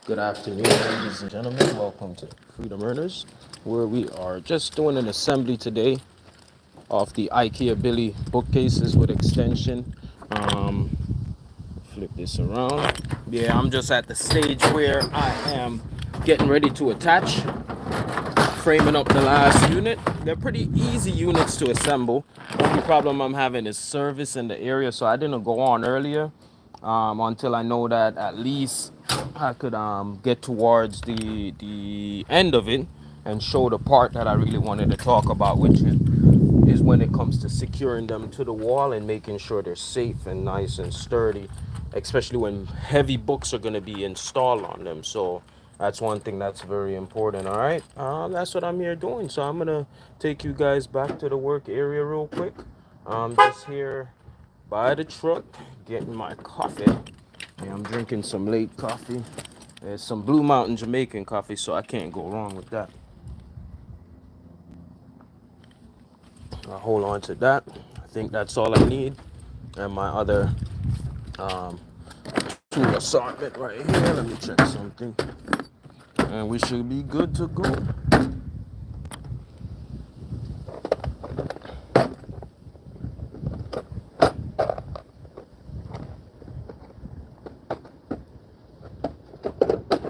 Good afternoon, ladies and gentlemen. Welcome to Freedom Earners, where we are just doing an assembly today of the Ikea Billy bookcases with extension. Um, Flip this around. Yeah, I'm just at the stage where I am getting ready to attach, framing up the last unit. They're pretty easy units to assemble. Only problem I'm having is service in the area, so I didn't go on earlier until I know that at least I could get towards the end of it and show the part that I really wanted to talk about, which is when it comes to securing them to the wall and making sure they're safe and nice and sturdy, especially when heavy books are going to be installed on them. So that's one thing that's very important. All right, that's what I'm here doing. So I'm gonna take you guys back to the work area real quick. I'm just here by the truck getting my coffee. Yeah, I'm drinking some late coffee. There's some Blue Mountain Jamaican coffee, so I can't go wrong with that. I'll hold on to that. I think that's all I need. And my other um, tool assortment right here. Let me check something. And we should be good to go.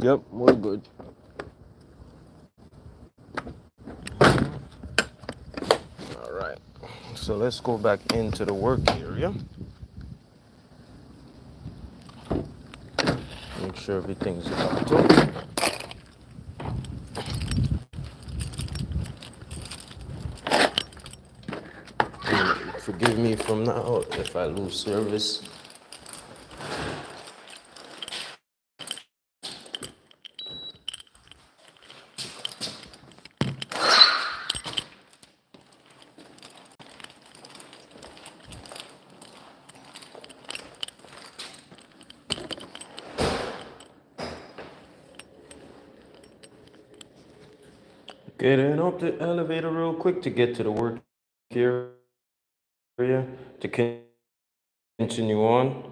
Yep, we're good. All right. So let's go back into the work area. Make sure everything's locked up. Forgive me from now if I lose service. Getting up the elevator real quick to get to the work area to continue on.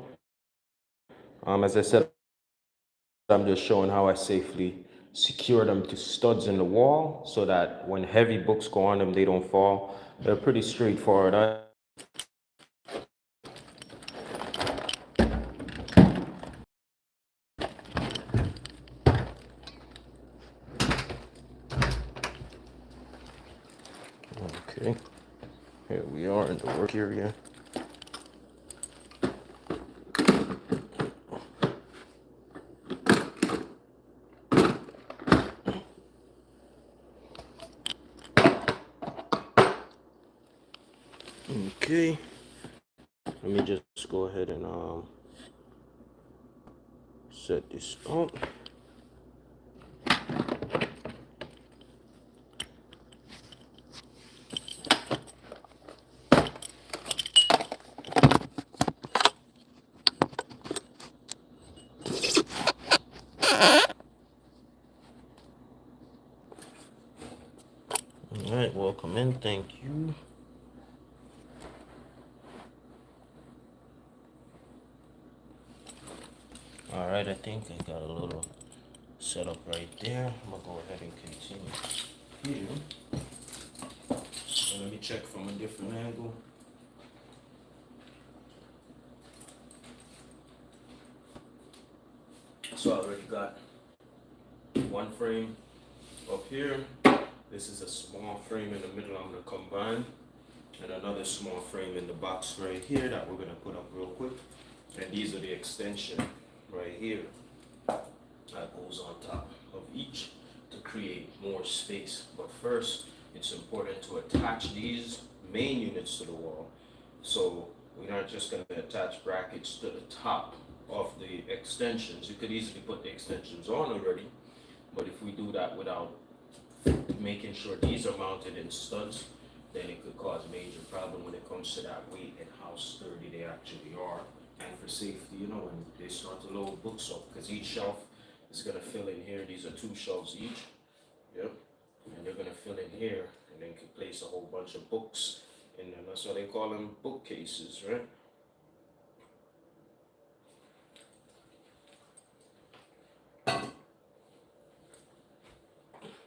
As I said, I'm just showing how I safely secure them to studs in the wall so that when heavy books go on them, they don't fall. They're pretty straightforward. Okay, here we are in the work area. Okay, let me just go ahead and set this up. All right, welcome in. Thank you. All right, I think I got a little setup right there. I'm gonna go ahead and continue here. And let me check from a different angle. So I already got one frame up here. This is a small frame in the middle I'm gonna combine. And another small frame in the box right here that we're gonna put up real quick. And these are the extension right here that goes on top of each to create more space. But first, it's important to attach these main units to the wall. So we're not just gonna attach brackets to the top of the extensions. You could easily put the extensions on already, but if we do that without making sure these are mounted in studs, then it could cause major problem when it comes to that weight and how sturdy they actually are. And for safety, when they start to load books up, because each shelf is gonna fill in here. These are 2 shelves each. Yep. And they're gonna fill in here, and then can place a whole bunch of books in them. That's why they call them bookcases, right?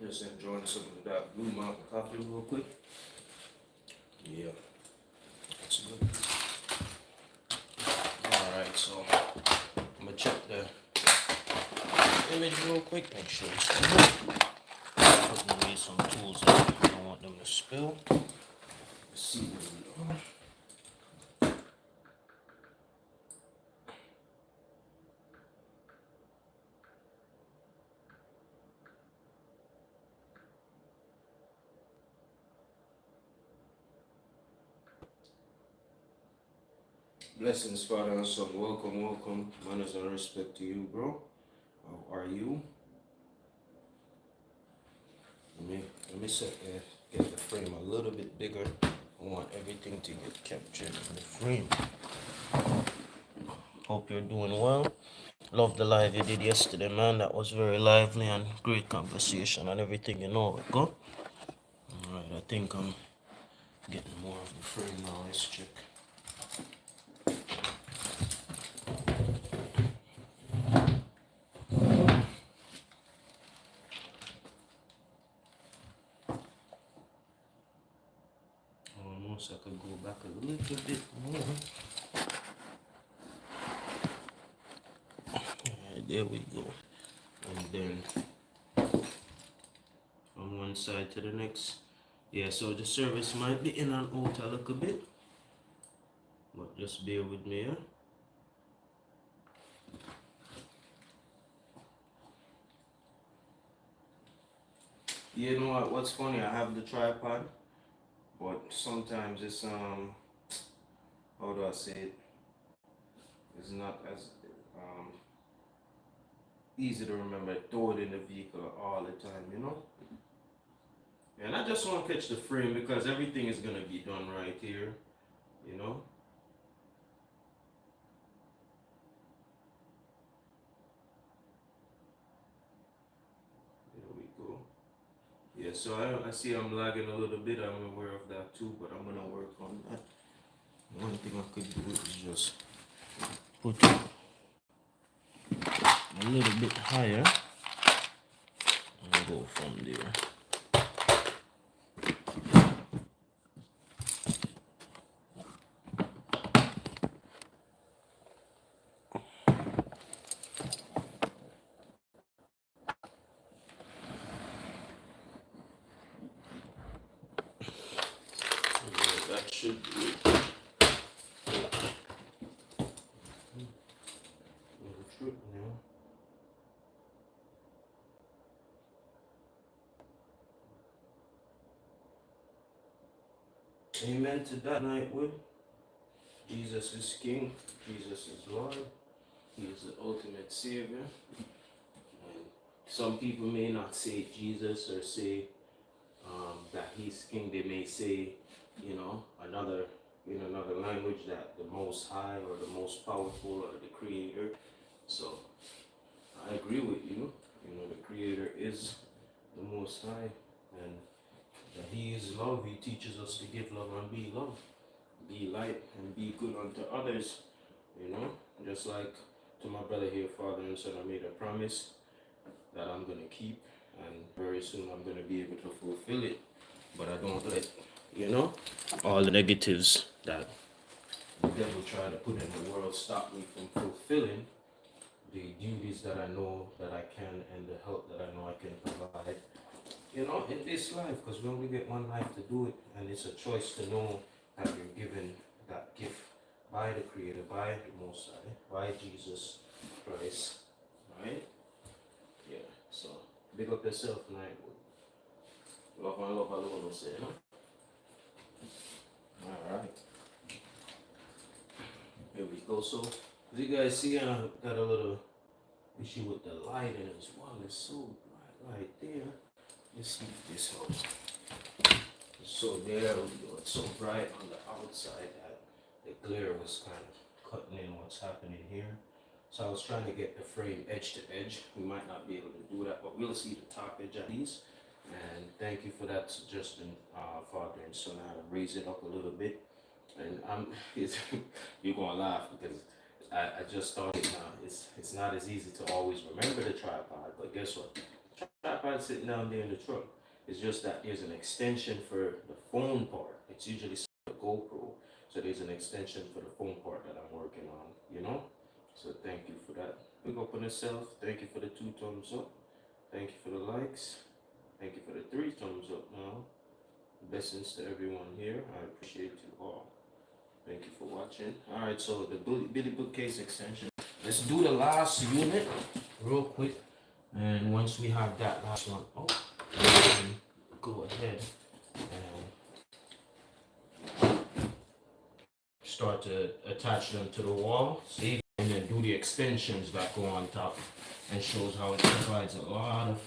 Just enjoying some of that Blue Mountain coffee real quick. Yeah, that's good. Alright, so I'm gonna check the image real quick, make sure it's good. Putting away some tools that I don't want them to spill. Let's see where we are. Blessings, Father and Son. Welcome, welcome. Manners and respect to you, bro. How are you? Let me get the frame a little bit bigger. I want everything to get captured in the frame. Hope you're doing well. Love the live you did yesterday, man. That was very lively and great conversation and everything, you know. Go. Alright, I think I'm getting more of the frame now. Let's check. Almost I could go back a little bit more. Alright, there we go. And then from one side to the next. Yeah, so the service might be in and out a little bit. But just bear with me, yeah? You know what, what's funny, I have the tripod, but sometimes it's how do I say it? It's not as easy to remember. Throw it in the vehicle all the time, you know? And I just want to catch the frame because everything is gonna be done right here, you know? There we go. Yeah, so I see I'm lagging a little bit. I'm aware of that too, but I'm gonna work on that. One thing I could do is just put it a little bit higher and go from there. That should do it. Amen to that, Nightwood. Jesus is King. Jesus is Lord. He is the ultimate Savior. And some people may not say Jesus or say that He's King. They may say, you know, another in another language that the Most High or the Most Powerful or the Creator. So I agree with you. You know, the Creator is the Most High, and that He is love. He teaches us to give love and be love, be light and be good unto others. You know, just like to my brother here, Father and Son, I made a promise that I'm gonna keep, and very soon I'm gonna be able to fulfill it. But I don't let, you know, all the negatives that the devil tried to put in the world stop me from fulfilling the duties that I know that I can and the help that I know I can provide, you know, in this life. Because when we get one life to do it, and it's a choice to know that you're given that gift by the Creator, by the Most High, by Jesus Christ, right? Yeah, so big up yourself tonight. Love and love alone, I say, you know? Alright. Here we go. So, as you guys see, I got a little issue with the lighting as well. It's so bright right there. Let's see if this helps. So there we go. It's so bright on the outside that the glare was kind of cutting in what's happening here. So I was trying to get the frame edge to edge. We might not be able to do that, but we'll see the top edge at least. And thank you for that suggestion, Father and Son. I'll raise it up a little bit. And you're gonna laugh because I just thought it's not as easy to always remember the tripod. But guess what? tripod sitting down there in the truck. It's just that there's an extension for the phone part. It's usually a GoPro, so there's an extension for the phone part that I'm working on, you know? So thank you for that. Big up on yourself. Thank you for the 2 thumbs up. Thank you for the likes. Thank you for the 3 thumbs up now. Blessings to everyone here. I appreciate you all. Thank you for watching. Alright, so the Billy Bookcase extension. Let's do the last unit real quick. And once we have that last one, we can go ahead and start to attach them to the wall. See? And then do the extensions that go on top, and shows how it provides a lot of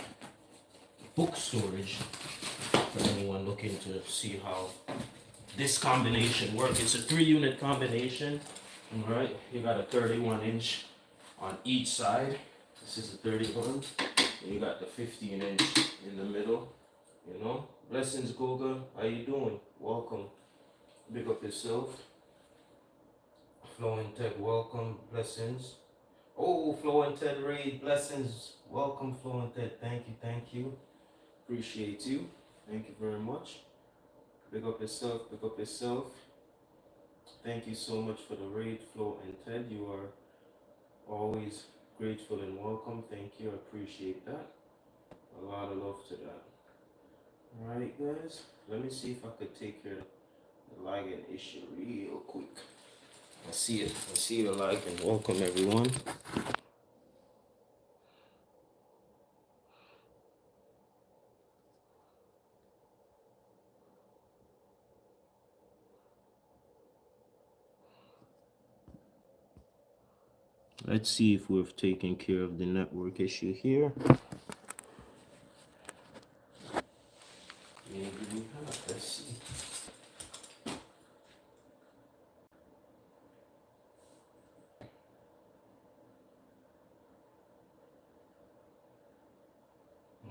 book storage for anyone looking to see how this combination works. It's a 3-unit combination. All right, you got a 31-inch on each side. This is a 31. And you got the 15-inch in the middle. You know, blessings, Goga. How you doing? Welcome. Big up yourself. Flo and Ted, welcome. Blessings. Oh, Flo and Ted Raid, blessings. Welcome, Flo and Ted. Thank you, thank you. Appreciate you. Thank you very much. Big up yourself, big up yourself. Thank you so much for the raid, Flo and Ted. You are always grateful and welcome. Thank you, I appreciate that. A lot of love to that. Alright guys, let me see if I could take care of the lagging issue real quick. I see it, I see the lagging. Welcome everyone. Let's see if we've taken care of the network issue here. Maybe we have. Let's see.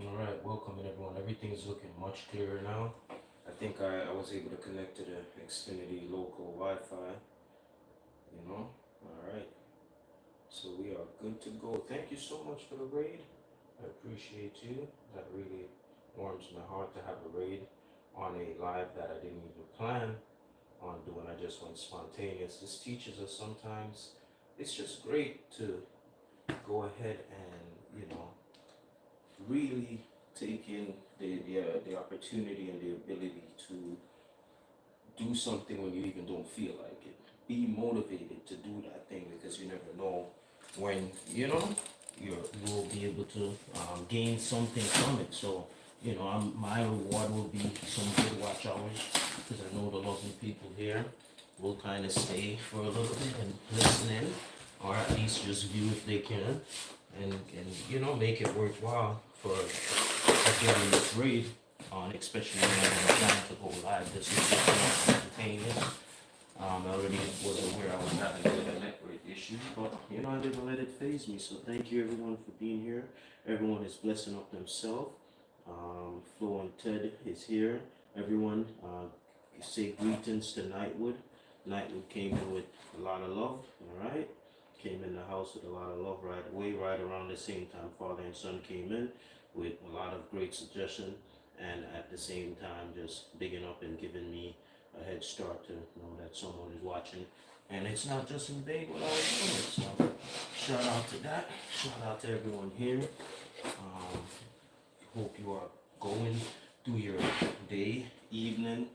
Alright, welcome everyone. Everything's looking much clearer now. I think I was able to connect to the Xfinity local Wi-Fi. You know? Alright. So we are good to go. Thank you so much for the raid. I appreciate you. That really warms my heart to have a raid on a live that I didn't even plan on doing. I just went spontaneous. This teaches us sometimes it's just great to go ahead and, you know, really take in the opportunity and the ability to do something when you even don't feel like it. Be motivated to do that thing, because you never know when, you know, you will be able to gain something from it. So, you know, my reward will be some good watch hours, because I know the lovely people here will kind of stay for a little bit and listen in, or at least just view if they can, and you know, make it worthwhile for getting this raid on, especially when I'm trying to go live. This is just not spontaneous. I already was aware I was having a bit of network issues, but you know, I didn't let it faze me. So thank you everyone for being here. Everyone is blessing up themselves. Flo and Ted is here. Everyone, say greetings to Nightwood. Nightwood came in with a lot of love, all right? Came in the house with a lot of love right away, right around the same time father and son came in with a lot of great suggestion, and at the same time just bigging up and giving me a head start to know that someone is watching. And it's not just in vain what I was doing. So shout out to that. Shout out to everyone here. Hope you are going through your day, evening,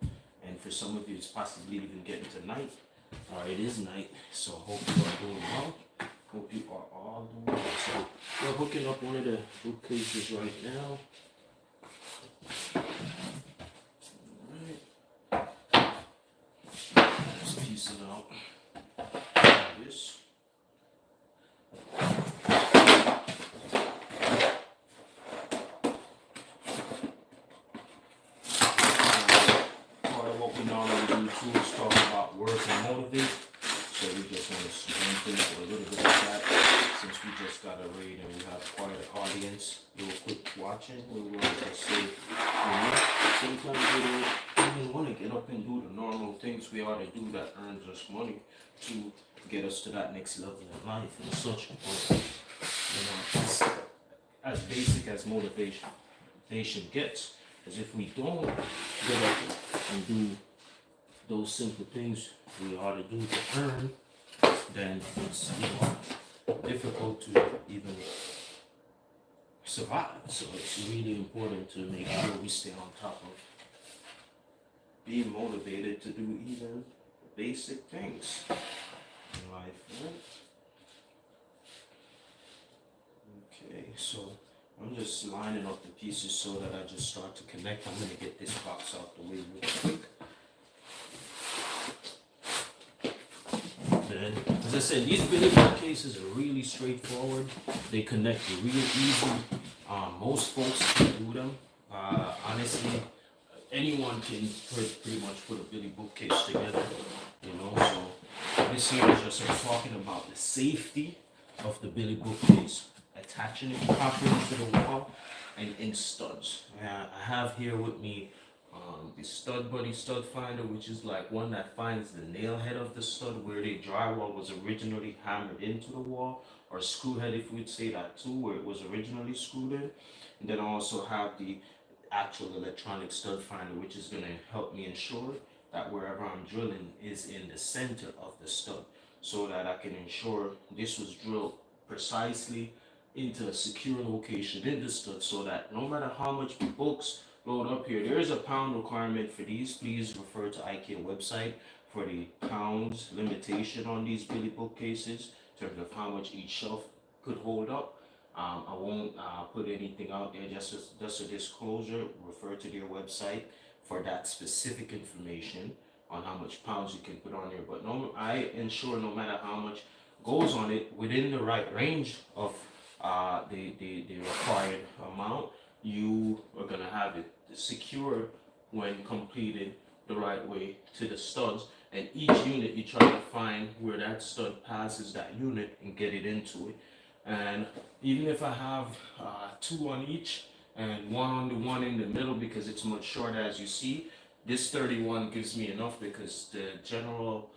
and for some of you it's possibly even getting to night. It is night, so hope you are doing well. Hope you are all doing well. So we're hooking up one of the bookcases right now. Just piecing out this. Part of what we normally do too is talk about work and motivate. So we just want to jump into a little bit of that, since we just got a raid and we have quite an audience real quick watching. We want to say, you know, sometimes we don't even want to get up and do the normal things we ought to do that earns us money to get us to that next level in life and such. But, you know, as basic as motivation gets. Because if we don't get up and do those simple things we ought to do to earn, then it's difficult to even survive. So it's really important to make sure we stay on top of being motivated to do even basic things in life, right? Okay, so I'm just lining up the pieces so that I just start to connect. I'm going to get this box out the way real quick. Then, as I said, these Billy Boocase are really straightforward. They connect real easy. Most folks can do them. Honestly, anyone can pretty much put a Billy Boocase together, So this here is just talking about the safety of the Billy Boocase, attaching it properly to the wall and in studs. I have here with me the Stud Buddy stud finder, which is like one that finds the nail head of the stud where the drywall was originally hammered into the wall, or screw head if we'd say that too, where it was originally screwed in. And then I also have the actual electronic stud finder, which is going to help me ensure that wherever I'm drilling is in the center of the stud, so that I can ensure this was drilled precisely into a secure location in the stud, so that no matter how much books load up here, there is a pound requirement for these. Please refer to Ikea website for the pounds limitation on these Billy Bookcases in terms of how much each shelf could hold up. I won't put anything out there, just a disclosure. Refer to their website for that specific information on how much pounds you can put on there. But I ensure no matter how much goes on it, within the right range of the required amount, you are going to have it secure when completed the right way to the studs. And each unit, you try to find where that stud passes that unit and get it into it. And even if I have two on each and one on the one in the middle, because it's much shorter, as you see, this 31 gives me enough, because the general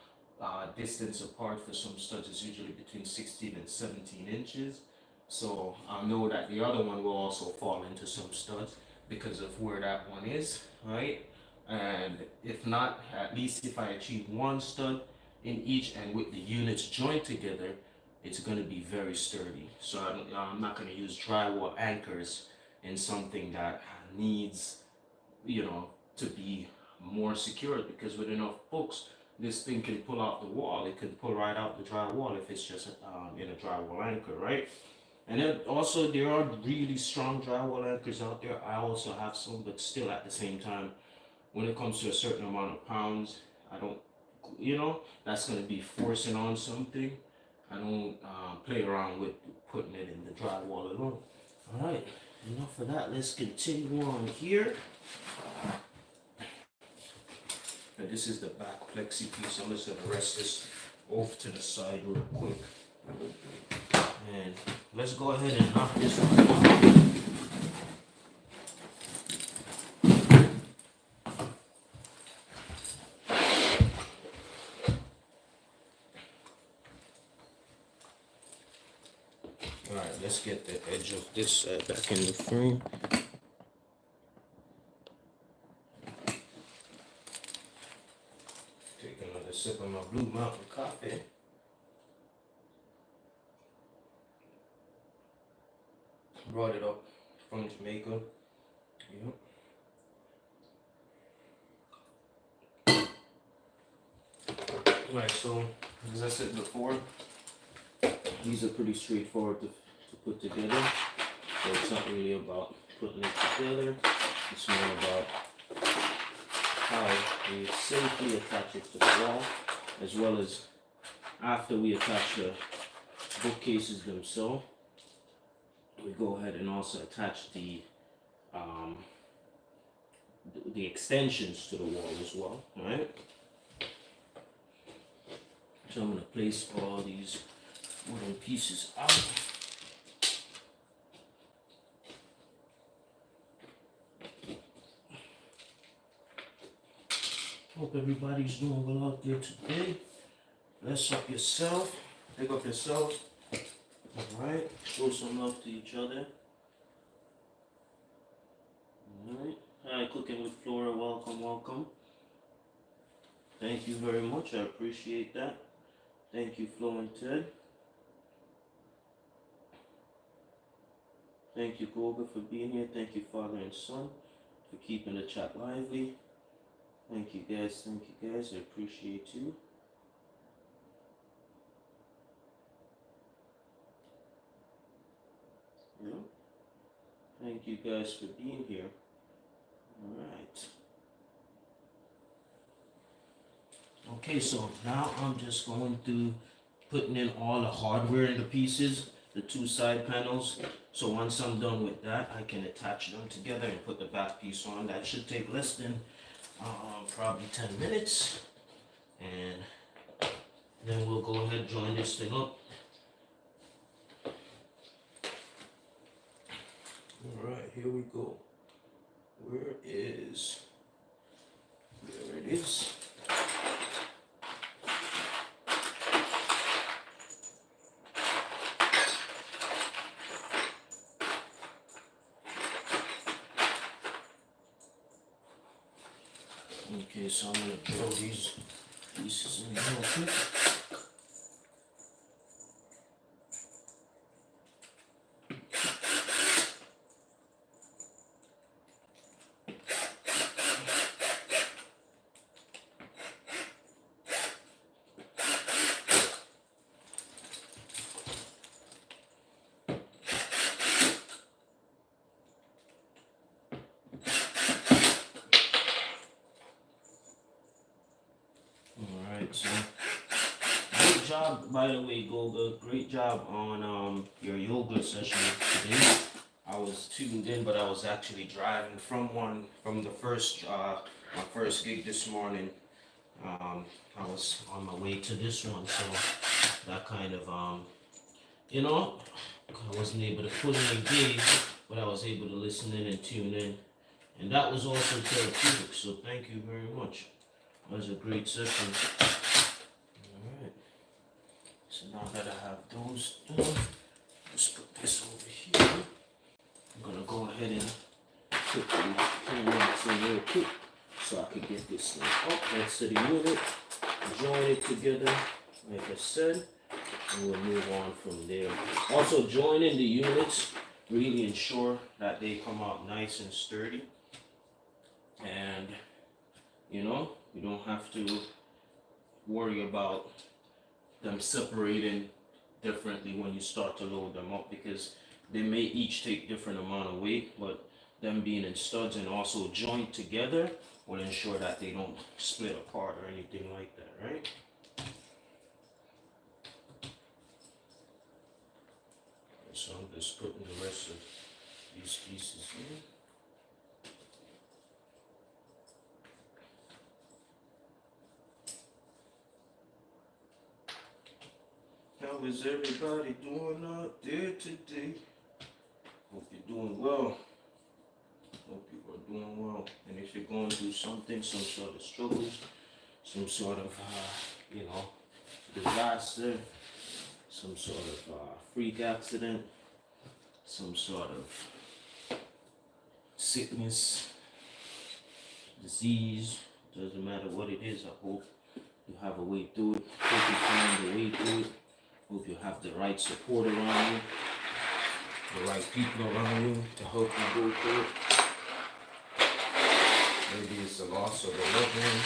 distance apart for some studs is usually between 16 and 17 inches. So I know that the other one will also fall into some studs because of where that one is, right? And if not, at least if I achieve one stud in each and with the units joined together, it's going to be very sturdy. So I'm not going to use drywall anchors in something that needs, to be more secured, because with enough books, this thing can pull out the wall. It can pull right out the drywall if it's just in a drywall anchor, right? And then also there are really strong drywall anchors out there. I also have some, but still at the same time, when it comes to a certain amount of pounds, I don't, that's going to be forcing on something. I don't play around with putting it in the drywall alone. All right, enough of that. Let's continue on here. And this is the back plexi piece. I'm just going to rest this off to the side real quick. And let's go ahead and knock this one out. Alright, let's get the edge of this back in the frame. Take another sip of my Blue Mountain coffee. Brought it up from Jamaica. Yep. Alright, so as I said before, these are pretty straightforward to put together. So it's not really about putting it together. It's more about how we safely attach it to the wall, as well as after we attach the bookcases themselves, we go ahead and also attach the extensions to the wall as well, right? So I'm going to place all these wooden pieces out. Hope everybody's doing well out there today. Bless up yourself, pick up yourself. Alright, show some love to each other. welcome. Thank you very much. I appreciate that. Thank you, Flo and Ted. Thank you, Goga, for being here. Thank you, Father and Son, for keeping the chat lively. Thank you, guys. Thank you, guys. I appreciate you. Yeah. Thank you, guys, for being here. All right. Okay, so now I'm just going to putting in all the hardware in the pieces, the two side panels. So once I'm done with that, I can attach them together and put the back piece on. That should take less than probably 10 minutes. And then we'll go ahead and join this thing up. All right, here we go. There it is. Okay, so I'm going to throw these pieces in real quick. So, great job, by the way, Goga. Great job on your yoga session today. I was tuned in, but I was actually driving from the first my first gig this morning. I was on my way to this one, so that kind of you know, I wasn't able to fully engage, but I was able to listen in and tune in, and that was also therapeutic. So thank you very much. That was a great session. Alright. So now that I have those done, let's put this over here. I'm gonna go ahead and put the units in real quick so I can get this thing up next to the unit, join it together, like I said, and we'll move on from there. Also, joining the units, really ensure that they come out nice and sturdy. And, you know, you don't have to worry about them separating differently when you start to load them up, because they may each take different amount of weight, but them being in studs and also joined together will ensure that they don't split apart or anything like that, right? So I'm just putting the rest of these pieces in. How is everybody doing out there today? Hope you're doing well. Hope you are doing well. And if you're going through something, some sort of struggles, some sort of, disaster, some sort of freak accident, some sort of sickness, disease, doesn't matter what it is, I hope you have a way through it. Hope you find a way through it. Hope you have the right support around you, the right people around you to help you go through it. Maybe it's the loss of a loved one.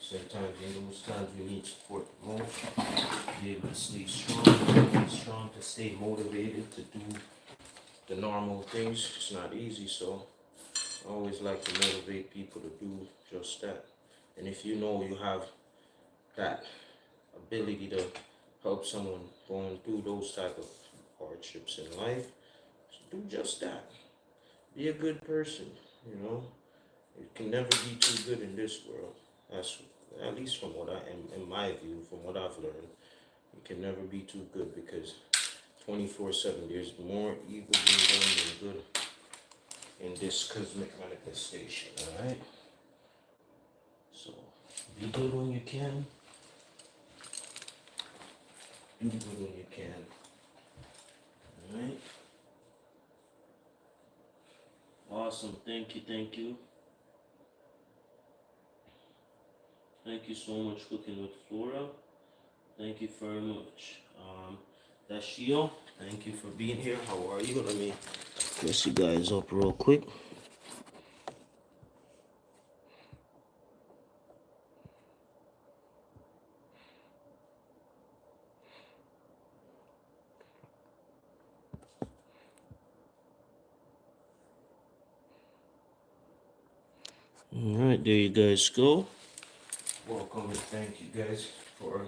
Sometimes in those times we need support the most. Be able to stay strong, to stay motivated to do the normal things. It's not easy, so I always like to motivate people to do just that. And if you know you have that ability to help someone going through those type of hardships in life, do just that. Be a good person, you know. You can never be too good in this world. That's at least from what in my view, from what I've learned. You can never be too good, because 24/7 there's more evil being done than good in this cosmic manifestation, alright? So be good when you can. Do good when you can. Alright? Awesome. Thank you. Thank you so much, Cooking with Flora. Thank you very much. Dashio, thank you for being here. How are you? Let me dress you guys up real quick. Alright, there you guys go. Welcome and thank you guys for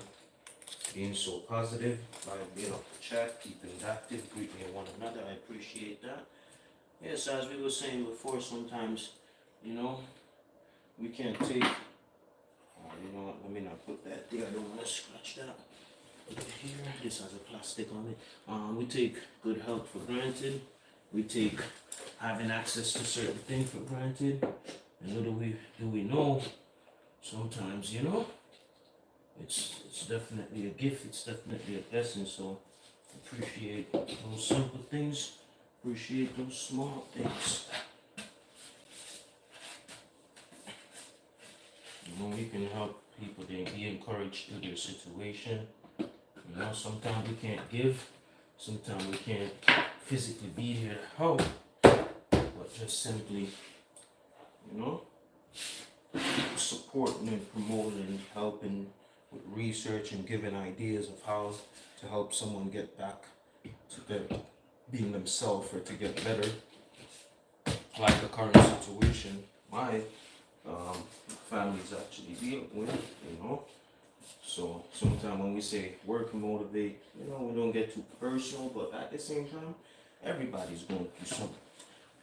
being so positive, by being off the chat, keeping it active, greeting one another. I appreciate that. Yes, as we were saying before, sometimes, you know, we can't take, you know what, let me not put that there. I don't want to scratch that. Here, this has a plastic on it. We take good health for granted. We take having access to certain things for granted. And little do we know, sometimes, you know, it's definitely a gift. It's definitely a blessing. So appreciate those simple things. Appreciate those small things. You know, we can help people then be encouraged through their situation. You know, sometimes we can't give, sometimes we can't physically be here to help, but just simply, you know, supporting and promoting and helping with research and giving ideas of how to help someone get back to their being themselves or to get better, like the current situation my family's actually dealing with, you know. So sometimes when we say work motivate, you know, we don't get too personal, but at the same time, everybody's going through something.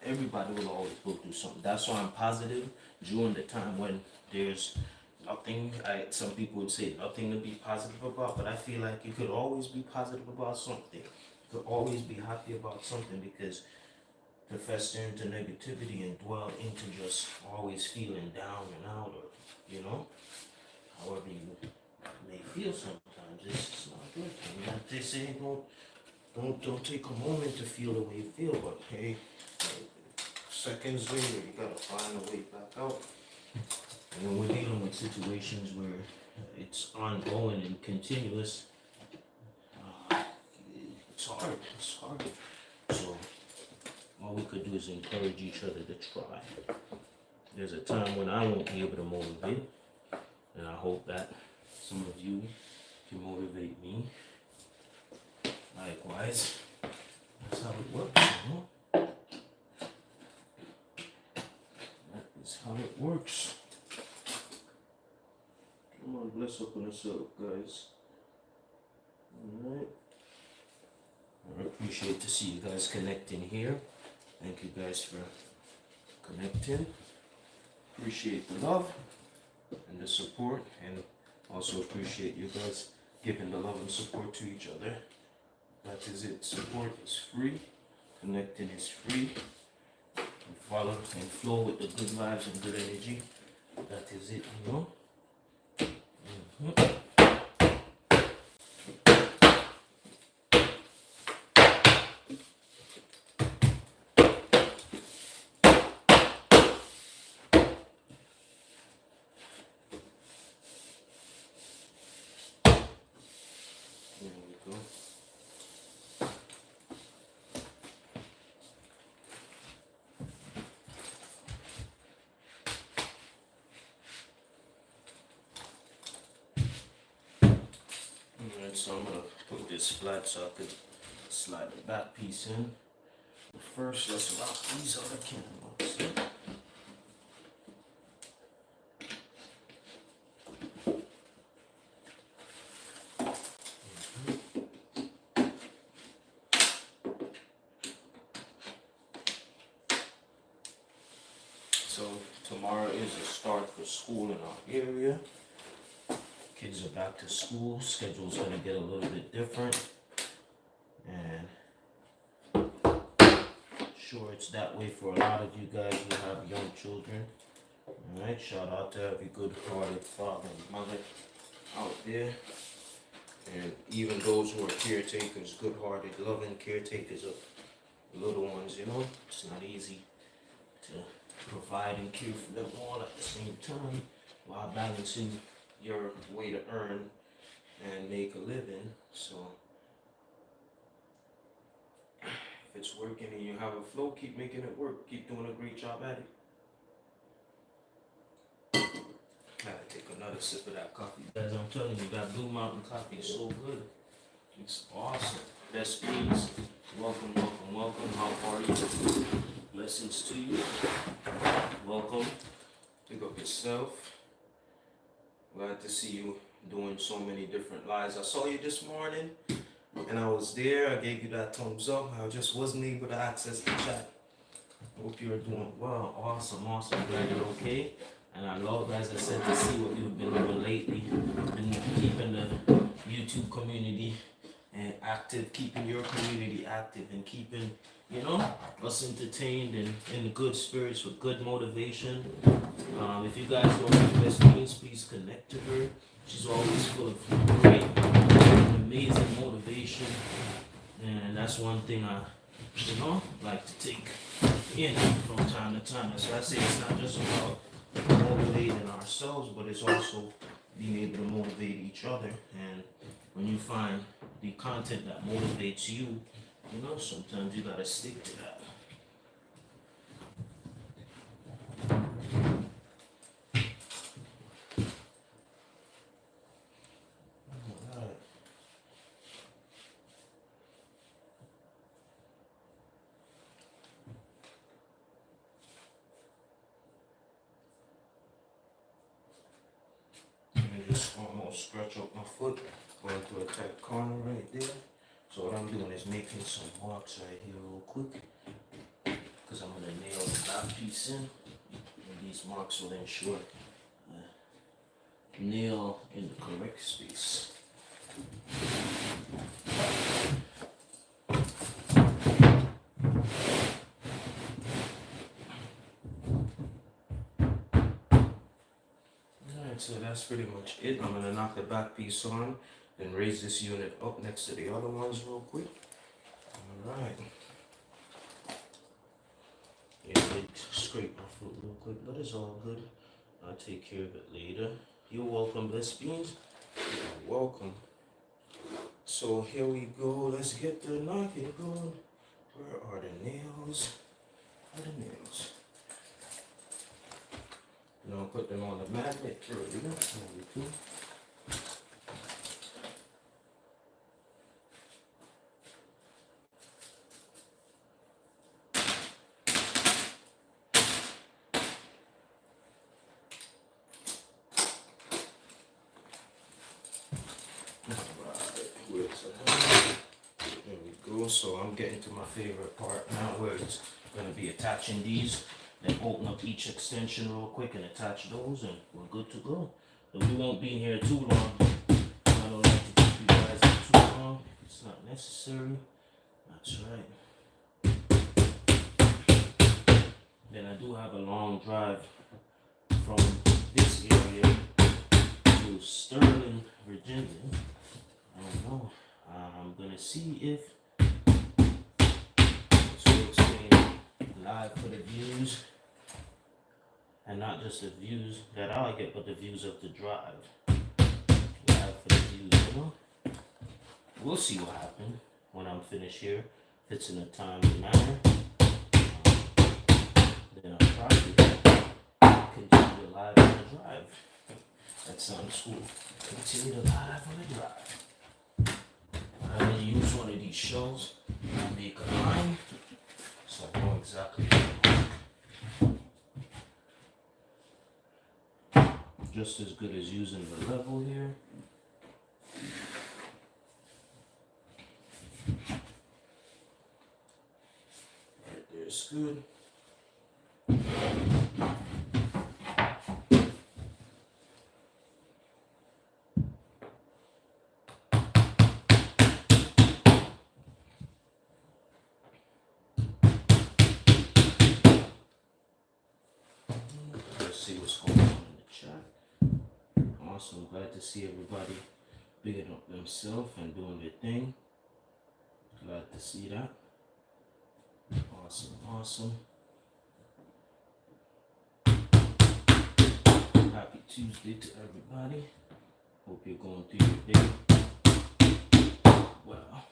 Everybody will always go through something. That's why I'm positive during the time when there's nothing. Some people would say nothing to be positive about, but I feel like you could always be positive about something. You could always be happy about something, because to fester into negativity and dwell into just always feeling down and out, or, you know, however you may feel sometimes, it's just not good. I mean, like they say, don't take a moment to feel the way you feel, but hey, seconds later, you gotta find a way back out. And when we're dealing with situations where it's ongoing and continuous, it's hard. It's hard. So all we could do is encourage each other to try. There's a time when I won't be able to motivate, and I hope that some of you can motivate me. Likewise, that's how it works, you know? That is how it works. Come on, bless up on yourself, guys. Alright. I appreciate to see you guys connecting here. Thank you guys for connecting. Appreciate the love and the support, and also appreciate you guys giving the love and support to each other. That is it. Support is free. Connecting is free. And follow and flow with the good vibes and good energy. That is it, you know. There we go. Alright, so I'm gonna put this flat so I could slide the back piece in. But first, let's rock these other candles. So tomorrow is a start for school in our area. Kids are back to school. Schedule's gonna get a little bit different, and sure it's that way for a lot of you guys who have young children. All right, shout out to every good-hearted father and mother out there, and even those who are caretakers, good-hearted, loving caretakers of little ones. You know, it's not easy to provide and care for them all at the same time while balancing your way to earn and make a living. So if it's working and you have a flow, keep making it work. Keep doing a great job at it. Gotta take another sip of that coffee. Guys, I'm telling you, that Blue Mountain coffee is so good. It's awesome. Best please. Welcome, welcome, welcome. How are you? Blessings to you. Welcome. Pick up yourself. Glad to see you doing so many different lives. I saw you this morning and I was there. I gave you that thumbs up. I just wasn't able to access the chat. Hope you're doing well. Awesome, awesome. Glad you're okay. And I love, as I said, to see what you've been doing lately. Been keeping the YouTube community and active, keeping your community active and keeping, you know, us entertained and in good spirits with good motivation. If you guys don't have best friends, please connect to her. She's always full of great, amazing motivation. And that's one thing I, you know, like to take in from time to time. So I say it's not just about motivating ourselves, but it's also being able to motivate each other. And when you find the content that motivates you, you know, sometimes you gotta stick to that. Alright. Just almost scratch up my foot, going through a tight corner right there. So what I'm doing is making some marks right here real quick, because I'm gonna nail the back piece in, and these marks will ensure nail in the correct space. So that's pretty much it. I'm gonna knock the back piece on and raise this unit up next to the other ones real quick. Alright. Yeah, I did scrape my foot real quick, but it's all good. I'll take care of it later. You're welcome, Blessed Beans. You're welcome. So here we go. Let's get the knocking going. Where are the nails? Where are the nails? You know, put them on the magnet earlier. There we go. There we go. So I'm getting to my favorite part now, where it's going to be attaching these. Then open up each extension real quick and attach those, and we're good to go. But we won't be here too long. I don't like to keep you guys too long. It's not necessary. That's right. Then I do have a long drive from this area to Sterling, Virginia. I don't know. I'm gonna see if it's live for the views, and not just the views that I get, but the views of the drive. Live for the views, you know. We'll see what happens when I'm finished here. If it's in a timely manner, then I'll probably continue to live on the drive. That sounds cool. Continue to live on the drive. I'm gonna use one of these shells and make a line, so I know exactly just as good as using the level here. Right there's good. Let's see what's going on in the chat. Awesome, glad to see everybody bigging up themselves and doing their thing. Glad to see that. Awesome, awesome. Happy Tuesday to everybody. Hope you're going through your day well.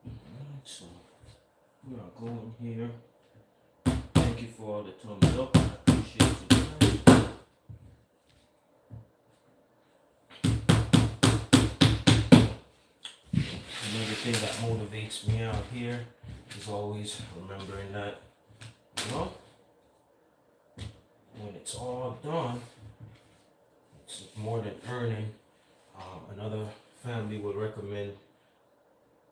Alright, so we are going here. Thank you for all the thumbs up. I appreciate it, guys. Another thing that motivates me out here is always remembering that, you know, when it's all done, it's more than earning. Another family would recommend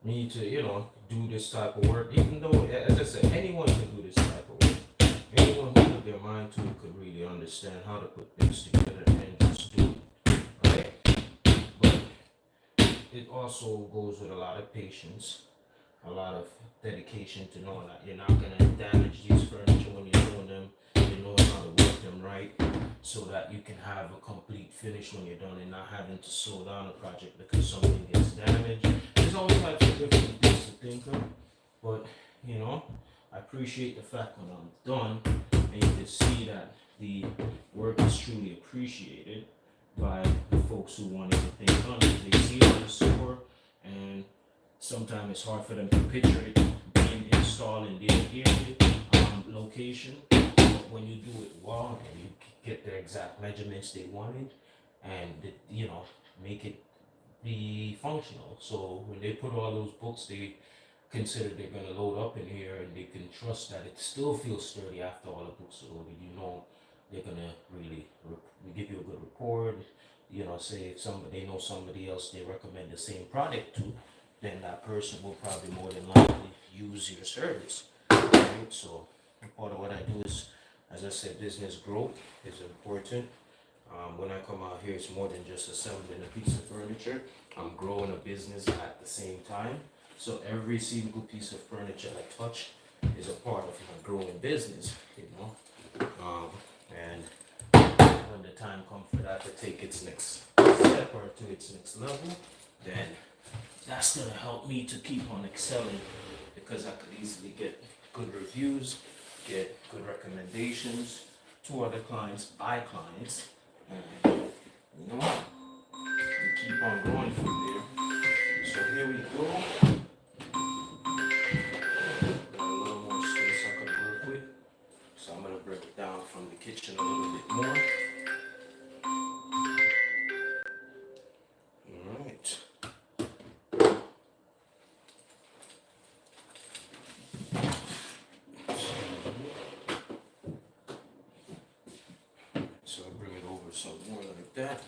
me to, you know, do this type of work, even though, as I said, anyone can do this type of work. Anyone who put their mind to it could really understand how to put things together and just do it, right? But it also goes with a lot of patience, a lot of dedication to know that you're not going to damage these furniture when you're doing them. You know how to work them right so that you can have a complete finish when you're done and not having to slow down a project because something gets damaged. There's always types of different things to think of, but you know, I appreciate the fact when I'm done and you can see that the work is truly appreciated by the folks who want anything done. They see it in the store, and sometimes it's hard for them to picture it being installed in their area, location. But when you do it well and you get the exact measurements they wanted, and you know, make it be functional. So when they put all those books, they consider they're going to load up in here, and they can trust that it still feels sturdy after all the books are loaded. You know, they're going to really give you a good report. You know, say if they know somebody else they recommend the same product to, then that person will probably more than likely use your service. Right? So part of what I do is, as I said, business growth is important. When I come out here, it's more than just assembling a piece of furniture. I'm growing a business at the same time. So every single piece of furniture I touch is a part of my growing business, you know. And when the time comes for that to take its next step or to its next level, then that's going to help me to keep on excelling, because I could easily get good reviews, get good recommendations to other clients, by clients, and you know, and keep on growing from there. So here we go. Got a little more space I could work with. So I'm going to break it down from the kitchen a little bit more. Alright. So I'll bring it over some more like that.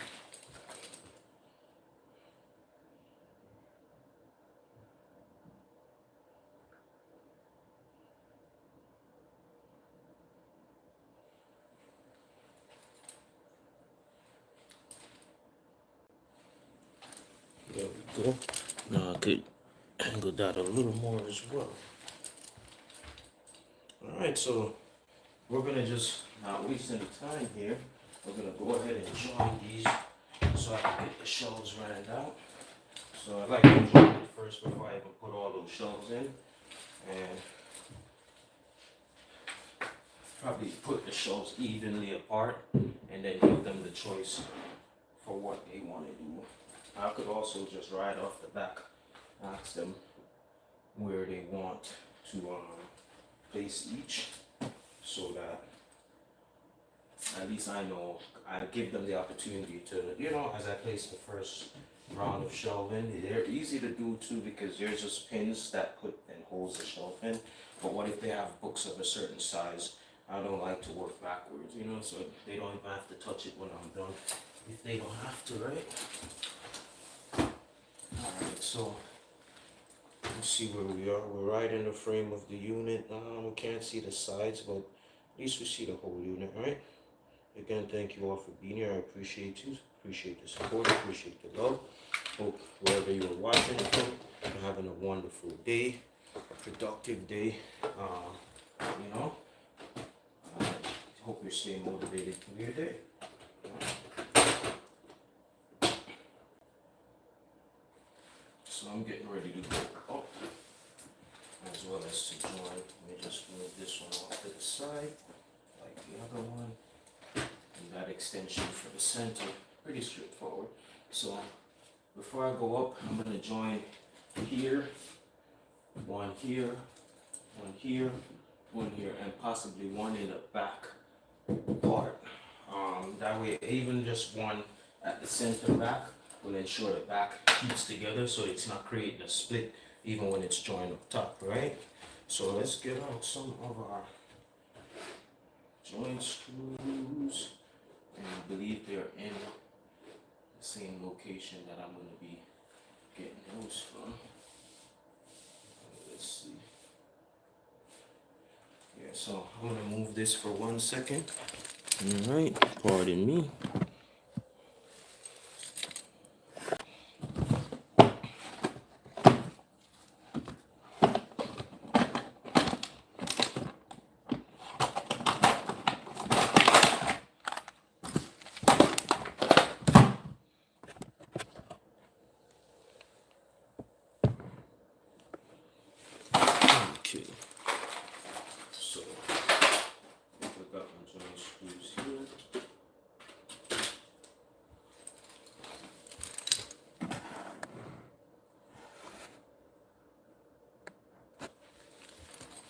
There we go. Now I could angle that a little more as well. Alright, so we're gonna just not waste any time here. We're gonna go ahead and join these so I can get the shelves rounded out. So I like to join it first before I even put all those shelves in, and probably put the shelves evenly apart and then give them the choice for what they want to do. I could also just right off the back ask them where they want to place each, so that at least I know. I give them the opportunity to, you know, as I place the first round of shelving. They're easy to do too, because there's just pins that put and holds the shelf in. But what if they have books of a certain size? I don't like to work backwards, you know, so they don't even have to touch it when I'm done, if they don't have to, right? Alright, so let's see where we are. We're right in the frame of the unit. We can't see the sides, but at least we see the whole unit, right? Again, thank you all for being here. I appreciate you. Appreciate the support. Appreciate the love. Hope wherever you're watching from, you're having a wonderful day, a productive day. You know, hope you're staying motivated through your day. So I'm getting ready to go up, as well as to join. Let me just move this one off to the side, like the other one. And that extension for the center pretty straightforward. So before I go up, I'm gonna join here, one here, one here, one here, and possibly one in the back part. That way, even just one at the center back will ensure the back keeps together, so it's not creating a split even when it's joined up top, right? So let's get out some of our joint screws, and I believe they're in the same location that I'm going to be getting those from. Let's see. Yeah, so I'm going to move this for 1 second. All right, pardon me. Okay, so I got my joint screws here.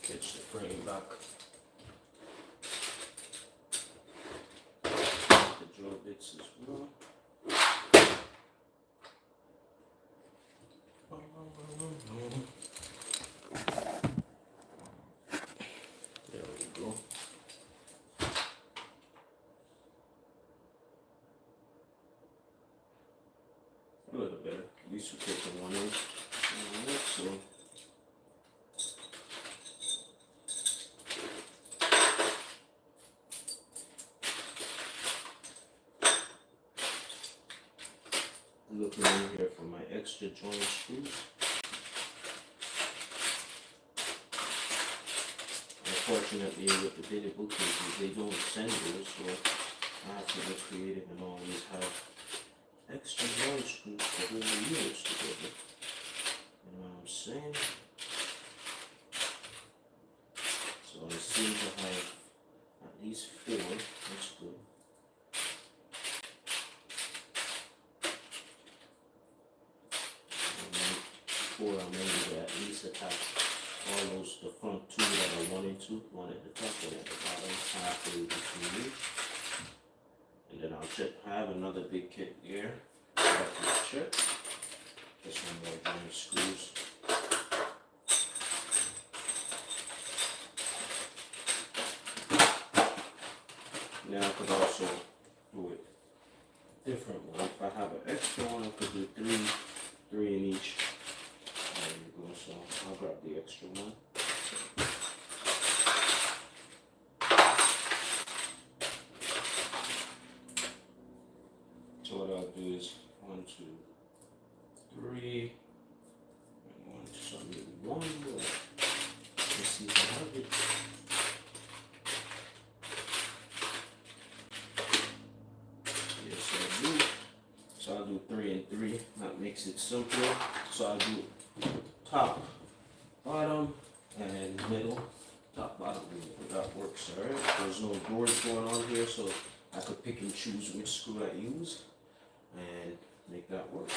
Catch the frame back. The drill bits as well. There we go. A little better. At least we're taking one in. Alright, so looking in here for my extra joint screws. Unfortunately, with the Billy Boocase, they don't send those, so I have to get creative and always have extra joint screws to hold the units together. You know what I'm saying? So I seem to have at least 4. That's good. And then 4 I'm able to at least attach all those, the front 2 that are 1 and 2, one at the top, one at the bottom, halfway between each. And then I'll check. I have another big kit here. I have to check. This one by joint screws. Now I could also do it different one. If I have an extra one, I could do 3 in each. There you go. So I'll grab the extra one. So what I'll do is 1, 2, 3, and 1, so maybe 1 more. Let's see if I have it. Yes, I do. So I'll do 3 and 3. That makes it simpler. So I'll do top, bottom, and middle. Top, bottom, middle. That works, alright? There's no doors going on here, so I could pick and choose which screw I use and make that work.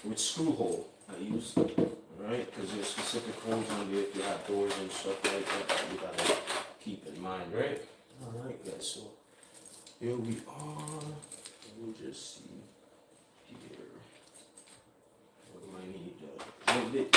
Which screw hole I use, alright? Because there's specific holes on there if you have doors and stuff like that you gotta keep in mind, right? Alright, guys, so here we are. Let me just see here. What do I need? A little bit.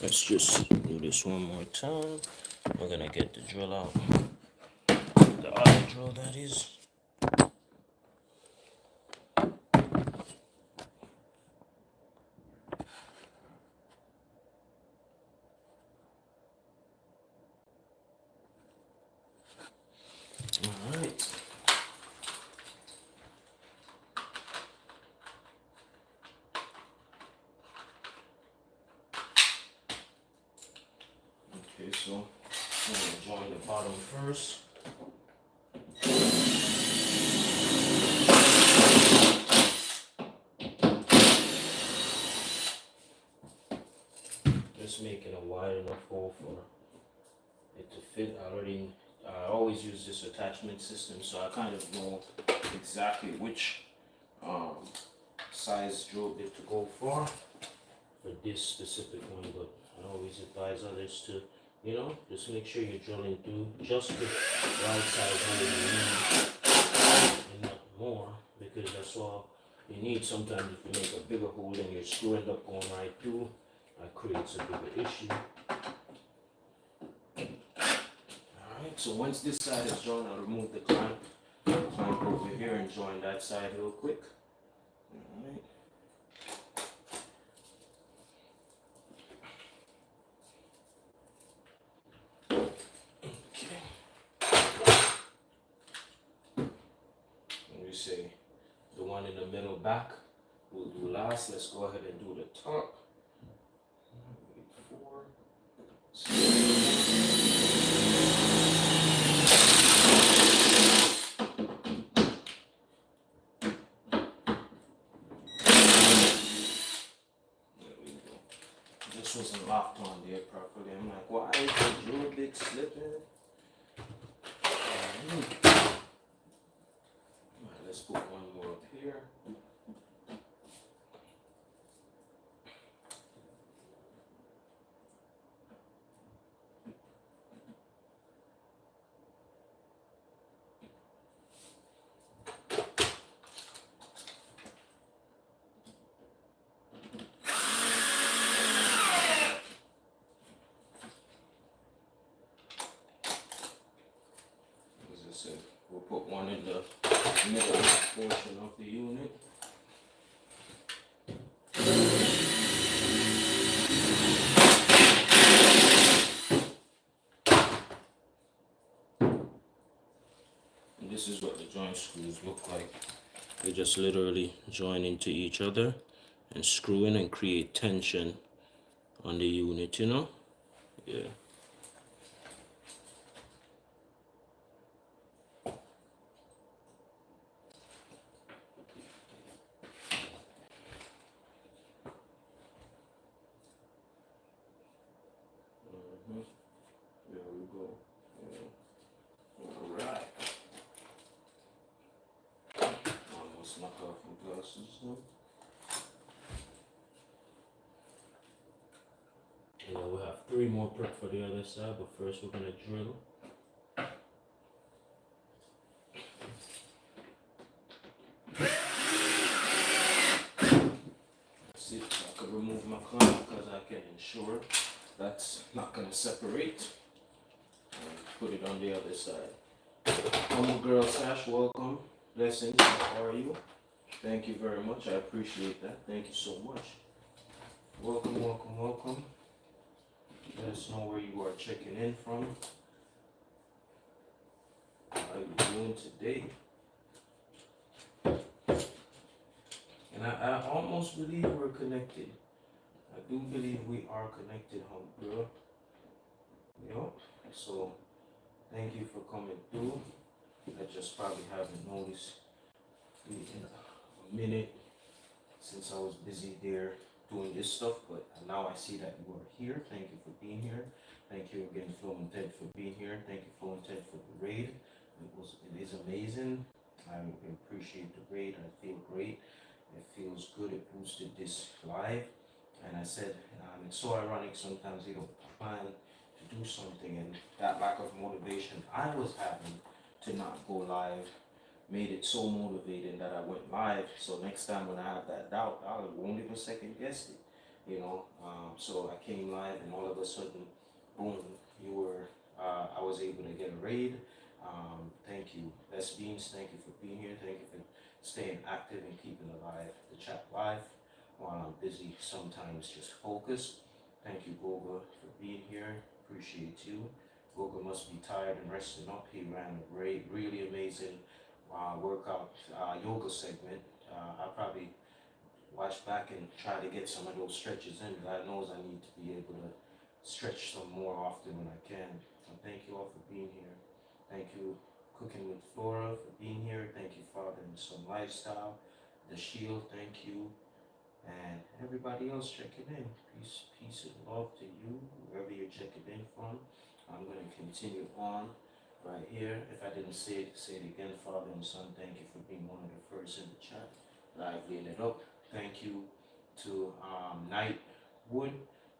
Let's just do this one more time. We're gonna get the drill out. The other drill, that is. Alright. So I'm going to join the bottom first. Just making a wide enough hole for it to fit. I always use this attachment system, so I kind of know exactly which size drill bit to go for this specific one, but I always advise others to, just make sure you're drilling through just the right size hole you need and not more, because that's all you need. Sometimes if you make a bigger hole and your screw end up going right through, that creates a bigger issue. Alright, so once this side is drawn, I'll remove the clamp over here and join that side real quick. Alright. Say the one in the middle back we'll do last. Let's go ahead and do the top. 4, 6. There we go. This wasn't locked on there properly. I'm like, why is the drill bit slipping? Let's put one more up here. As I said, we'll put one in the middle portion of the unit. And this is what the joint screws look like. They just literally join into each other and screw in and create tension on the unit, Yeah. There we go. Alright. Almost knock off my glasses though. We'll have 3 more prep for the other side, but first we're gonna drill. That's it. I can remove my clamp because I can ensure that's not gonna separate. And put it on the other side. Humble Girl Sash, welcome. Blessings, how are you? Thank you very much. I appreciate that. Thank you so much. Welcome, welcome, welcome. Let us know where you are checking in from. How are you doing today? And I almost believe we're connected. I do believe we are connected, Humble Girl. Yep. So thank you for coming through. I just probably haven't noticed in a minute since I was busy there doing this stuff, but now I see that you are here. Thank you for being here. Thank you again, Flo and Ted, for being here. Thank you, Flo and Ted, for the raid. It is amazing. I appreciate the raid. I feel great. It feels good. It boosted this live. And I said, it's so ironic sometimes you don't plan to do something, and that lack of motivation I was having to not go live made it so motivating that I went live. So next time when I have that doubt, I won't even second guess it, So I came live, and all of a sudden, boom, I was able to get a raid. Thank you, Les Beans. Thank you for being here. Thank you for staying active and keeping alive the chat live while I'm busy. Sometimes just focus. Thank you, Goga, for being here. Appreciate you. Goga must be tired and resting up. He ran a great, really amazing workout yoga segment. I'll probably watch back and try to get some of those stretches in. God knows I need to be able to stretch some more often when I can. And thank you all for being here. Thank you, Cooking with Flora, for being here. Thank you, Father and Son Lifestyle, The Shield, thank you. And everybody else checking in. Peace and love to you, wherever you're checking in from. I'm going to continue on right here. If I didn't say it again. Father and Son, thank you for being one of the first in the chat, liveling it up. Thank you to Nightwood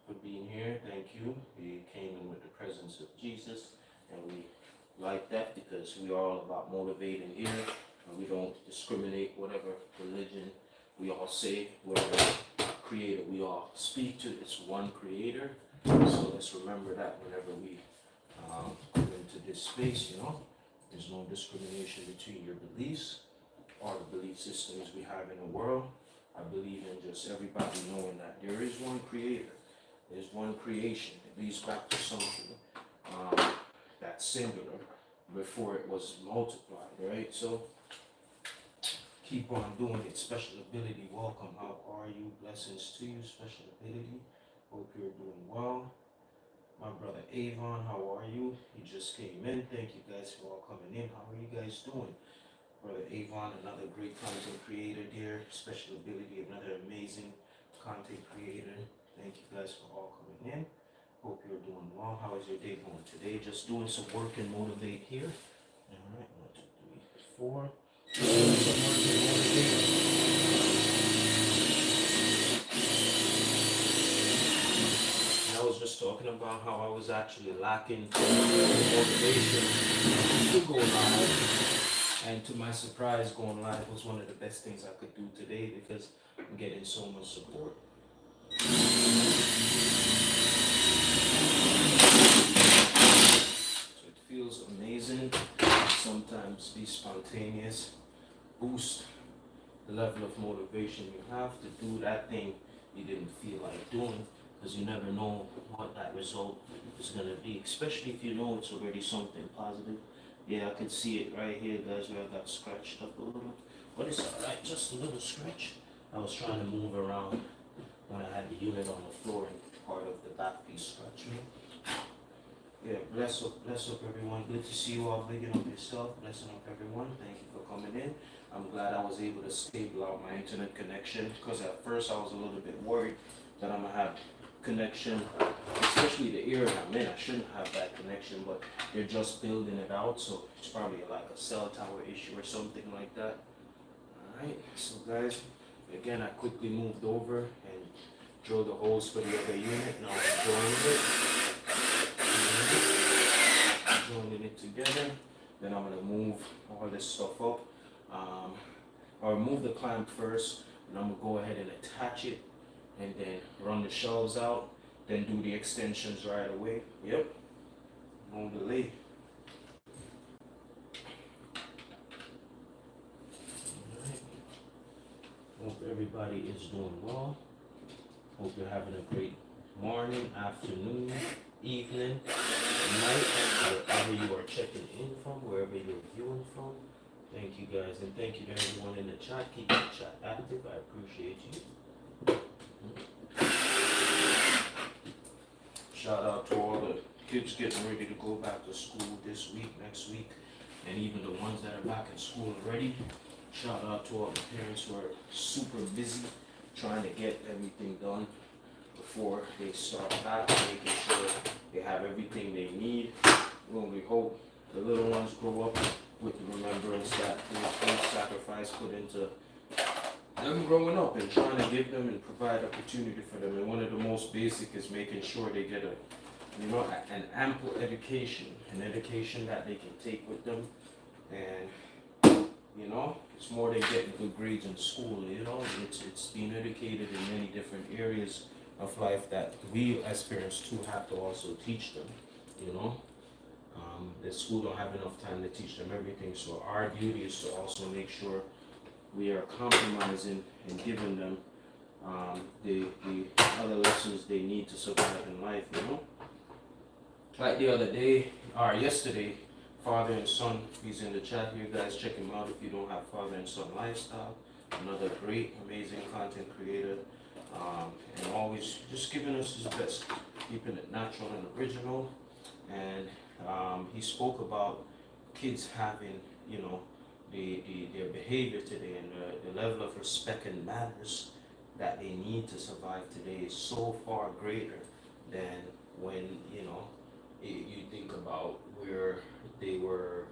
for being here. Thank you. We came in with the presence of Jesus, and we like that because we are all about motivating here, and we don't discriminate whatever religion we all say, whatever creator we all speak to. It's one creator. So let's remember that whenever we come into this space, there's no discrimination between your beliefs or the belief systems we have in the world. I believe in just everybody knowing that there is one creator, there's one creation. It leads back to something that's singular before it was multiplied, right? So keep on doing it. Special Ability, welcome. How are you? Blessings to you, Special Ability. Hope you're doing well. My brother Avon, how are you? He just came in. Thank you guys for all coming in. How are you guys doing? Brother Avon, another great content creator there. Special Ability, another amazing content creator. Thank you guys for all coming in. Hope you're doing well. How is your day going today? Just doing some work and motivate here. All right, 1, 2, 3, 4. Some work and motivate. I was just talking about how I was actually lacking motivation to go live, and to my surprise, going live was one of the best things I could do today because I'm getting so much support. So it feels amazing to sometimes be spontaneous, boost the level of motivation you have to do that thing you didn't feel like doing, because you never know what that result is going to be, especially if you know it's already something positive. Yeah, I could see it right here, guys, where I got scratched up a little. But it's alright, just a little scratch. I was trying to move around when I had the unit on the floor and part of the back piece scratched me. Yeah, bless up everyone. Good to see you all. Bigging up yourself. Blessing up everyone. Thank you for coming in. I'm glad I was able to stable out my internet connection, because at first I was a little bit worried that I'm going to have connection, especially the area I'm in. I shouldn't have that connection, but they're just building it out, so it's probably like a cell tower issue or something like that. Alright, so guys, again, I quickly moved over and drilled the holes for the other unit. Now I'm joining it together. Then I'm going to move all this stuff up, or move the clamp first, and I'm going to go ahead and attach it, and then run the shelves out, then do the extensions right away. Yep, no delay. Alright. Hope everybody is doing well. Hope you're having a great morning, afternoon, evening, night, wherever you are checking in from, wherever you're viewing from. Thank you guys, and thank you to everyone in the chat. Keep the chat active. I appreciate you. Shout out to all the kids getting ready to go back to school this week, next week, and even the ones that are back in school already. Shout out to all the parents who are super busy trying to get everything done before they start back, making sure they have everything they need. When we hope the little ones grow up with the remembrance that there's sacrifice put into them growing up, and trying to give them and provide opportunity for them. And one of the most basic is making sure they get an ample education, an education that they can take with them. And it's more than getting good grades in school. It's being educated in many different areas of life that we as parents too have to also teach them. The school don't have enough time to teach them everything, so our duty is to also make sure we are compromising and giving them the other lessons they need to survive in life. Like the other day, or yesterday, Father and Son, he's in the chat here, guys. Check him out if you don't have Father and Son Lifestyle. Another great, amazing content creator, and always just giving us his best. keeping it natural and original. And he spoke about kids having, you know, their behavior today, and the level of respect and manners that they need to survive today is so far greater than when, you know, you think about where they were,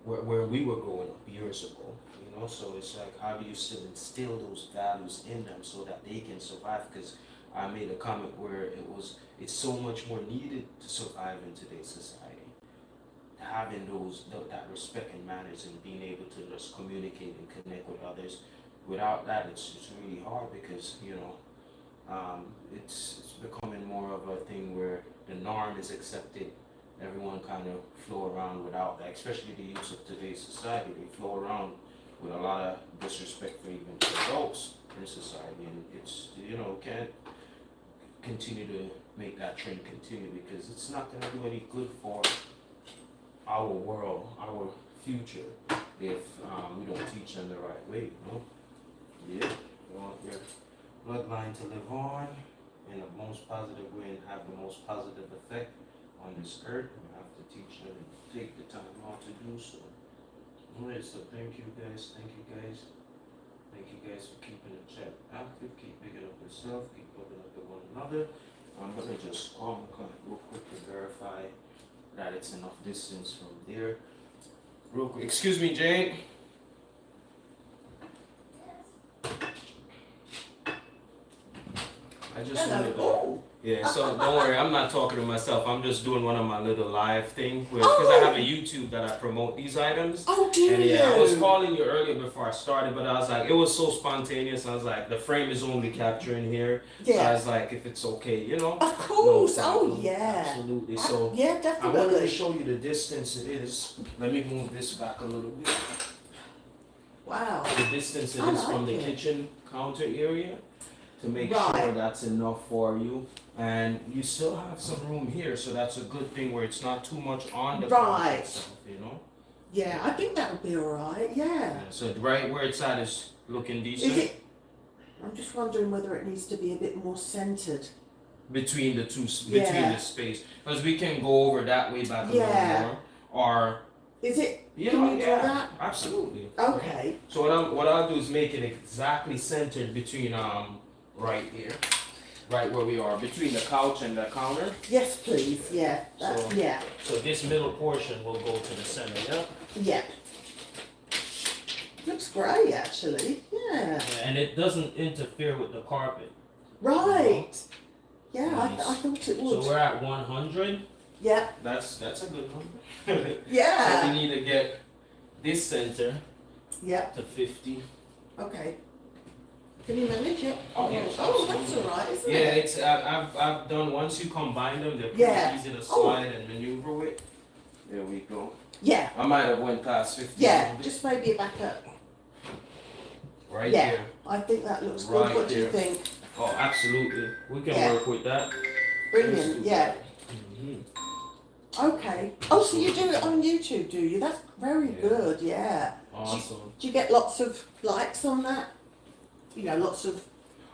where we were growing up years ago, you know. So it's like, how do you still instill those values in them so that they can survive? Because I made a comment where it's so much more needed to survive in today's society. Having that respect and manners and being able to just communicate and connect with others. Without that, it's really hard, because, you know, it's becoming more of a thing where the norm is accepted. Everyone kind of flow around without that, especially the youth of today's society. They flow around with a lot of disrespect for even adults in society, and it's, you know, can't continue to make that trend continue, because it's not going to do any good for our world, our future, if we don't teach them the right way, you know? Yeah, you want your bloodline to live on in the most positive way and have the most positive effect on this earth. We have to teach them and take the time out to do so. Alright, so thank you guys, thank you guys. Thank you guys for keeping the chat active, keep picking up yourself, keep looking up at one another. I'm gonna just call my client real quick to verify that it's enough distance from there. Real quick, excuse me, Jane. I just wanted to, yeah, so don't worry, I'm not talking to myself. I'm just doing one of my little live thing because I have a YouTube that I promote these items. Oh, do you? And yeah, I was calling you earlier before I started, but I was like, it was so spontaneous. I was like, the frame is only capturing here. Yeah. So I was like, if it's okay, you know. Of course. No Oh, yeah. Absolutely. So yeah, I wanted to definitely. show you the distance it is. Let me move this back a little bit. Wow. The distance it I is like from the it. kitchen counter area to make Right. sure that's enough for you. And you still have some room here, so that's a good thing where it's not too much on the couch Right. itself, you know? Yeah, I think that'll be all right. Yeah. Yeah, so right where it's at is looking decent. Is it? I'm just wondering whether it needs to be a bit more centered. Between the two, Yeah. between the space. Because we can go over that way back a little Yeah. more. Or, Is it? yeah, Can you do yeah, that? absolutely. Okay. So what I'll do is make it exactly centered between right here, right where we are, between the couch and the counter. Yes, please. Yeah. So- Yeah. So this middle portion will go to the center, yeah? Yeah. Looks great, actually. Yeah. And it doesn't interfere with the carpet. Right. Yeah, Nice. I thought it So would. we're at 100. Yeah. That's a good number. So Yeah. we need to get this center Yeah. to 50. Okay. Can you manage it? Oh, yeah, Oh, that's absolutely. all right, isn't Yeah, it? it's I've done, once you combine them, they're pretty Yeah. easy to slide and maneuver with. There we go. Yeah. I might have went past 50. a Yeah. little bit. Just maybe back up. Right Yeah. there. I think that looks Right good. What do you there. think? Oh, absolutely. We can Yeah. work with that. Brilliant. Yeah. Mhm. Okay. Oh, so you do it on YouTube, do you? That's very Yeah. good. Yeah. Awesome. Do you get lots of likes on that? You know, lots of.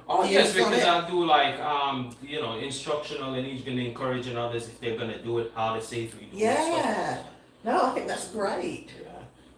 Oh Views yes, on because it? I do like you know, instructional and even encouraging others if they're gonna do it, how to safely do it. Stuff like Yeah. that. No, I think that's great. Yeah.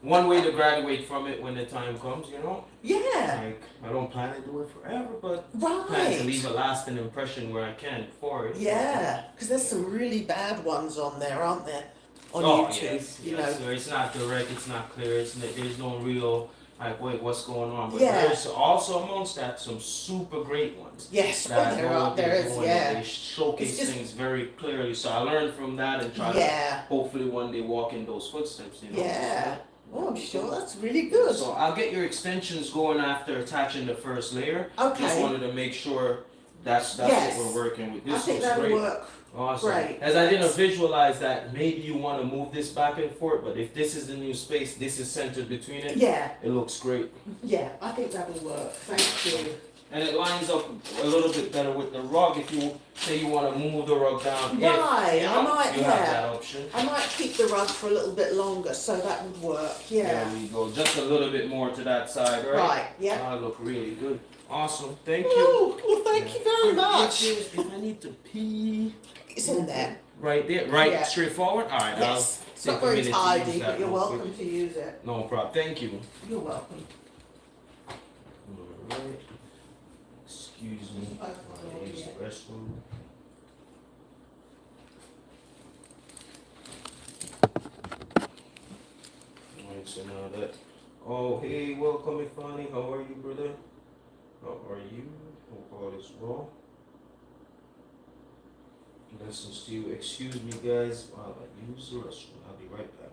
One way to graduate from it when the time comes, you know. Yeah. Like I don't plan to do it forever, but plan to leave Right. a lasting impression where I can for it. Yeah. Because there's some really bad ones on there, aren't there? On Oh YouTube. yes, You yes. know. So it's not direct, it's not clear, there's no real like wait what's going on. But Yeah. there's also amongst that some super great ones. Yes. Oh, That there know are. what There they're is. doing, and Yeah. they showcase It's just- things very clearly. So I learned from that and try to Yeah. hopefully one day walk in those footsteps, you know. Yeah. Oh, I'm sure that's really good. So I'll get your extensions going after attaching the first layer. Just Okay. wanted to make sure that's Yes. what we're working with. I This think looks that'll great. work. Awesome. Great. As I didn't visualize that, maybe you want to move this back and forth, but if this is the new space, this is centered between it. Yeah. It looks great. Yeah. I think that'll work. Thank you. And it lines up a little bit better with the rug if you say you want to move the rug down. Right, If, you I know, might, you have yeah. that option. I might keep the rug for a little bit longer, so that would work. Yeah. There we go. Just a little bit more to that side, right? Right. Yeah. That'll look really good. Awesome. Thank you. Oh, well, thank you very much. If I need to pee, It's in there. right there, right, Yeah. straightforward. All right, Yes. It's I'll not take a very minute to use tidy, that but you're real welcome quick. to use it. No problem. Thank you. You're welcome. All right. Excuse me. I use the restroom. Alright, so now that. Oh, hey, welcome, Ifani. How are you, brother? How are you? Hope all is well. Blessings to you. Excuse me, guys, while I use the restroom. I'll be right back.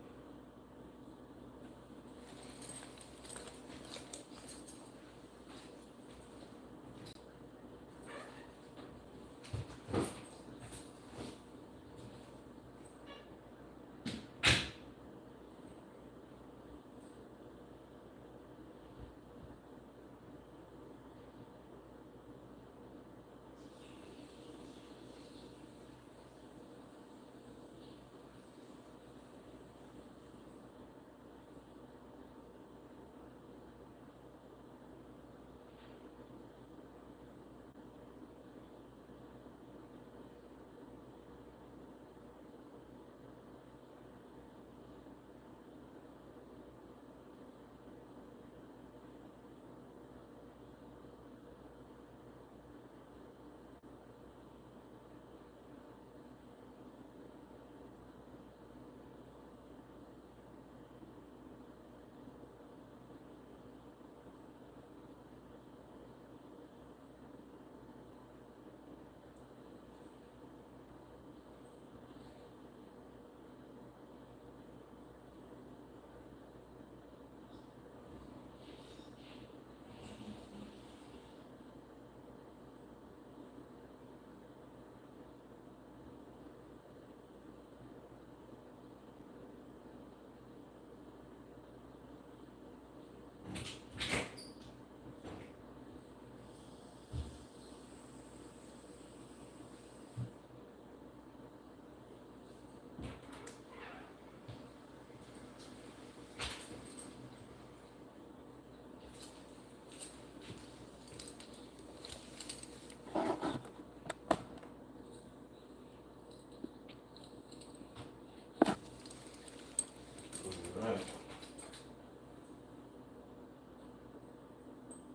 Alright.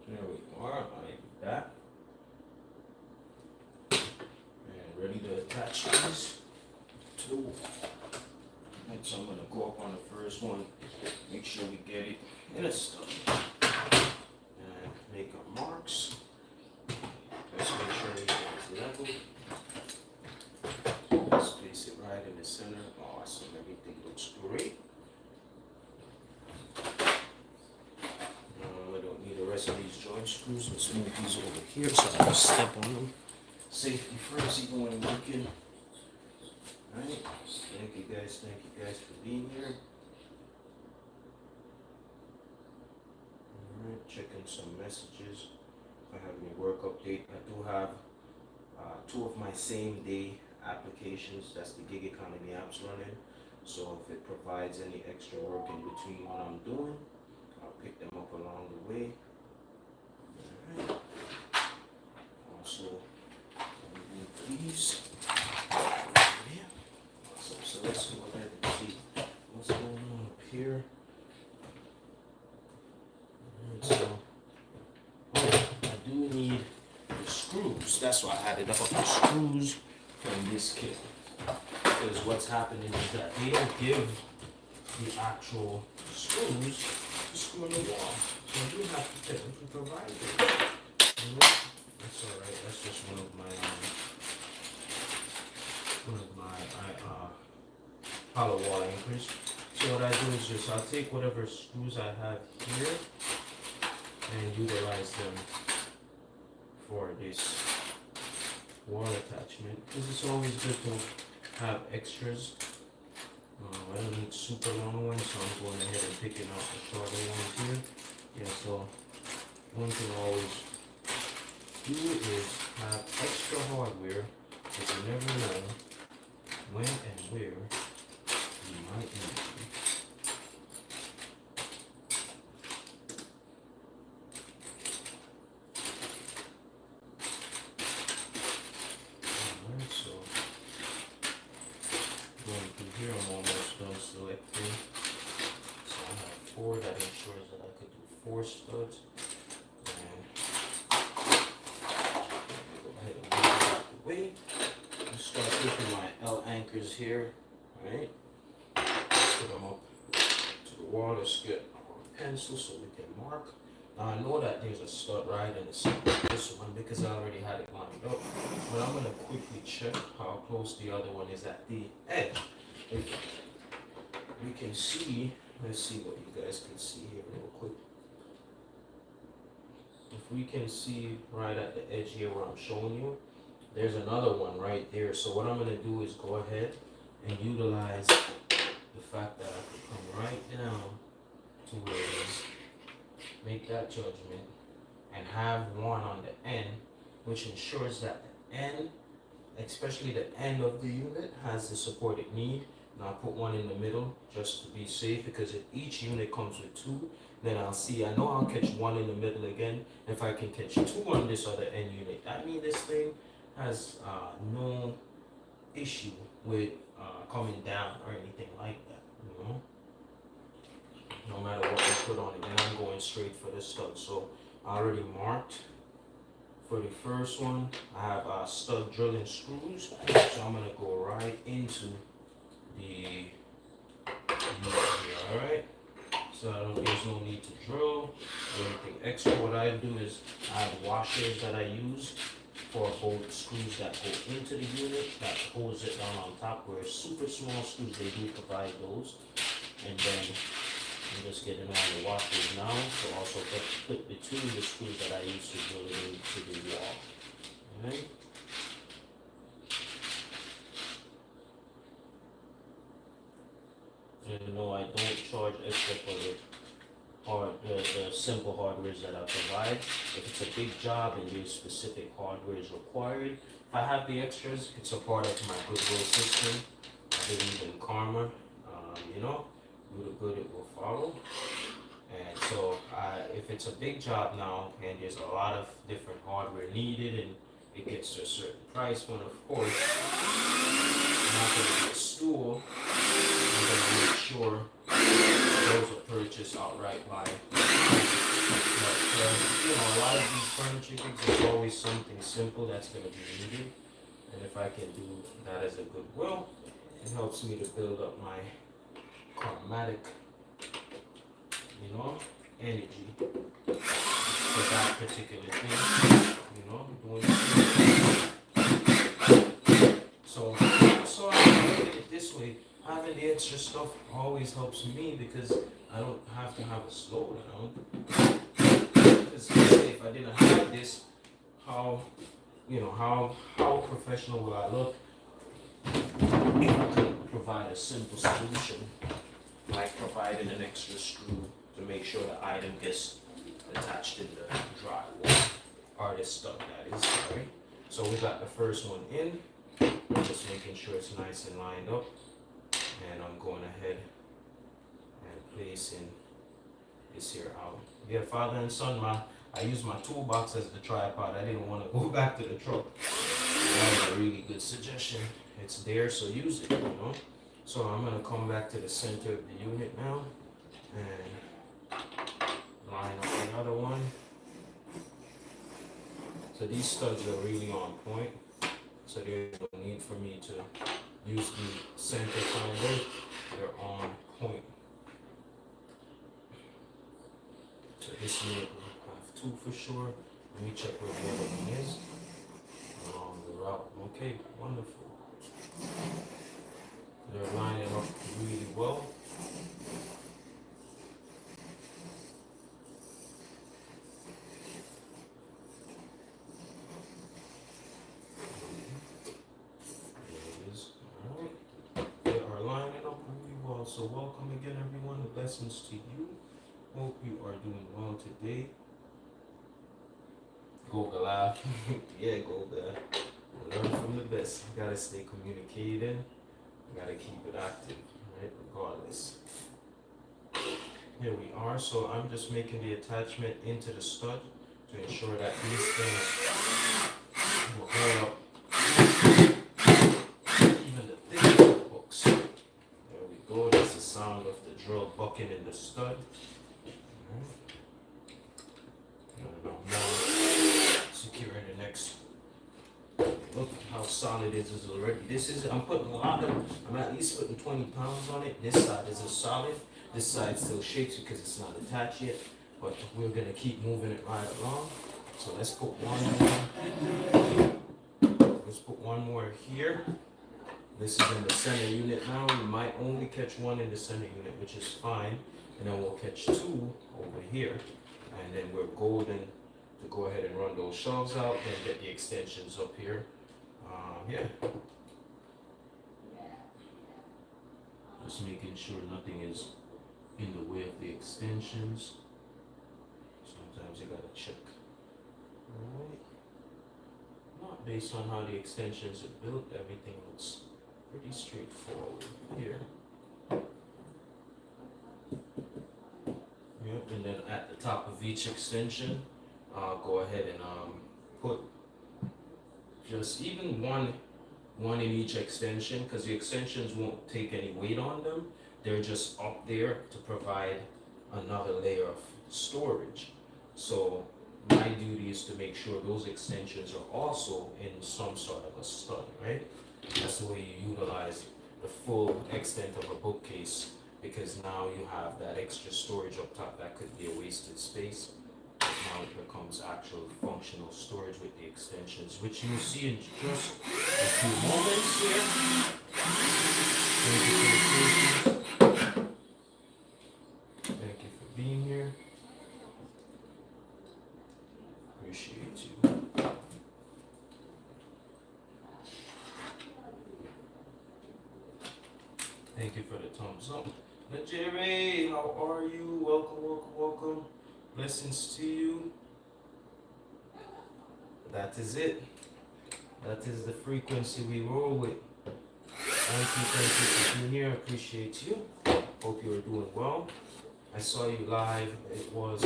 There we are. Like that. And ready to attach these to the wall. Right, so I'm going to go up on the first one. Make sure we get it in a stuff. And make our marks. Let's make sure everything's level. Let's place it right in the center. Awesome. Everything looks great. I don't need the rest of these joint screws. Let's move these over here so I don't step on them. Safety first, even when I'm working. Alright, thank you guys for being here. Alright, checking some messages. If I have any work update, I do have 2 of my same day applications. That's the gig economy apps running. So if it provides any extra work in between what I'm doing, I'll pick them up along the way. Alright. Also, remove these. Yeah. Awesome. So let's go ahead and see what's going on up here. Alright, so I do need the screws. That's why I had it up the screws from this kit. Because what's happening is that they don't give the actual screws to screw in the wall. So I do have to tell them to provide it. That's alright. That's just one of my hollow wall anchors. So what I do is just I'll take whatever screws I have here and utilize them for this wall attachment. Because it's always good to have extras. I don't need super long ones, so I'm going ahead and picking out the shorter ones here. Yeah, so one thing I always do is have extra hardware because you never know when and where you might need them. 4 studs. And go ahead and move it out the way. Just start taking my L anchors here. Alright. Put them up to the wall. Let's get our pencil so we can mark. Now I know that there's a stud right in this one because I already had it lined up. But I'm going to quickly check how close the other one is at the edge. If we can see, let's see what you guys can see here real quick. If we can see right at the edge here where I'm showing you, there's another one right there. So what I'm going to do is go ahead and utilize the fact that I can come right down to where it is. Make that judgment and have one on the end, which ensures that the end, especially the end of the unit, has the support it needs. And I'll put one in the middle just to be safe, because if each unit comes with 2, then I'll see, I know I'll catch one in the middle again. If I can catch 2 on this other end unit, I mean this thing has no issue with coming down or anything like that, you know. No matter what we put on it, and I'm going straight for the stud. So I already marked for the first one. I have stud drilling screws, so I'm gonna go right into the unit here. All right. So there's no need to drill or anything extra. What I do is I have washers that I use for both screws that go into the unit that holds it down on top. Where super small screws, they do provide those, and then I'm just getting all the washers now, so also put between the screws that I use to drill it into the wall. Alright. And no, I don't charge extra for the simple hardwares that I provide. If it's a big job and there's specific hardware is required, if I have the extras, it's a part of my goodwill system. I believe in karma, you know. Do the good, it will follow. And so if it's a big job now and there's a lot of different hardware needed and it gets to a certain price, when of course I'm not going to get a stool, I'm going to make sure those are purchased outright by. But you know, a lot of these furniture things, there's always something simple that's going to be needed, and if I can do that as a goodwill, it helps me to build up my karmatic, you know, energy for that particular thing, you know, doing so I look at it this way. Having the extra stuff always helps me because I don't have to have a slowdown. Because if I didn't have this, how professional will I look if I couldn't provide a simple solution, like providing an extra screw to make sure the item gets attached in the drywall, or the stud, that is, sorry. So we got the first one in, just making sure it's nice and lined up, and I'm going ahead and placing this here out. Yeah, father and son, I used my toolbox as the tripod. I didn't want to go back to the truck. That was a really good suggestion. It's there, so use it, you know. So I'm going to come back to the center of the unit now and line up another one. So these studs are really on point, so there's no need for me to use the center finder. They're on point. So this unit will have 2 for sure. Let me check where the other one is along the route. Okay, wonderful. They're lining up really well. There it is. Alright. They are lining up really well. So welcome again, everyone. The blessings to you. Hope you are doing well today. Goga laugh. Yeah, Goga. Learn from the best. You gotta stay communicating. You gotta keep it active, right? Regardless. Here we are. So I'm just making the attachment into the stud to ensure that these things will hold up even the thickest of hooks. There we go. That's the sound of the drill bucking in the stud. how solid it is already. This is, I'm at least putting 20 pounds on it. This side isn't solid. This side still shakes because it's not attached yet. But we're gonna keep moving it right along. So let's put one more. Let's put one more here. This is in the center unit now. We might only catch one in the center unit, which is fine. And then we'll catch two over here. And then we're golden to go ahead and run those shelves out and get the extensions up here. Yeah. Just making sure nothing is in the way of the extensions. Sometimes you gotta check. Alright. Not based on how the extensions are built, everything looks pretty straightforward here. Yep, and then at the top of each extension, go ahead and put just even one in each extension, because the extensions won't take any weight on them. They're just up there to provide another layer of storage. So my duty is to make sure those extensions are also in some sort of a stud, right? That's the way you utilize the full extent of a bookcase, because now you have that extra storage up top that could be a wasted space. Now it becomes actual functional storage with the extensions, which you'll see in just a few moments here. Thank you for your patience. Thank you for being here. Appreciate you. Thank you for the thumbs up. Jerry, how are you? Welcome, welcome, welcome. Blessings to you. That is it. That is the frequency we roll with. Thank you for being here. I appreciate you. Hope you are doing well. I saw you live. It was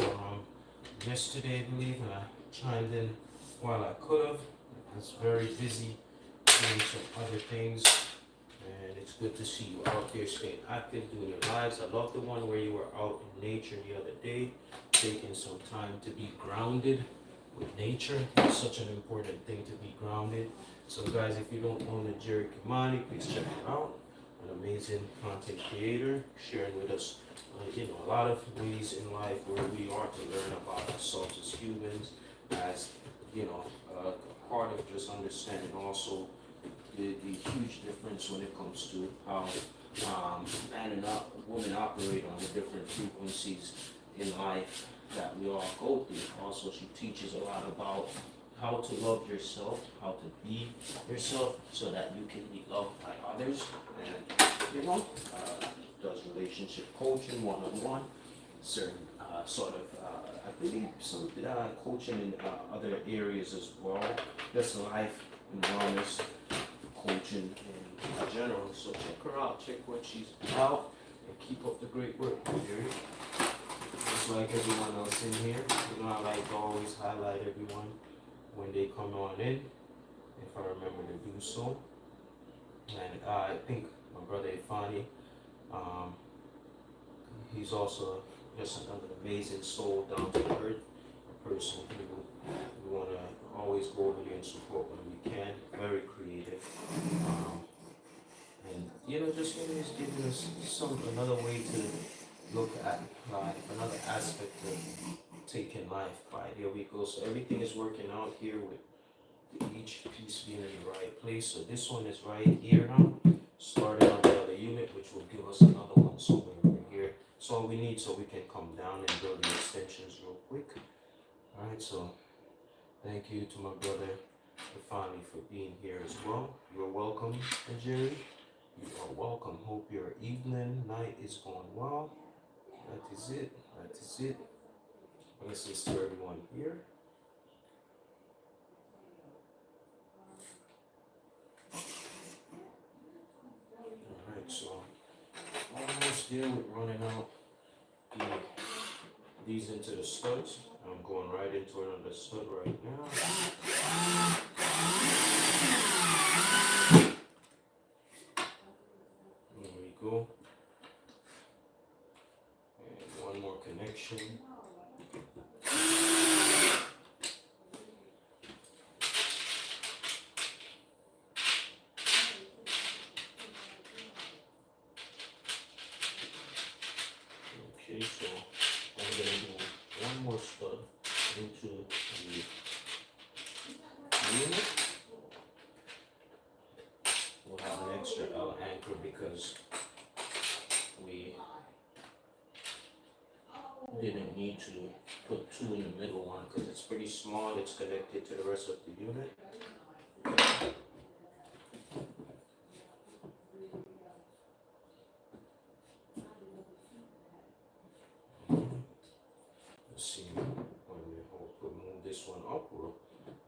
yesterday, I believe, and I chimed in while I could have. I was very busy doing some other things. And it's good to see you out there staying active, doing your lives. I love the one where you were out in nature the other day, taking some time to be grounded with nature. It's such an important thing to be grounded. So guys, if you don't know Jerry Kimani, please check her out. An amazing content creator, sharing with us a lot of ways in life where we are to learn about ourselves as humans, as part of just understanding also the huge difference when it comes to how man and woman operate on the different frequencies in life that we all go through. Also, she teaches a lot about how to love yourself, how to be yourself, so that you can be loved by others. And does relationship coaching one-on-one, certain I believe some coaching in other areas as well. That's life and wellness coaching in general. So check her out, check what she's about, and keep up the great work, Jerry. Just like everyone else in here, I like to always highlight everyone when they come on in, if I remember to do so. And I think my brother Ifani, he's also just an amazing soul, down to earth, a person who we want to always go over there and support when we can. Very creative, and just always giving us another way to look at life, another aspect of taking life by. There we go. So everything is working out here with each piece being in the right place. So this one is right here now, starting on the other unit, which will give us another one somewhere over here. So all we need, so we can come down and build the extensions real quick. All right, so thank you to my brother Ifani for being here as well. You're welcome, Jerry. You are welcome. Hope your evening, night is going well. That is it. That is it. Blessings to everyone here. Alright, so almost there with running out these into the studs. I'm going right into another stud right now. There we go. And one more connection. into the unit. We'll have an extra L anchor because we didn't need to put two in the middle one because it's pretty small. It's connected to the rest of the unit. Let's see, when we move this one up, we'll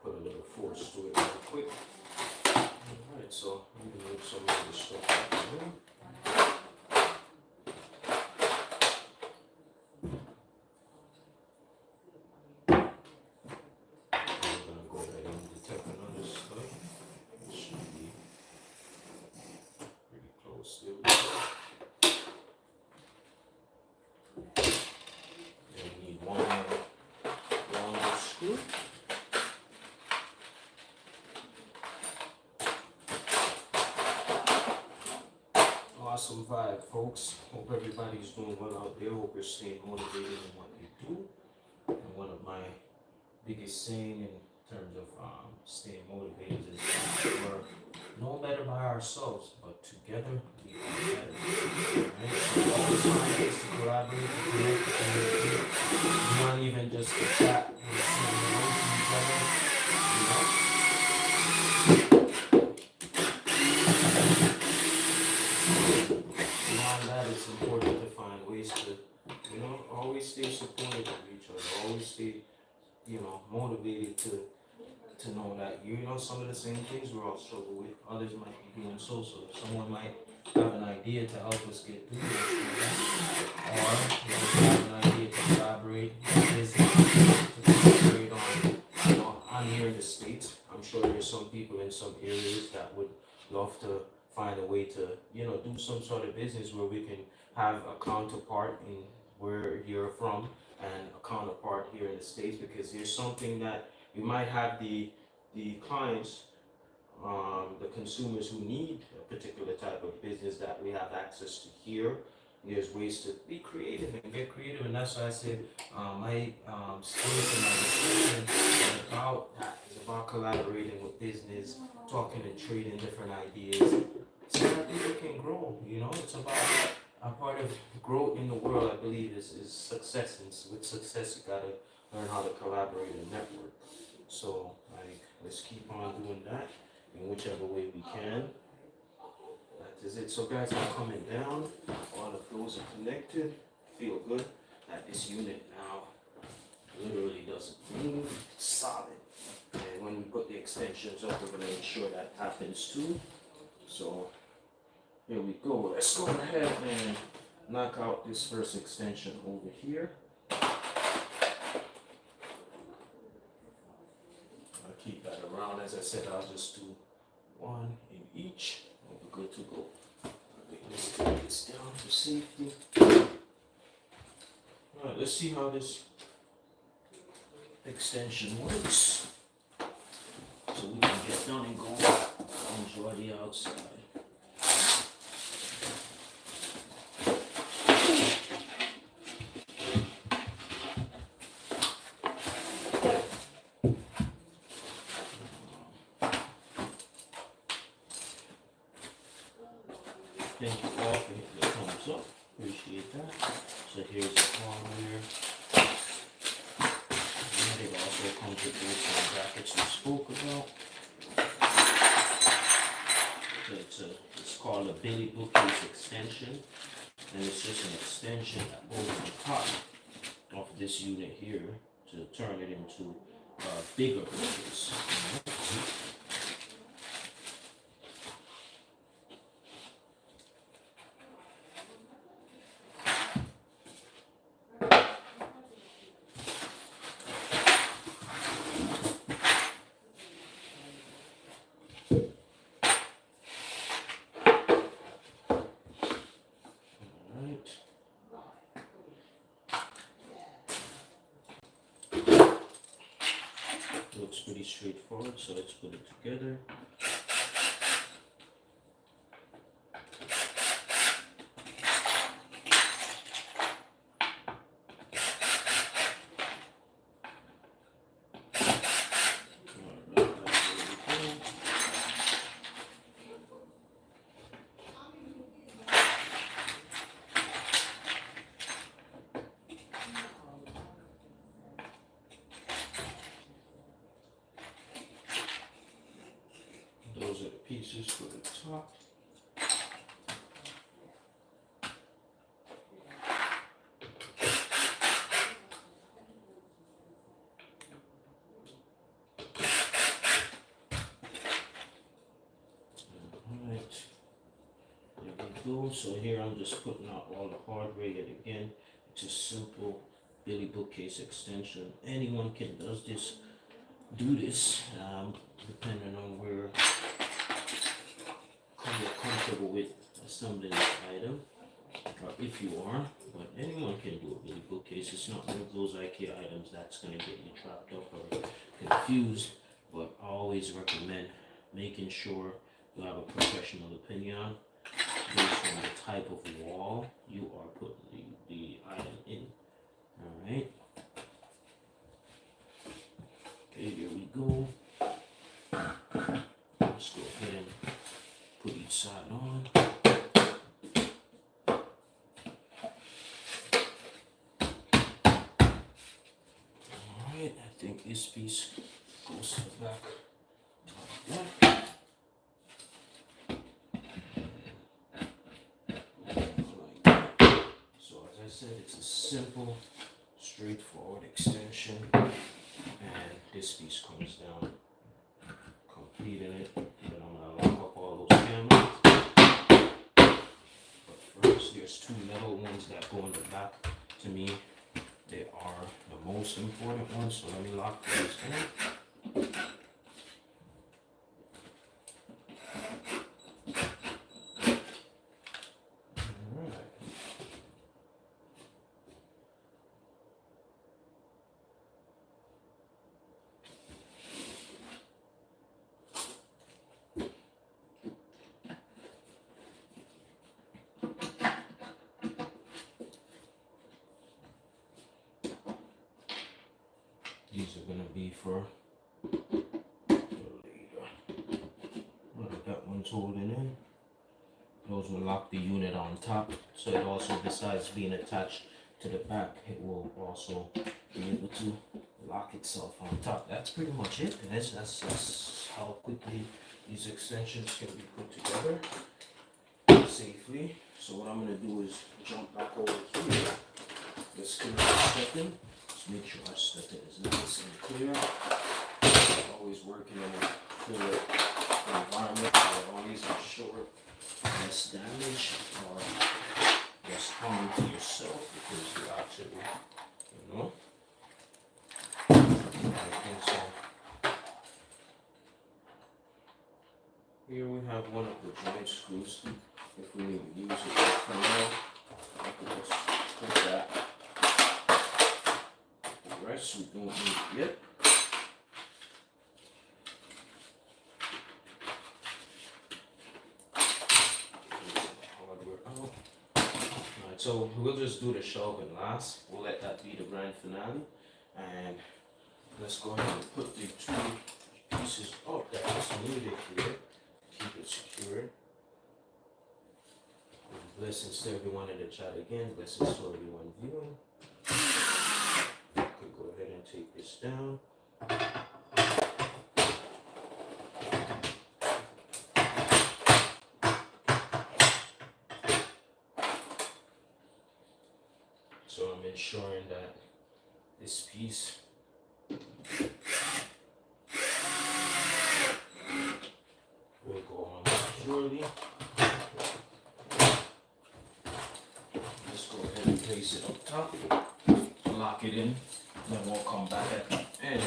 put a little force to it real quick. Alright, so I'm going to move some of this stuff out of the room. Awesome vibe, folks. Hope everybody's doing well out there. Hope you're staying motivated in what you do. And one of my biggest saying in terms of staying motivated is that we're no better by ourselves, but together we are better. Right? So always find ways to collaborate, to connect, to communicate. Not even just to chat and send away to each other. You know? It's important to find ways to, always stay supportive of each other, always stay, motivated to know that, some of the same things we all struggle with, others might be doing so. Someone might have an idea to help us get through this, or have an idea to collaborate, to collaborate on here in the States. I'm sure there's some people in some areas that would love to find a way to, do some sort of business where we can have a counterpart in where you're from and a counterpart here in the States, because there's something that you might have the clients, the consumers who need a particular type of business that we have access to here. There's ways to be creative and get creative, and that's why I said my skills and my discussion is about that. It's about collaborating with business, talking and trading different ideas, so that people can grow. It's about a part of growth in the world. I believe is success, and with success you gotta learn how to collaborate and network. So let's keep on doing that in whichever way we can. That is it. So guys, I'm coming down. All the flows are connected. Feel good that this unit now literally doesn't move. It's solid. And when we put the extensions up, we're going to ensure that happens too. So here we go. Let's go ahead and knock out this first extension over here. I'll keep that around. As I said, I'll just do one in each. We're good to go. Let's take this down for safety. Alright, let's see how this extension works. So we can get done and go enjoy the outside. Thank you all for hitting the thumbs up. Appreciate that. So here's the hardware. And it also comes with those brackets we spoke about. So it's called a Billy Boocase extension. And it's just an extension that goes on top of this unit here to turn it into a bigger bookcase. Looks pretty straightforward, so let's put it together. pieces for the top. Alright, there we go. So here I'm just putting out all the hardware yet again. It's a simple Billy Bookcase extension. Anyone can do this, depending on where you're comfortable with assembling this item, or if you are. But anyone can do a Billy Bookcase. It's not one of those IKEA items that's going to get you trapped up or confused. But I always recommend making sure you have a professional opinion based on the type of wall you are putting the item in. Alright. Okay, there we go. Let's go ahead and put each side on. Alright, I think this piece goes to the back like that. So as I said, it's a simple, straightforward extension, and this piece comes down, completing it. Then I'm gonna lock up all those cameras. But first, there's two metal ones that go in the back. To me, they are the most important ones. So let me lock those in. These are going to be for later. Look, that one's holding in. Those will lock the unit on top. So it also, besides being attached to the back, it will also be able to lock itself on top. That's pretty much it, guys. That's how quickly these extensions can be put together safely. So what I'm going to do is jump back over here. Let's clear the stepping. Just make sure our stepping is nice and clear. Always working in a clear environment where always ensure less damage or less harm to yourself, because you actually, you know, I think so. Here we have one of the joint screws. If we need to use it for now, I can just put that. The rest we don't need it yet. Alright, so we'll just do the shelving last. We'll let that be the grand finale. And let's go ahead and put the two pieces up that is needed here. Keep it secured. Blessings to everyone in the chat again. Blessings to everyone viewing. We can go ahead and take this down. So I'm ensuring that this piece will go on securely. Let's go ahead and place it up top, lock it in, then we'll come back at the end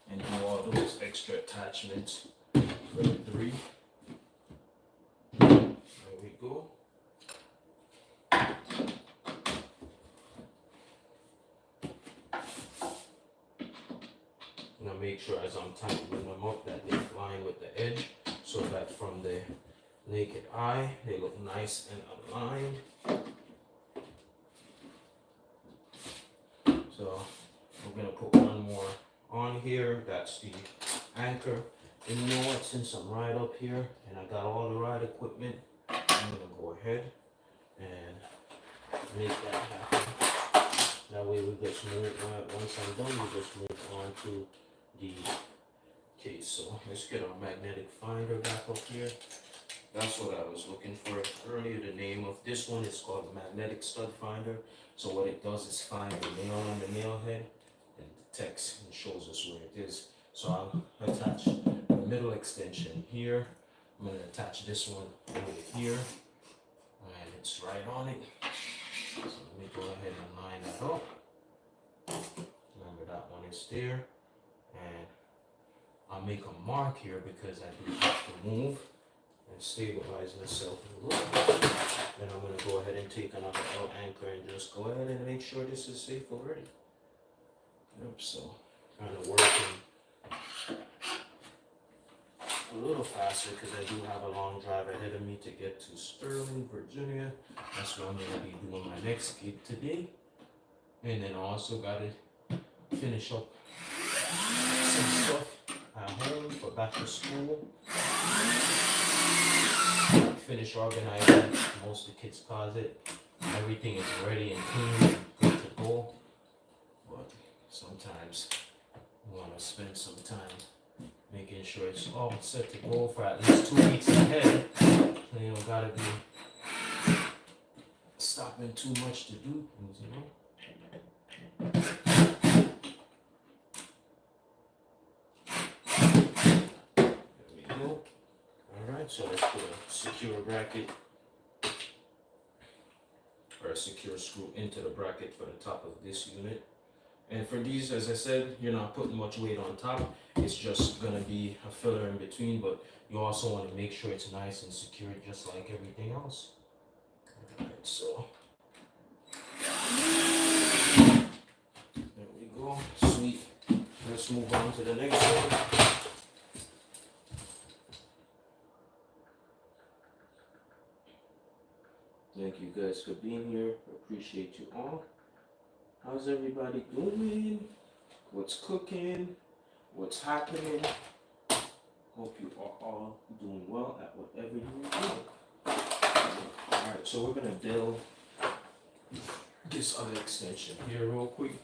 and do all those extra attachments for the three. There we go. Now make sure as I'm tightening them up that they line with the edge, so that from the naked eye they look nice and aligned. So we're gonna put one more on here. That's the anchor. And you know what? Since I'm right up here and I got all the right equipment, I'm gonna go ahead and make that happen. That way we just move on. Once I'm done, we just move on to the Okay, so let's get our magnetic finder back up here. That's what I was looking for earlier. The name of this one is called magnetic stud finder. So what it does is find the nail on the nail head and detects and shows us where it is. So I'll attach the middle extension here. I'm going to attach this one over here, and it's right on it. So let me go ahead and line that up. Remember that one is there, and I'll make a mark here because I do have to move and stabilize myself a little bit. Then I'm going to go ahead and take another L anchor and just go ahead and make sure this is safe already. Yep, so kind of working a little faster because I do have a long drive ahead of me to get to Sterling, Virginia. That's where I'm going to be doing my next gig today. And then I also got to finish up some stuff at home for back to school. Finish organizing most of the kids' closet. Everything is ready and clean, good to go. But sometimes you want to spend some time making sure it's all set to go for at least 2 weeks ahead. So you don't gotta be stopping too much to do things, you know. There we go. Alright, so let's put a secure bracket or a secure screw into the bracket for the top of this unit. And for these, as I said, you're not putting much weight on top. It's just gonna be a filler in between, but you also want to make sure it's nice and secure just like everything else. Alright, so there we go. Sweet. Let's move on to the next one. Thank you guys for being here. Appreciate you all. How's everybody doing? What's cooking? What's happening? Hope you are all doing well at whatever you do. Alright, so we're gonna build this other extension here real quick.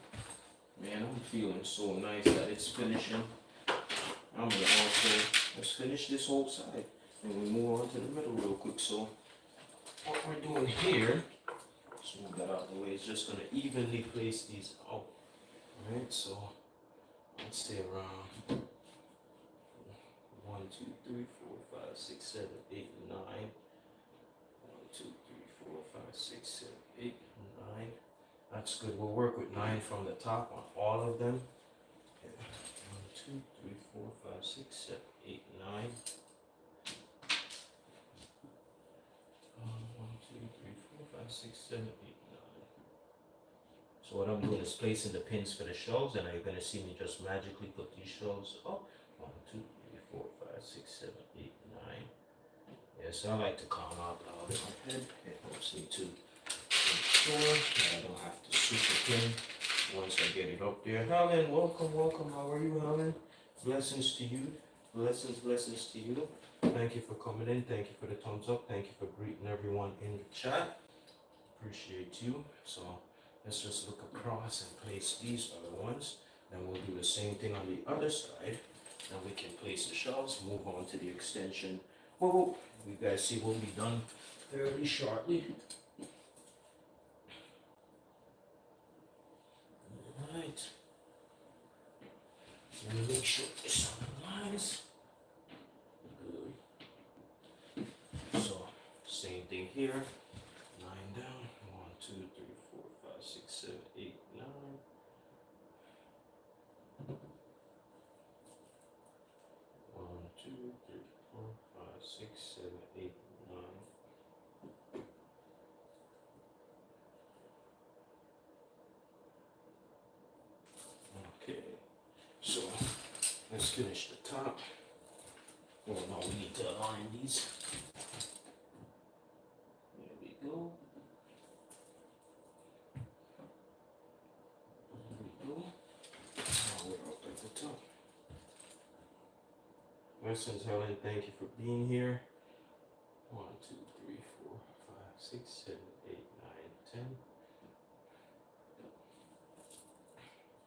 Man, I'm feeling so nice that it's finishing. I'm gonna also, let's finish this whole side and we move on to the middle real quick. So what we're doing here, let's move that out of the way, is just gonna evenly place these out. Alright, so let's say around 1, 2, 3, 4, 5, 6, 7, 8, 9. 1, 2, 3, 4, 5, 6, 7, 8, 9. That's good. We'll work with 9 from the top on all of them. Okay. 1, 2, 3, 4, 5, 6, 7, 8, 9. 1, 2, 3, 4, 5, 6, 7, 8, 9. So what I'm doing is placing the pins for the shelves, and you're going to see me just magically put these shelves up. 1, 2, 3, 4, 5, 6, 7, 8, 9. Yes, I like to calm out loud in my head. It helps me to make sure that I don't have to super pin once I get it up there. Helen, welcome, welcome. How are you, Helen? Blessings to you. Blessings to you. Thank you for coming in. Thank you for the thumbs up. Thank you for greeting everyone in the chat. Appreciate you. So let's just look across and place these other ones. Then we'll do the same thing on the other side. Then we can place the shelves, move on to the extension. Whoa, you guys see we'll be done fairly shortly. Alright. Let me make sure this aligns. Good. So, same thing here. 9 down. 1, 2, 3, 4, 5, 6, 7, 8, 9. 1, 2, 3, 4, 5, 6, 7, 8, 9. Okay, so let's finish the top. Oh no, we need to align these. There we go. There we go. Now we're up at the top. Blessings, Helen, thank you for being here. 1, 2, 3, 4, 5, 6, 7, 8, 9, 10.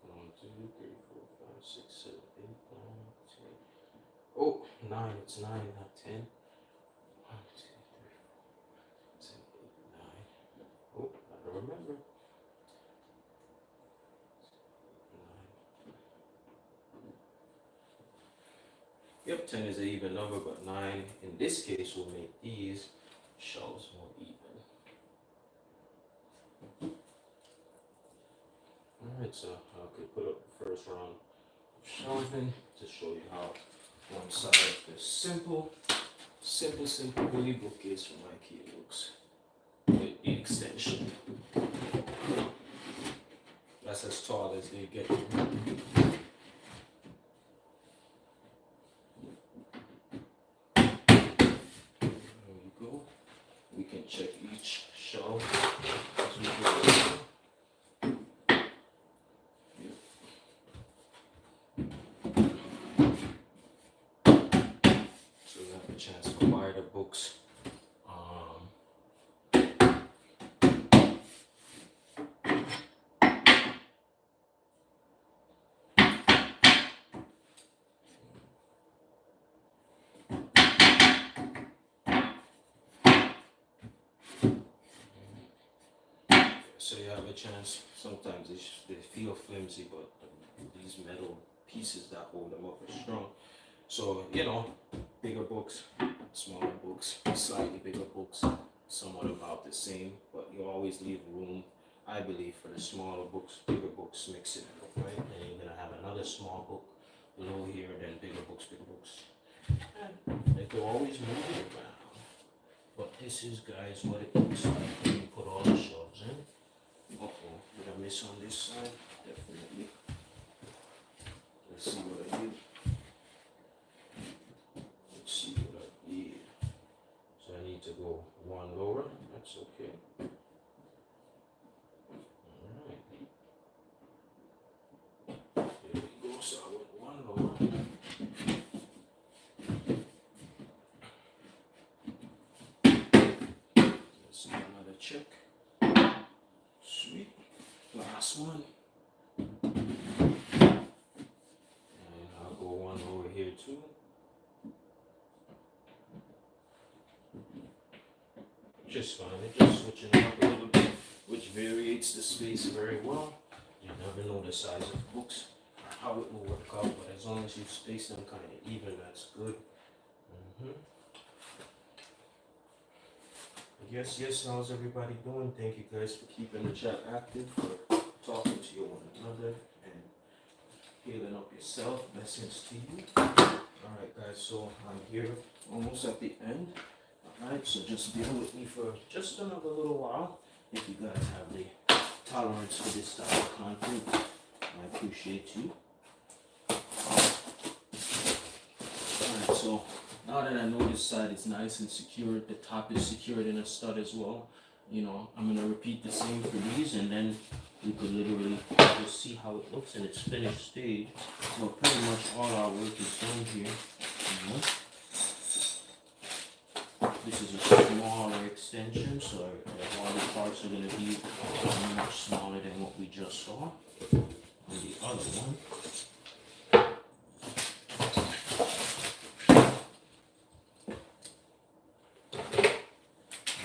1, 2, 3, 4, 5, 6, 7, 8, 9, 10. Oh, 9. It's 9, not 10. 1, 2, 3, 4, 7, 8, 9. Oh, I don't remember. 9. Yep, 10 is an even number, but 9 in this case will make these shelves more even. Alright, so I could put up the first round of shelving to show you how one side of the simple Billy bookcase from Ikea looks with the extension. That's as tall as they get. There we go. We can check each shelf as we go along. So we have a chance to acquire the books. So you have a chance. Sometimes they feel flimsy, but these metal pieces that hold them up are strong. So, bigger books, smaller books, slightly bigger books, somewhat about the same, but you always leave room, I believe, for the smaller books, bigger books, mix it up, right? And you're gonna have another small book below here, then bigger books, bigger books. And they can always move it around. But this is, guys, what it looks like when you put all the shelves in. Uh-oh, did I miss on this side? Definitely. Let's see what I did. Let's see what I did. So I need to go one lower. That's okay. Alright. There we go. So I went one lower. Let's do another check. Sweet. Last one. And I'll go one over here too. Just fine. Just switching it up a little bit, which variates the space very well. You never know the size of books or how it will work out, but as long as you space them kind of even, that's good. Yes, how's everybody doing? Thank you guys for keeping the chat active, for talking to one another and healing up yourself. Blessings to you. Alright guys, so I'm here almost at the end. Alright, so just bear with me for just another little while. If you guys have the tolerance for this type of content, I appreciate you. Alright, so now that I know this side is nice and secured, the top is secured in a stud as well. I'm gonna repeat the same for these, and then we could literally just see how it looks in its finished stage. So pretty much all our work is done here. This is a smaller extension, so all the parts are going to be much smaller than what we just saw on the other one.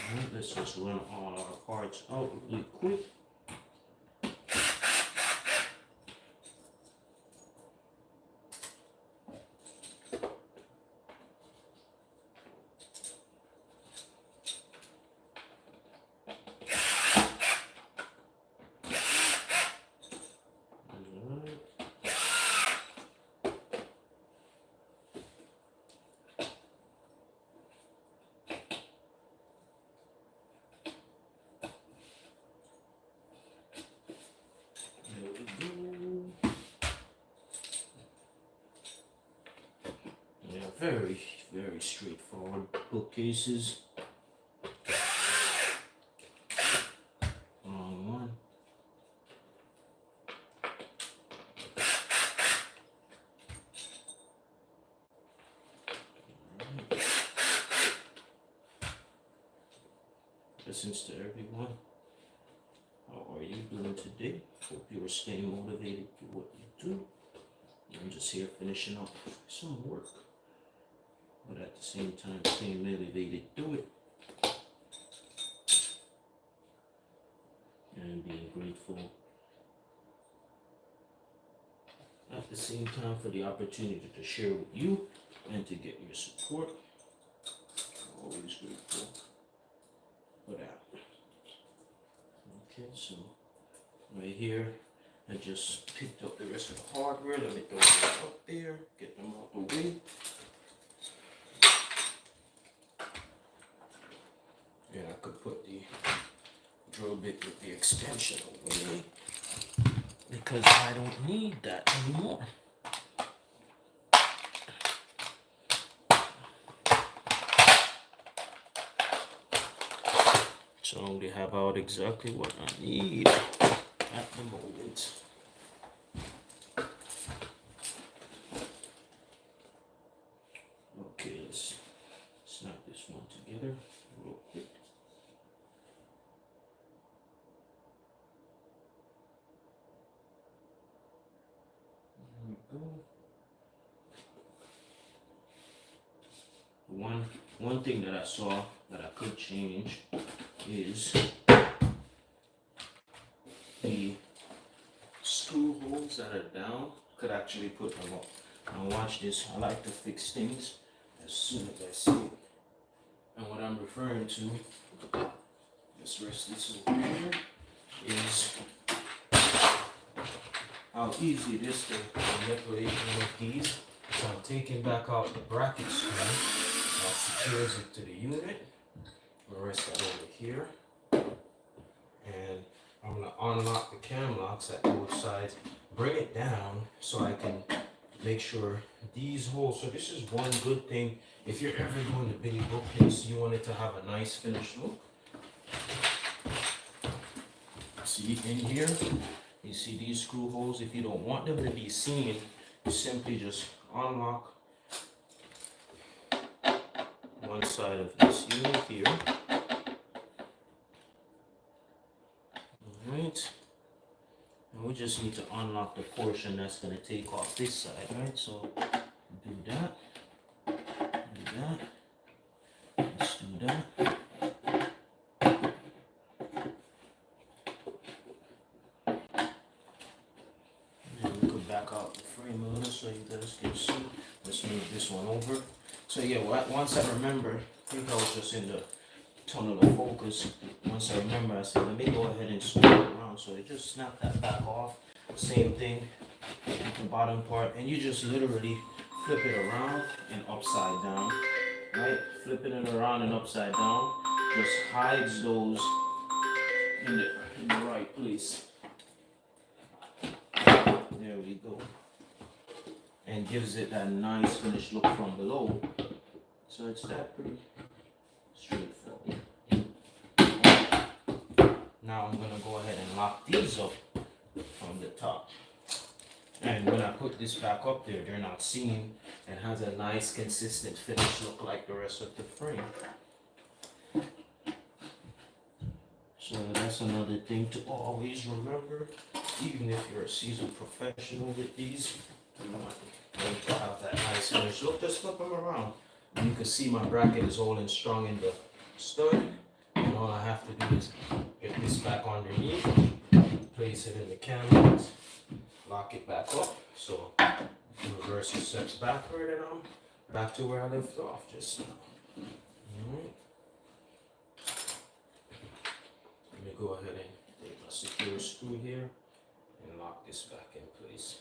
Alright, let's just run all our parts out really quick. Very, very straightforward bookcases. Wrong one. Blessings to everyone. How are you doing today? Hope you are staying motivated to what you do. I'm just here finishing up some work. but at the same time staying motivated to it and being grateful at the same time for the opportunity to share with you and to get your support. Always grateful for that. Okay, so right here, I just picked up the rest of the hardware. Let me throw them up there, get them out the way. And I could put the drill bit with the extension away because I don't need that anymore. So I only have out exactly what I need at the moment. Okay, let's snap this one together real quick. There we go. One thing that I saw that I could change is the screw holes that are down. Could actually put them up. Now watch this. I like to fix things as soon as I see it. And what I'm referring to, let's rest this over here, is how easy it is to manipulate one of these. So I'm taking back out the bracket screw. That secures it to the unit. I'm gonna rest that over here. And I'm gonna unlock the cam locks at both sides, bring it down so I can make sure these holes, so this is one good thing. If you're ever doing the Billy Boocase, you want it to have a nice finished look. See in here, you see these screw holes. If you don't want them to be seen, you simply just unlock one side of this unit here. Alright. And we just need to unlock the portion that's going to take off this side, right? So do that. Do that. Let's do that. And we could back out the frame a little so you guys can see. Let's move this one over. So yeah, once I remember, I think I was just in the tunnel of focus. Once I remember, I said, let me go ahead and swing it around. So I just snap that back off. Same thing with the bottom part. And you just literally flip it around and upside down. Right? Flipping it around and upside down just hides those in the right place. There we go. And gives it that nice finished look from below. So it's that pretty straightforward. Now I'm going to go ahead and lock these up from the top. And when I put this back up there, they're not seen and has a nice consistent finish look like the rest of the frame. So that's another thing to always remember, even if you're a seasoned professional with these, you want to have that nice finish look. Just flip them around. You can see my bracket is holding strong in the stud. And all I have to do is get this back underneath, place it in the canvas, lock it back up. So reverse your steps backward and I'm back to where I left off just now. Alright. Let me go ahead and take my secure screw here and lock this back in place.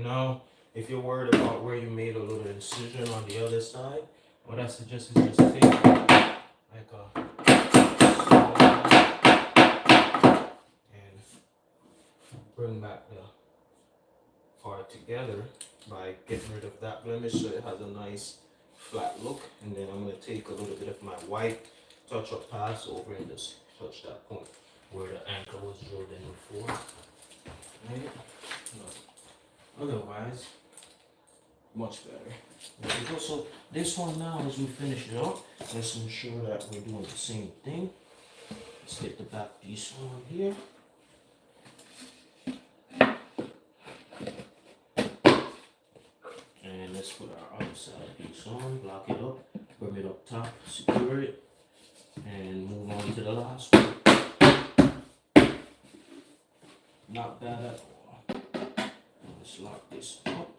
Now, if you're worried about where you made a little incision on the other side, what I suggest is just take like a and bring back the part together by getting rid of that blemish so it has a nice flat look. And then I'm going to take a little bit of my white touch-up pass over and just touch that point where the anchor was drilled in before. Right? No. Otherwise, Much better. There we go. So this one now, as we finish it up, let's ensure that we're doing the same thing. Let's get the back piece on here. And let's put our other side piece on, block it up, bring it up top, secure it, and move on to the last one. Not bad at all. Let's lock this up.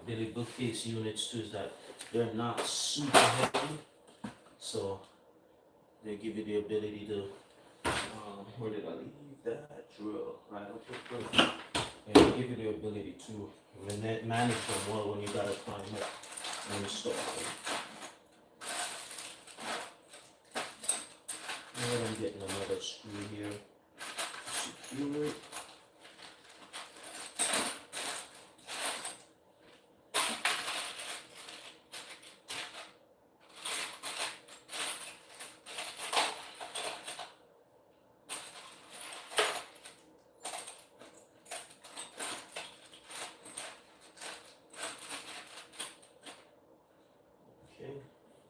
Billy Boocase units too is that they're not super heavy, so they give you the ability to, where did I leave that drill? Right up the and they give you the ability to manage them well when you gotta climb up and install them. And I'm getting another screw here to secure it.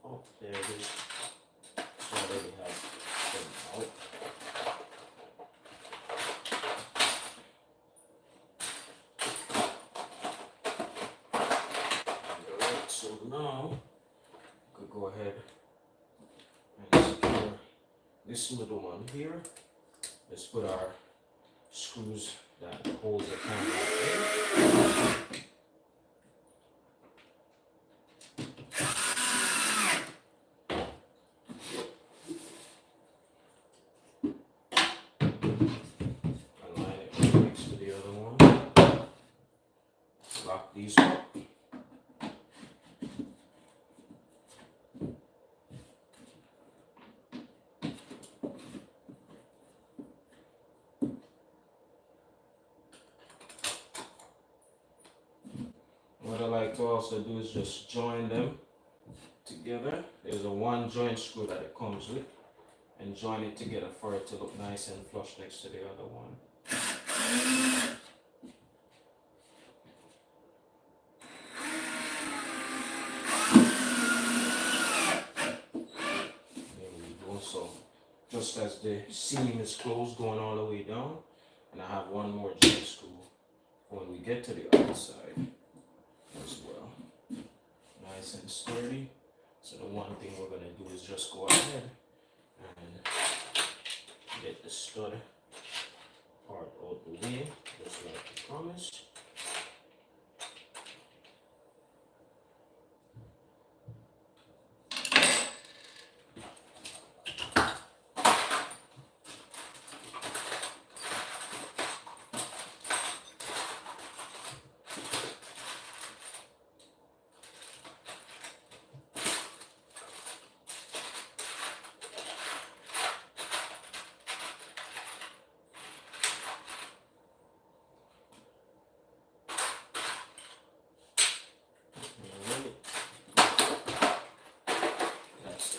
Oh, there it is. So I already have them out. Alright, so now we could go ahead and secure this little one here. Let's put our screws that hold the camera in. These up. What I like to also do is just join them together. There's a one joint screw that it comes with, and join it together for it to look nice and flush next to the other one. So just as the seam is closed going all the way down, and I have one more joint screw when we get to the other side as well. Nice and sturdy. So the one thing we're going to do is just go ahead and get the stud part out the way, just like I promised.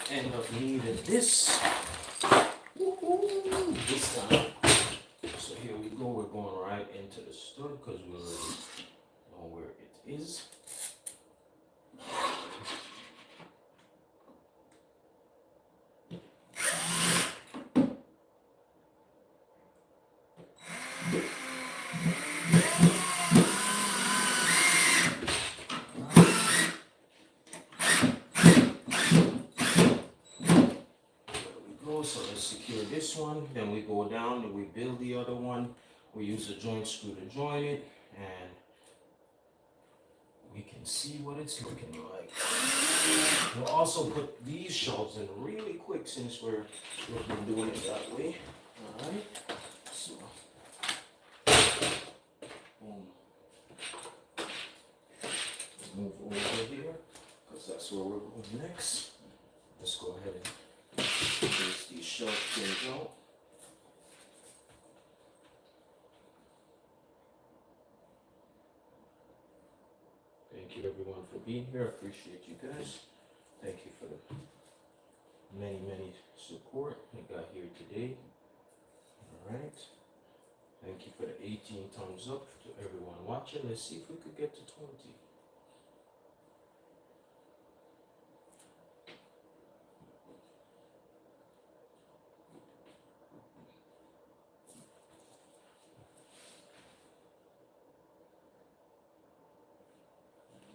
End up needing this this time. So here we go. We're going right into the stud because we already know where it is. So let's secure this one, then we go down and we build the other one. We use a joint screw to join it, and we can see what it's looking like. We'll also put these shelves in really quick since we've been doing it that way. Alright, so boom. Let's move over here because that's where we're going next. Let's go ahead and place the shelf pins out. Thank you everyone for being here. I appreciate you guys. Thank you for the many support you got here today. All right. Thank you for the 18 thumbs up to everyone watching. Let's see if we could get to 20.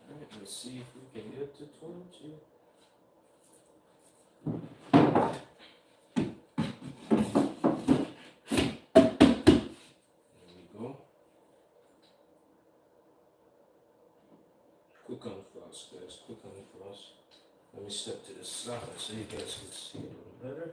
All right, let's see if we can get to 20. Quick on the floss, guys. Quick on the floss. Let me step to the side so you guys can see it a little better.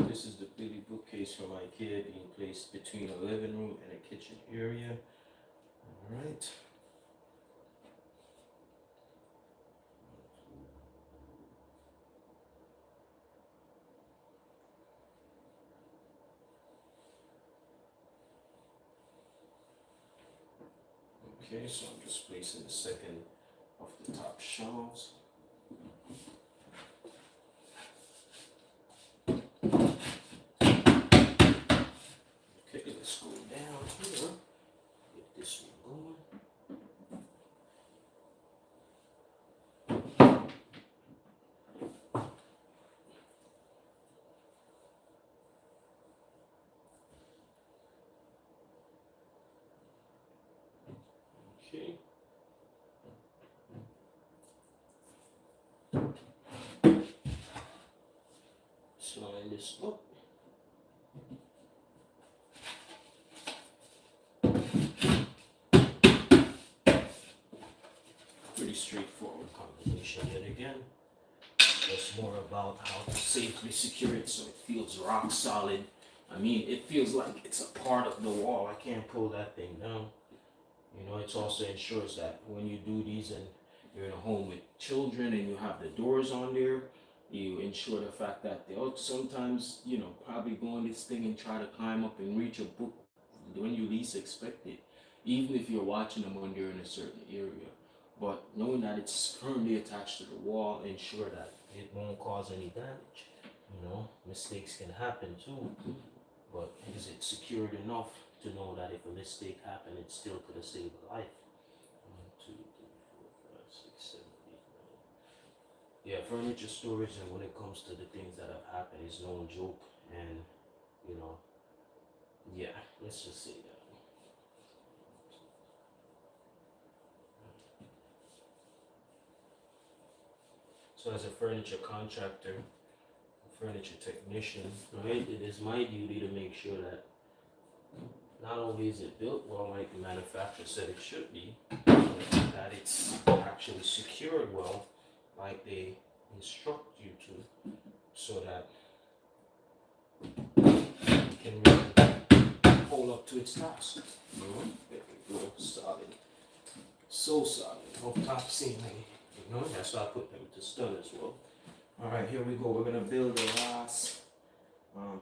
This is the Billy bookcase from Ikea being placed between a living room and a kitchen area. All right. Okay, so I'm just placing the second of the top shelves. Okay, let's go down here. Get this one going. Okay. Slide this up. Pretty straightforward combination yet again. Just more about how to safely secure it so it feels rock solid. I mean, it feels like it's a part of the wall. I can't pull that thing down. You know, it also ensures that when you do these and you're in a home with children and you have the doors on there, you ensure the fact that they'll sometimes, you know, probably go on this thing and try to climb up and reach a book when you least expect it, even if you're watching them when you're in a certain area. But knowing that it's firmly attached to the wall, ensure that it won't cause any damage. You know, mistakes can happen too, but is it secured enough to know that if a mistake happened, it still could have saved a life? 1, 2, 3, 4, 5, 6, 7, 8, 9. Yeah, furniture storage, and when it comes to the things that have happened, is no joke. And you know, yeah, let's just say that. So as a furniture contractor, furniture technician, right, it is my duty to make sure that not only is it built well like the manufacturer said it should be, but that it's actually secured well like they instruct you to, so that it can really hold up to its task. You know, there we go, solid, so solid, no top ceiling. You know, that's why I put them to stud as well. All right, here we go. We're gonna build the last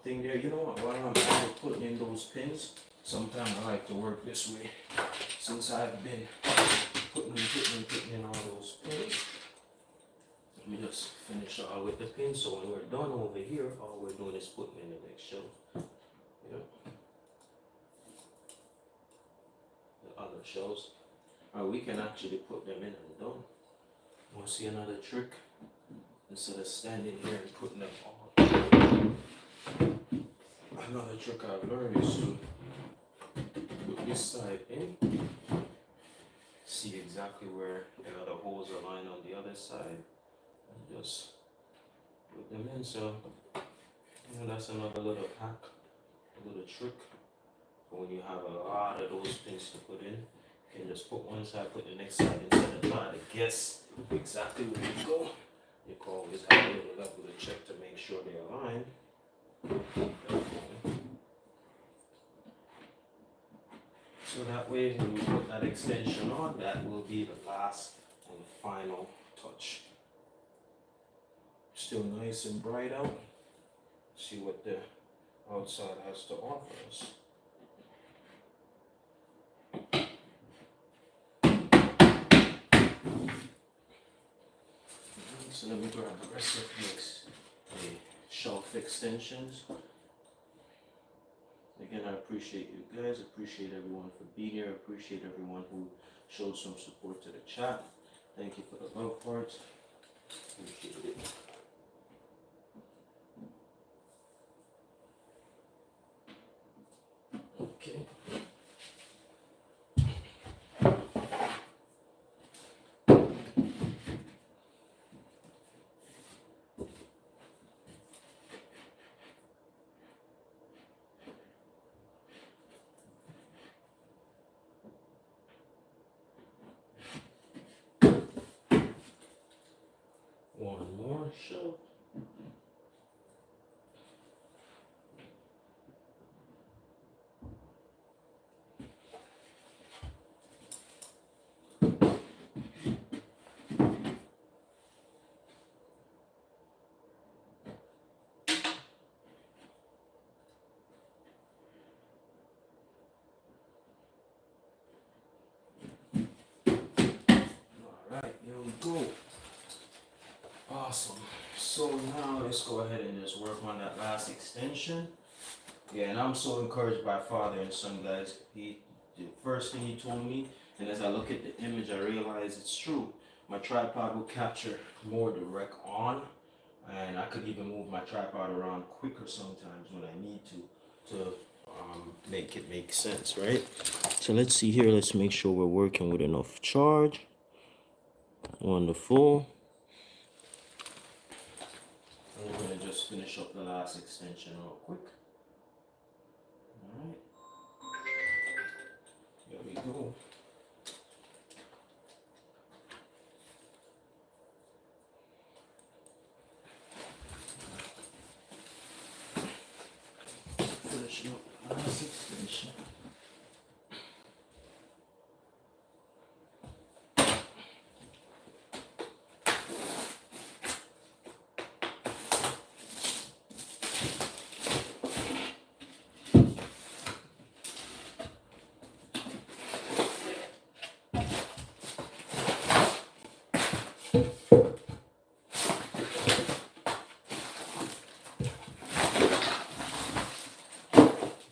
thing there. You know what? While I'm putting in those pins, sometimes I like to work this way. Since I've been putting in all those pins, let me just finish all with the pins. So when we're done over here, all we're doing is putting in the next shelf. Yep. The other shelves. We can actually put them in and done. Want to see another trick? Instead of standing here and putting them all, another trick I've learned is to put this side in, see exactly where the other holes are lined on the other side, and just put them in. So, you know, that's another little hack, a little trick. When you have a lot of those pins to put in, you can just put one side, put the next side, instead of trying to guess exactly where you go. You can always have a little level to check to make sure they're aligned. So that way, when we put that extension on, that will be the last and final touch. Still nice and bright out. See what the outside has to offer us. So let me grab the rest of the shelf extensions. Again, I appreciate you guys, appreciate everyone for being here, appreciate everyone who showed some support to the chat. Thank you for the love hearts. Appreciate it. Okay. One more shelf. Alright, here we go. Awesome. So now let's go ahead and just work on that last extension. Yeah, and I'm so encouraged by father and son, guys. The first thing he told me, and as I look at the image, I realize it's true. My tripod will capture more direct on, and I could even move my tripod around quicker sometimes when I need to make it make sense, right? So let's see here. Let's make sure we're working with enough charge. Wonderful. And we're gonna just finish up the last extension real quick. All right. There we go. Finishing up the last extension.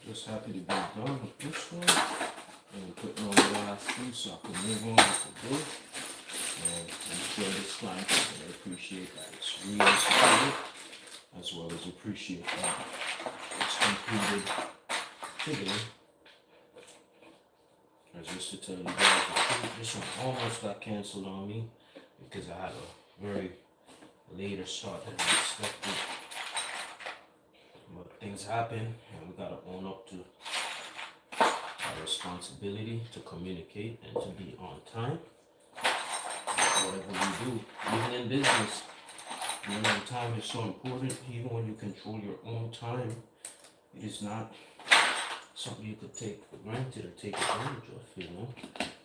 Just happy to be done with this one. And putting on the last two so I can move on with the day. And I'm sure this client will appreciate that it's really supported, as well as appreciate that it's completed today. As just to tell you guys the truth, this one almost got canceled on me because I had a very later start than I expected. But things happen, and we gotta own up to our responsibility to communicate and to be on time. Whatever we do, even in business, you know, time is so important. Even when you control your own time, it is not something you could take for granted or take advantage of, you know.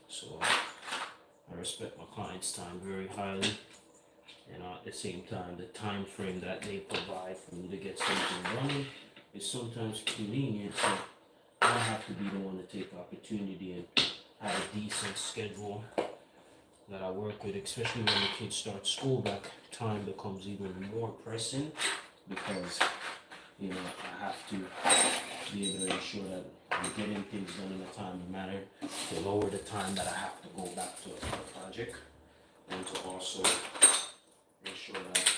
So I respect my clients' time very highly. And at the same time, the time frame that they provide for me to get something done is sometimes convenient. So I have to be the one to take opportunity and have a decent schedule that I work with, especially when the kids start school back. Time becomes even more pressing because, you know, I have to be able to ensure that we're getting things done in a timely manner to lower the time that I have to go back to a project, and to also ensure that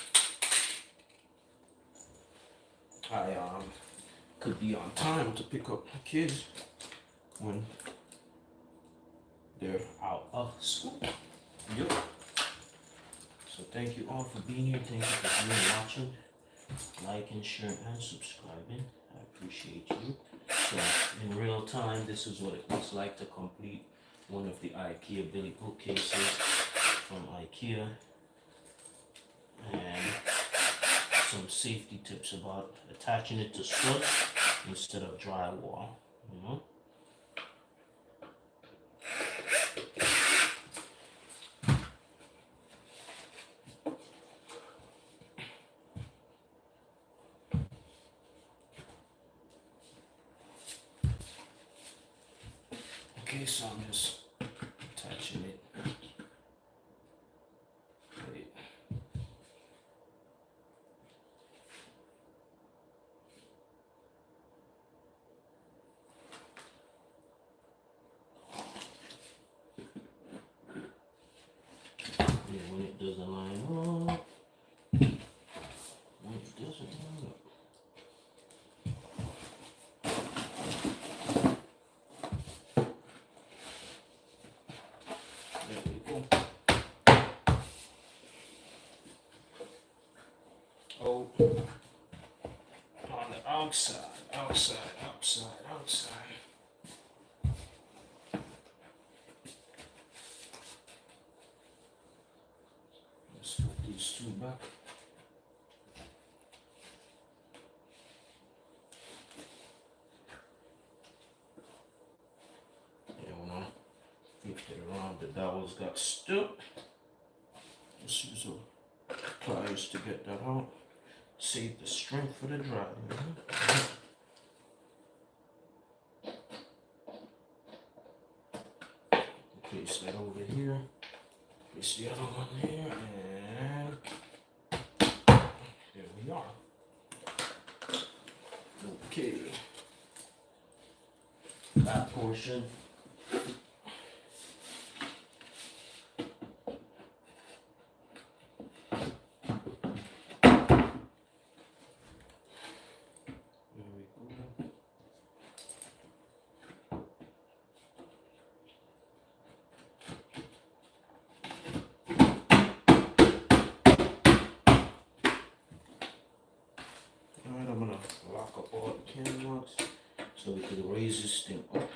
I could be on time to pick up the kids when they're out of school. Yep. So thank you all for being here. Thank you for being watching, liking, sharing, and subscribing. I appreciate you. So in real time, this is what it looks like to complete one of the Ikea Billy Bookcases from Ikea. And some safety tips about attaching it to studs instead of drywall, you know. Okay, so I'm just attaching it. Wait. Yeah, when it doesn't line up. When it doesn't line up. There we go. Oh, on the outside, outside, outside, outside. Let's put these two back. Yeah, when I flip it around, the dowels got stuck. Just use a pliers to get that out. Save the strength for the dryer. Place that over here. Place the other one here, and there we are. Okay. That portion. Alright, I'm gonna lock up all the can nuts so we can raise this thing up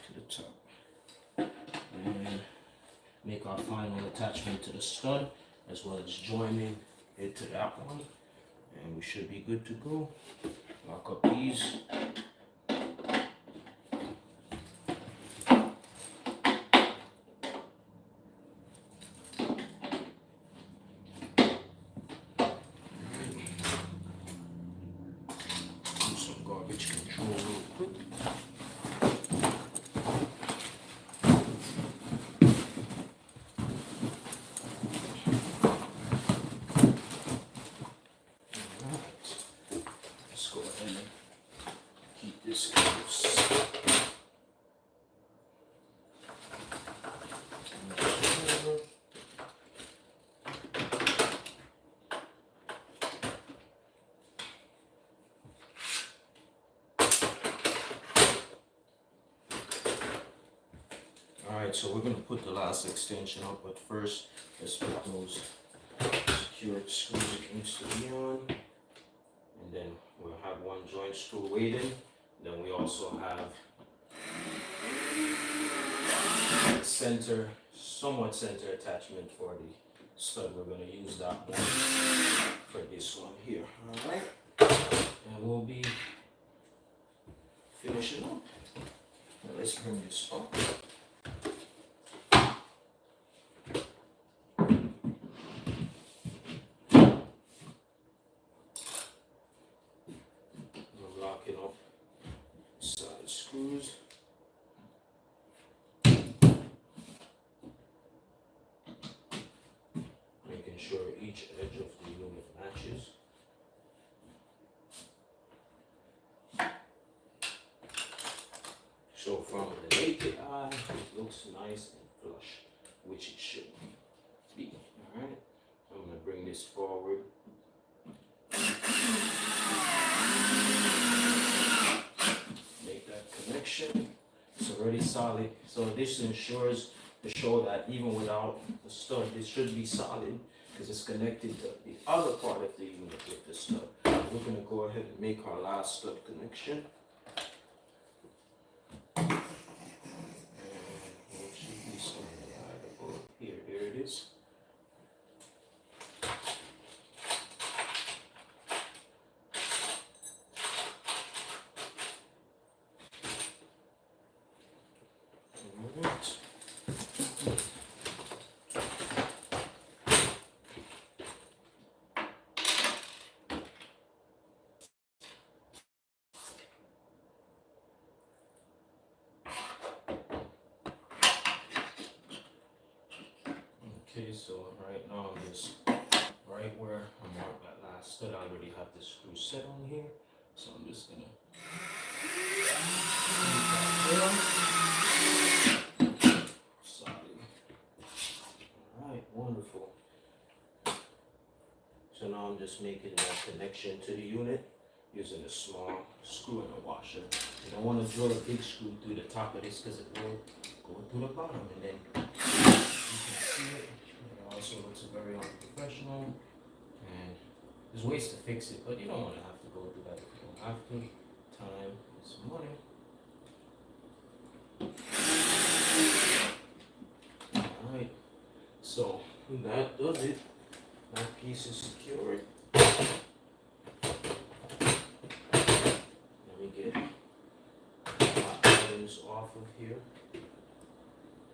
to the top. And make our final attachment to the stud, as well as joining it to that one. And we should be good to go. Lock up these. Do some garbage control real quick. Let's go ahead and keep this close. Alright, so we're going to put the last extension up, but first let's put those secure screws against the beyond. And then we'll have one joint screw waiting. Then we also have center, somewhat center attachment for the stud. We're going to use that one for this one here. Alright, and we'll be finishing up. Now let's bring this up. We're locking up side screws. Making sure each edge of the unit matches. So from the naked eye, it looks nice and flush, which it should be. Alright, I'm going to bring this forward. Make that connection. It's already solid. So this ensures to show that even without the stud, this should be solid because it's connected to the other part of the unit with the stud. We're going to go ahead and make our last stud connection. And it should be somewhere right about here. Here it is. Alright. Okay, so right now I'm just right where I marked that last stud. I already have the screw set on here, so I'm just gonna solid. All right, wonderful. So now I'm just making that connection to the unit using a small screw and a washer. You don't want to drill a big screw through the top of this because it will go through the bottom, and then you can see it. It also looks very unprofessional, and there's ways to fix it, but you don't want to have to go through that if you don't have to. Time is money. Alright, so that does it. That piece is secured. Let me get my items off of here.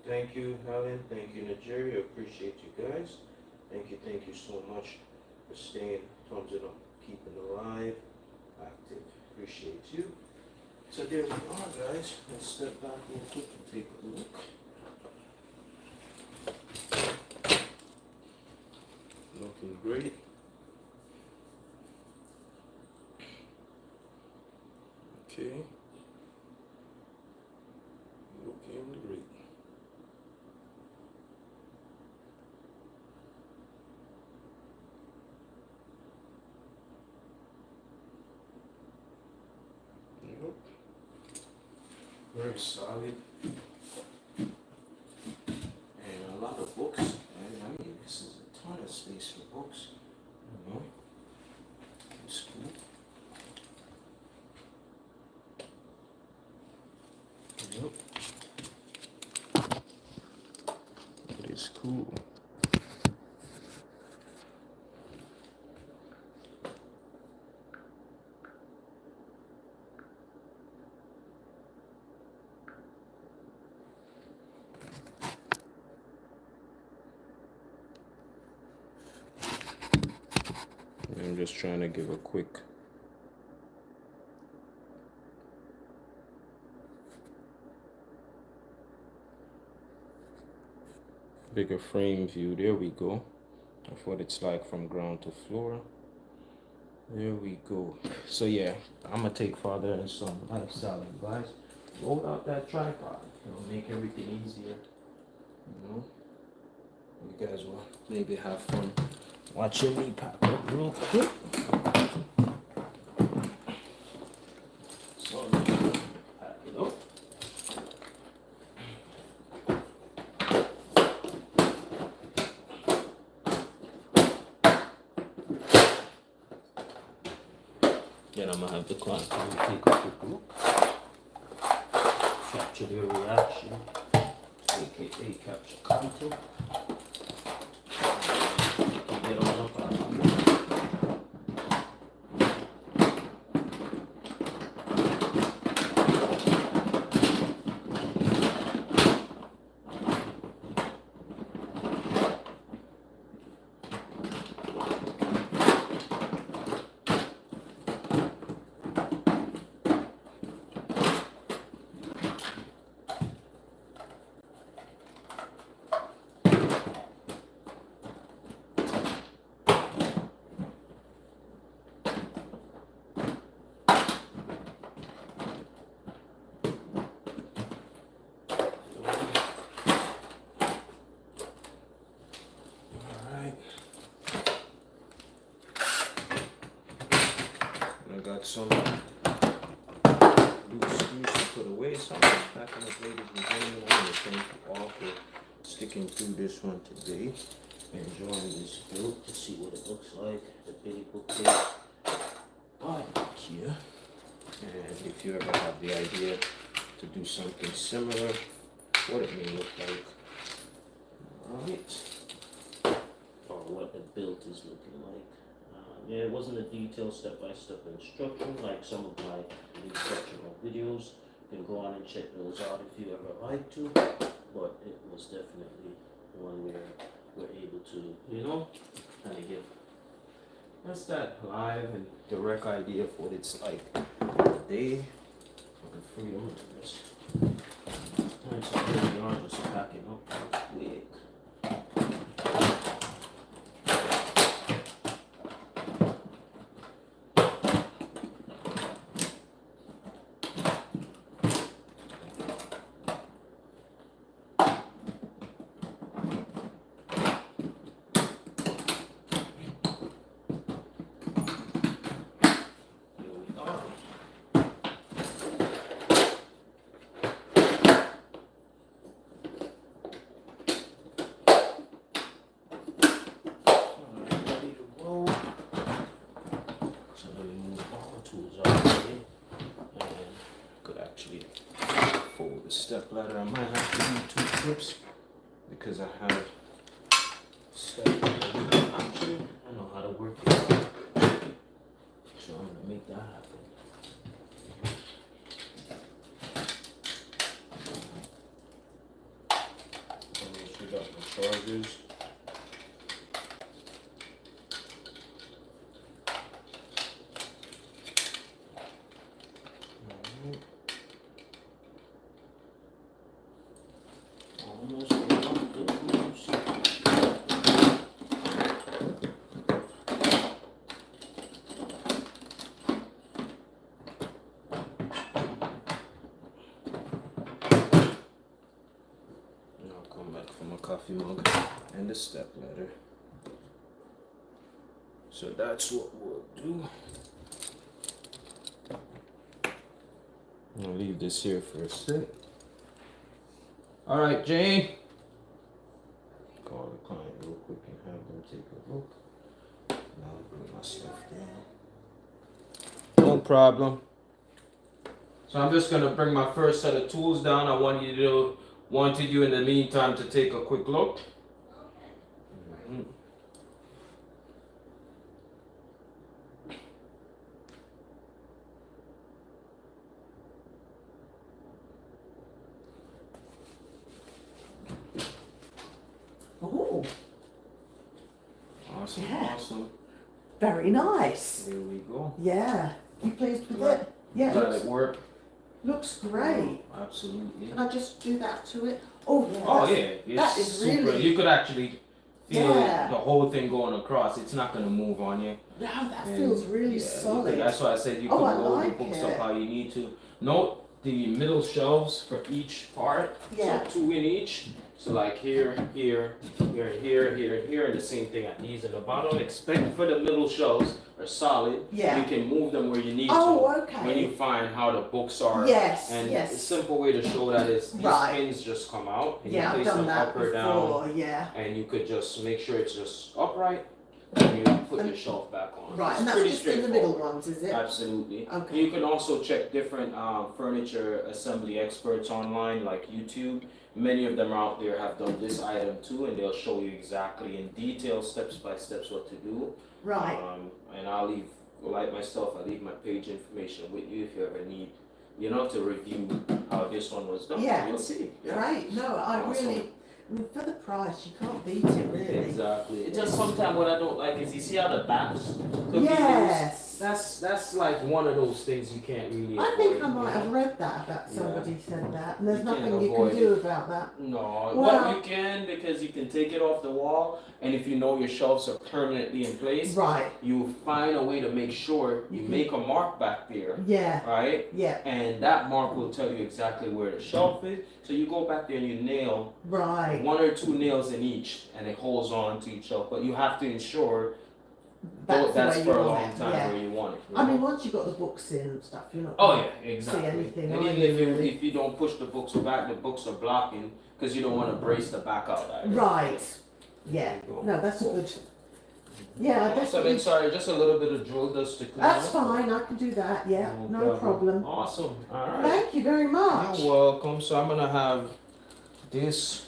Thank you, Helen. Thank you, Nigeria. Appreciate you guys. Thank you so much for staying, thumbs it up, keeping alive, active. Appreciate you. So there we are, guys. Let's step back real quick and take a look. Looking great. Okay. Looking great. Yep. Very solid. And a lot of books. And I mean, this is a ton of space for books. You know, it's cool. Yep. It is cool. I'm just trying to give a quick bigger frame view. There we go. Of what it's like from ground to floor. There we go. So yeah, I'm gonna take father and son lifestyle advice. Roll out that tripod. It'll make everything easier. You know, you guys will maybe have fun watching me pack up real quick. So pack it up. Then I'm gonna have the client come and take a quick look, capture their reaction, aka capture content. Get on up out of here. Got some loose screws to put away. So I'm just packing up, ladies and gentlemen. I want to thank you all for sticking through this one today. Enjoying this build to see what it looks like. The Billy Boocase by Ikea. And if you ever have the idea to do something similar, what it may look like. Alright. Or what the build is looking like. Yeah, it wasn't a detailed step-by-step instruction like some of my instructional videos. You can go on and check those out if you ever like to, but it was definitely one where we're able to, you know, kind of give us that live and direct idea of what it's like today for the freedom of this. And so here we are, just packing up real quick. tools already. And could actually fold the step ladder. I might have to do 2 trips because I have step ladder. Actually, I know how to work it. So I'm gonna make that happen. I'm gonna shoot up my chargers. Almost got the tools. Back for my coffee mug and the step ladder. So that's what we'll do. I'll leave this here for a sec. All right, Jane. Call the client real quick and have them take a look. Now I'll bring my stuff down. No problem. So I'm just gonna bring my first set of tools down. I wanted you in the meantime to take a quick look. Okay. Oh, Awesome, yeah. awesome. Very nice. There we go. Yeah. You pleased with Right. it? Yeah. Let it work. Looks great. Absolutely. Can I just do that to it? Oh yeah. Oh that's- yeah, that it's is super. really- You could actually feel Yeah. the whole thing going across. It's not gonna move on you. No, that And, feels really yeah, solid. That's why I said you Oh, can I roll like the books it. up how you need to. Note the middle shelves for each part. Yeah. So 2 in each. So like here, here, here, here, here, here, and the same thing at these in the bottom. Expect for the middle shelves are solid. Yeah. You can move them where you need to. Oh, okay. When you find how the books are. Yes, And yes. a simple way to show that is these Right. pins just come out and Yeah, you I've place done them that up or before. down, Yeah. and you could just make sure it's just upright and you put your shelf back on. Right, It's and that's pretty just in the middle straightforward. ones, is it? Absolutely. Okay. You can also check different furniture assembly experts online like YouTube. Many of them out there have done this item too, and they'll show you exactly in detail, steps by steps, what to do. Right. And I'll leave, like myself, I'll leave my page information with you if you ever need, to review how this one was done. Yeah. You'll see. Yeah. Great. No, I Awesome. really. I mean, for the price, you can't beat it, really. Exactly. It's just sometimes what I don't like is you see how the backs could be loose. Yes. That's like one of those things you can't really I think avoid, I might you know? have read that about somebody said that, and there's You can't nothing you avoid can do about that. No, Well- what you can, because you can take it off the wall, and if you know your shelves are permanently in place, Right. you find a way to make sure you Mhm. make a mark back there, Yeah. right? Yeah. And that mark will tell you exactly where the shelf is. So you go back there and you nail Right. 1 or 2 nails in each, and it holds on to each shelf. But you have to ensure That's, that's the way for you a want long it. time Yeah. where you want it. you I know? mean, once you've got the books in and stuff, you're not. Oh yeah, exactly. anything, and are even you, really? if you don't push the books back, the books are blocking because you don't want to brace the back out either. Right. Yeah. There you go. No, that's a good. Yeah, I So definitely. then, sorry, just a little bit of drill dust to clean That's up. fine. I can do that. Yeah. No problem. Awesome. All right. Thank you very much. You're welcome. So I'm gonna have this,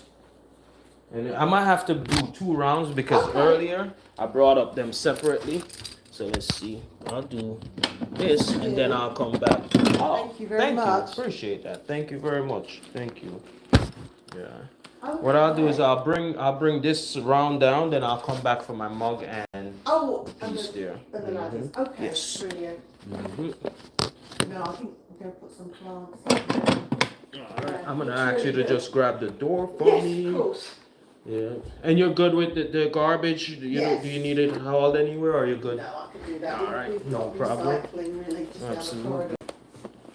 and I might have to do 2 rounds because Okay. earlier I brought up them separately. So let's see. I'll do this and then I'll come back. Oh, Thank you very much. Appreciate that. Thank you very much. Thank you. Yeah. Okay. What I'll do is I'll bring this round down, then I'll come back for my mug and Oh, and piece the, there. and the ladders. Okay. Yes. Brilliant. Mhm. No, I think I'm going to put some plants. Alright, I'm gonna ask you to just grab the door for Yes, me. of course. Yeah. And you're good with the garbage? Yes. Do you need it hauled anywhere or are you good? No, I can do that. All right, We've no got problem. Recycling really just down the Absolutely. corridor.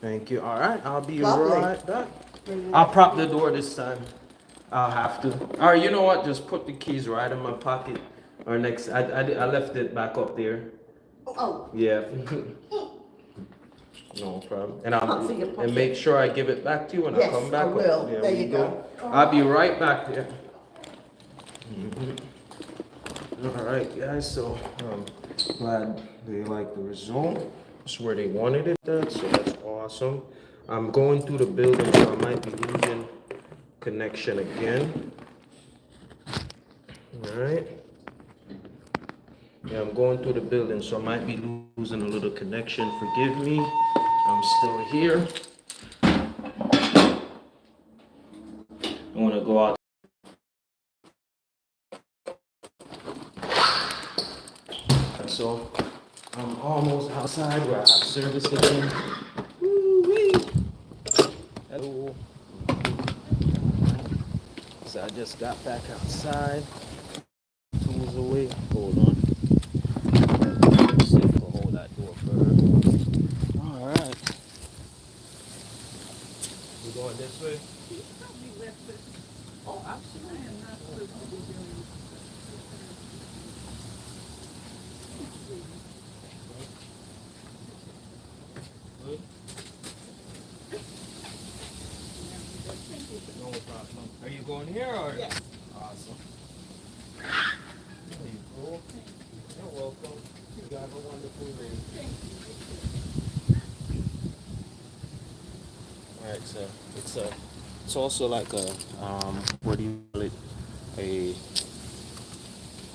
Thank you. Alright, I'll be Lovely. right back. Brilliant. I'll prop the door this time. I'll have to. Alright, you know what? Just put the keys right in my pocket. Or next, I left it back up there. Oh, Yeah. No problem. And Can't see your and pocket. make sure I give it back to you when I yes, come back I up. will. There There we you go. I'll be right back there. All right, guys. So glad they like the result. where they wanted it at, so that's awesome. I'm going through the building, so I might be losing connection again. All right. Yeah, I'm going through the building, so I might be losing a little connection. Forgive me. I'm still here. I want to go out. So I'm almost outside where I have service again. Woo-wee. Hello. So I just got back outside. Tools away. Hold on. Let's see if we'll hold that door for her. Alright. We going this way? Oh, absolutely. Good. No problem. Are you going here or? Yeah. Awesome. There you go. You're welcome. You have a wonderful day. Alright, so it's also like a what do you call it? A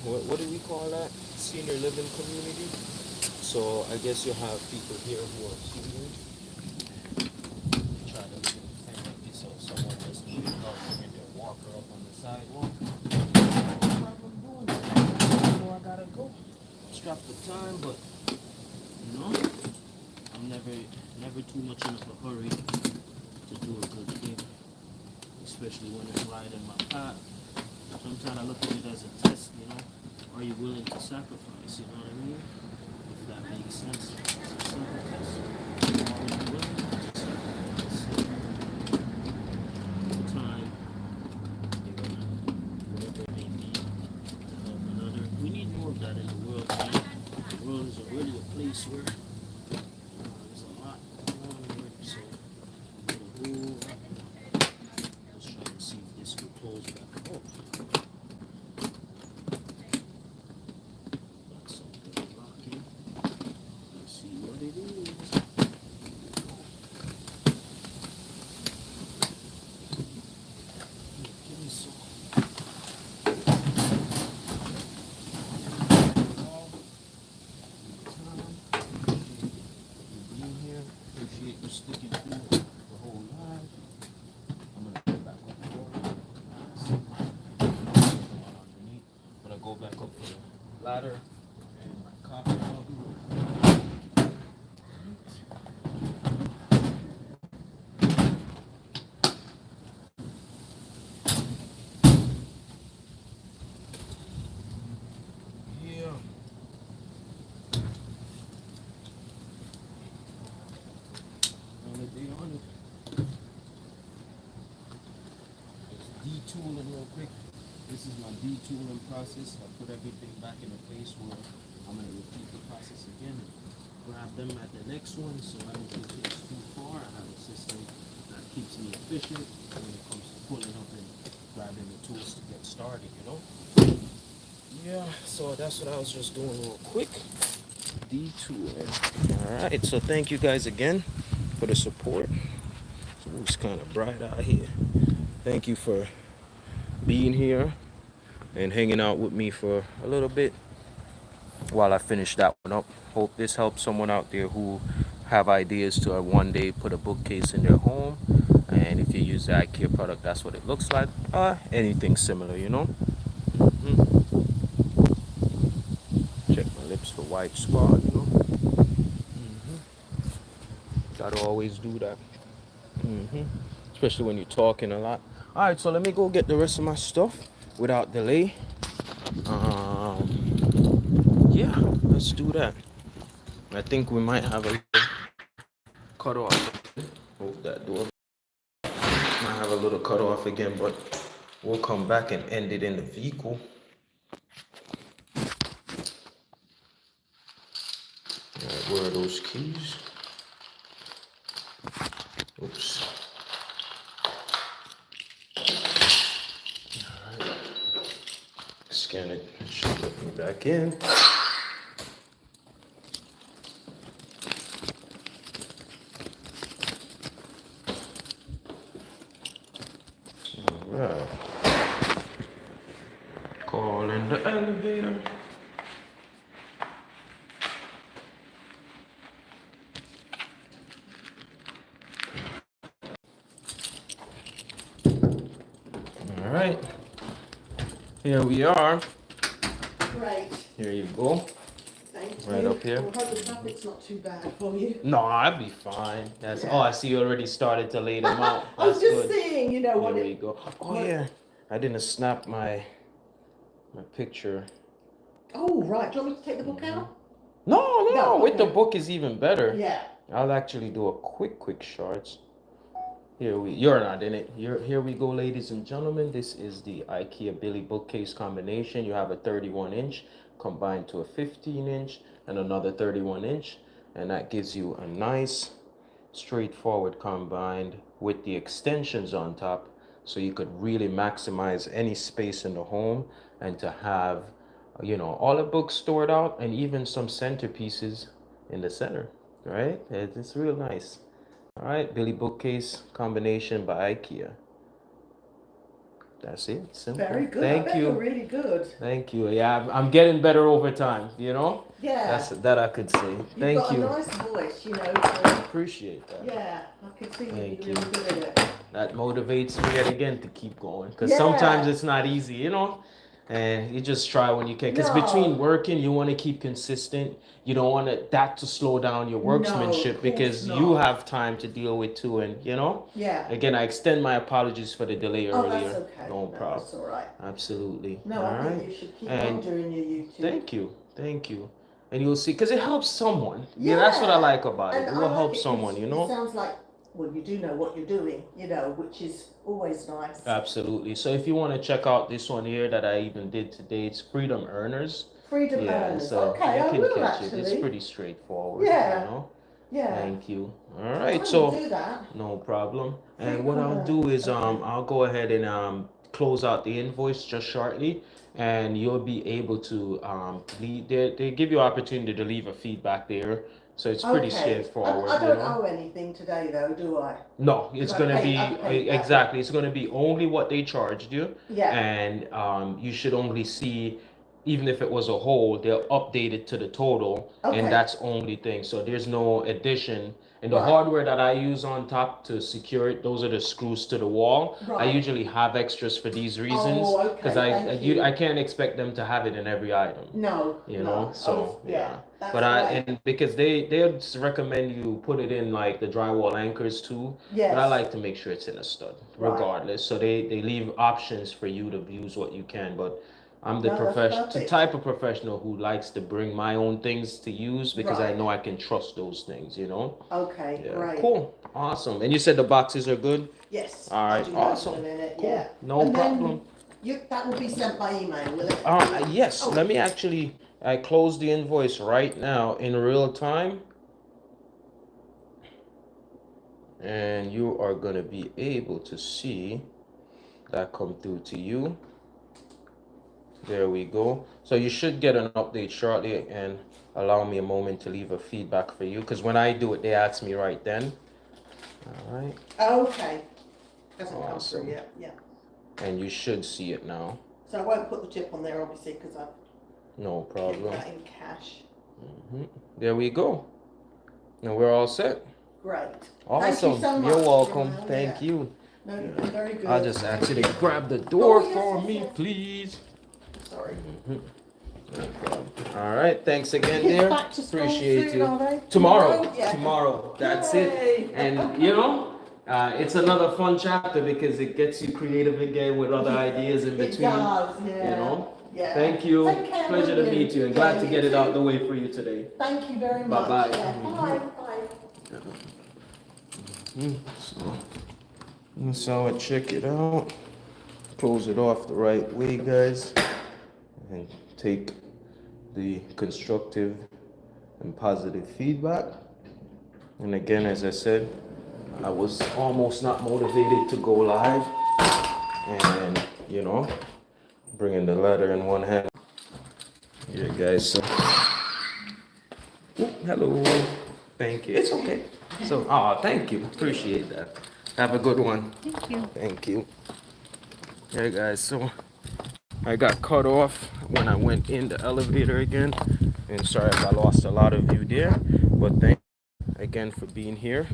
what do we call that? Senior living community. So I guess you'll have people here who are seniors. Try to live independently, so someone just needs help bringing their walker up on the sidewalk. No problem doing that. I know I gotta go. Strapped for time, but you know, I'm never too much in a hurry to do a good thing, especially when it's right in my path. Sometimes I look at it as a test, you know. Are you willing to sacrifice? You know what I mean? If that makes sense. It's a simple test. Are you willing to sacrifice your time, whatever it may be, to help another? We need more of that in the world, man. The world is really a place where there's a lot going on here. So, let's try to see if this will close back up. Got something blocking. Let's see what it is. Give me some. Being here, appreciate you sticking through the whole live. I'm gonna go back up the door. Underneath. I'm gonna go back up to the ladder and my coffee mug. Yeah. Another day on it. Just detooling real quick. This is my detooling process. I put everything back in a place where I'm going to repeat the process again and grab them at the next one so I don't think it's too far. I have a system that keeps me efficient when it comes to pulling up and grabbing the tools to get started, you know? Yeah, so that's what I was just doing real quick. Detooling. Alright, so thank you guys again for the support. It's kind of bright out here. Thank you for being here and hanging out with me for a little bit while I finish that one up. Hope this helps someone out there who have ideas to one day put a bookcase in their home. And if you use the IKEA product, that's what it looks like. Anything similar, you know. Check my lips for white spot, you know. Gotta always do that. Especially when you're talking a lot. Alright, so let me go get the rest of my stuff without delay. Yeah, let's do that. I think we might have a cut off. Hope that door. Might have a little cut off again, but we'll come back and end it in the vehicle. Alright, where are those keys? Oops. Alright. Scan it. Should let me back in. there. All right. Here we are. Great. Here you go. Thank Right you. up here. I hope the traffic's not too bad for you. No, I'd be fine. That's Yeah. oh, I see you already started to lay them out. I was That's just good. seeing, you know, Here what we it. go. Oh what- yeah, I didn't snap my picture. Oh, right. Do you want me to take the book out? No, No, with the okay. book is even better. Yeah. I'll actually do a quick shorts. You're not in it. Here we go, ladies and gentlemen. This is the Ikea Billy Bookcase combination. You have a 31-inch combined to a 15-inch and another 31-inch, and that gives you a nice straightforward combined with the extensions on top, so you could really maximize any space in the home and to have, all the books stored out and even some centerpieces in the center, right? It's real nice. All right, Billy Bookcase combination by Ikea. That's it. Simple. Very good. Thank I bet you. you're really good. Thank you. Yeah, I'm getting better over time. Yeah. That I could say. You've Thank got you. a nice voice, So, Appreciate that. yeah, I can see Thank you're really you. good at it. That motivates me yet again to keep going, because Yeah. sometimes it's not easy, and you just try when you can, because No. between working you want to keep consistent. You don't want that to slow down your workmanship, of because course you not. have time to deal with too. And Yeah. again, I extend my apologies for the delay Oh, earlier. that's okay. No problem. That's all right. Absolutely. No, All I right. think you should keep And on doing your YouTube. Thank you, and you'll see, because it helps someone. Yeah, that's what I like about it. And It I will like help it 'cause someone. It sounds like, well, you do know what you're doing, which is always nice. Absolutely. So if you want to check out this one here that I even did today, it's Freedom Earners. Freedom Yeah, Earners. so Okay, you I can will catch it. actually. It's pretty straightforward. Yeah. Yeah. Thank you. All I right, will so do that. no problem. And Freedom what I'll do is okay. I'll go ahead and close out the invoice just shortly, and you'll be able to leave. They give you opportunity to leave a feedback there. So it's pretty Okay. straightforward. I don't owe anything today, though, do I? No, it's I gonna paid- be I paid that. exactly. It's gonna be only what they charged you, Yeah. and you should only see, even if it was a whole, they'll update it to the total, Okay. and that's only thing. So there's no addition. And the Right. hardware that I use on top to secure it, those are the screws to the wall. I Right. usually have extras for these reasons, Oh, okay, because thank you. I can't expect them to have it in every item. No. No. So Oh, yeah. That's but right. and because they'll recommend you put it in like the drywall anchors too. Yes. But I like to make sure it's in a stud, Right. regardless. So they leave options for you to use what you can. But I'm the No, that's perfect. type of professional who likes to bring my own things to use, because I Right. know I can trust those things. Okay, Yeah. great. Cool. Awesome. And you said the boxes are good. Yes. All I'll right, do that awesome. in a minute. Cool. Yeah. No And then problem. that will be sent by email, will it? Yes. Oh. Let me I close the invoice right now in real time. And you are going to be able to see that come through to you. There we go. So you should get an update shortly, and allow me a moment to leave a feedback for you, because when I do it, they ask me right then. All right. Okay. Hasn't come Awesome. through yet. Yeah. And you should see it now. So I won't put the tip on there, obviously, because I've No kept problem. that in cash. There we go. And we're all set. Great. Awesome. Thank you so much. You're welcome. Joanne. Thank Yeah. you. No, you're very good. I'll just Thank actually you. grab the door Oh, yes, for yes, me, yes. please. Sorry. No problem. All right. Thanks again, Kids dear. back to school Appreciate soon, you. are they? Tomorrow. Yeah. Tomorrow. That's Yay. it. And it's another fun chapter, because it gets you creative again with other ideas in It between. does, yeah. Yeah. Thank you. Take care, Pleasure to William. meet you, and glad Yeah, to you get it out too. the way for you today. Thank you very much. Bye-bye. Yeah. Bye. Bye. So that's how I check it out. Close it off the right way, guys, and take the constructive and positive feedback. And again, as I said, I was almost not motivated to go live, and bringing the ladder in one hand. Yeah, guys. So, hello. Thank you. It's okay. So, thank you. Appreciate that. Have a good one. Thank you. Thank you. Hey guys, so I got cut off when I went in the elevator again, and sorry if I lost a lot of you there, but thank you again for being here.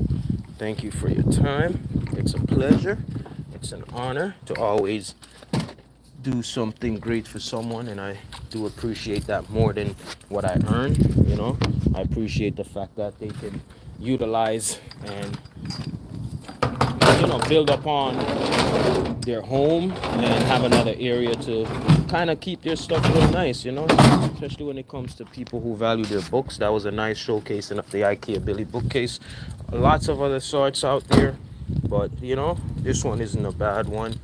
Thank you for your time. It's a pleasure. It's an honor to always do something great for someone, and I do appreciate that more than what I earn. I appreciate the fact that they can utilize and build upon their home and have another area to kind of keep their stuff real nice, especially when it comes to people who value their books. That was a nice showcasing of the Ikea Billy Bookcase. Lots of other sorts out there, but this one isn't a bad one.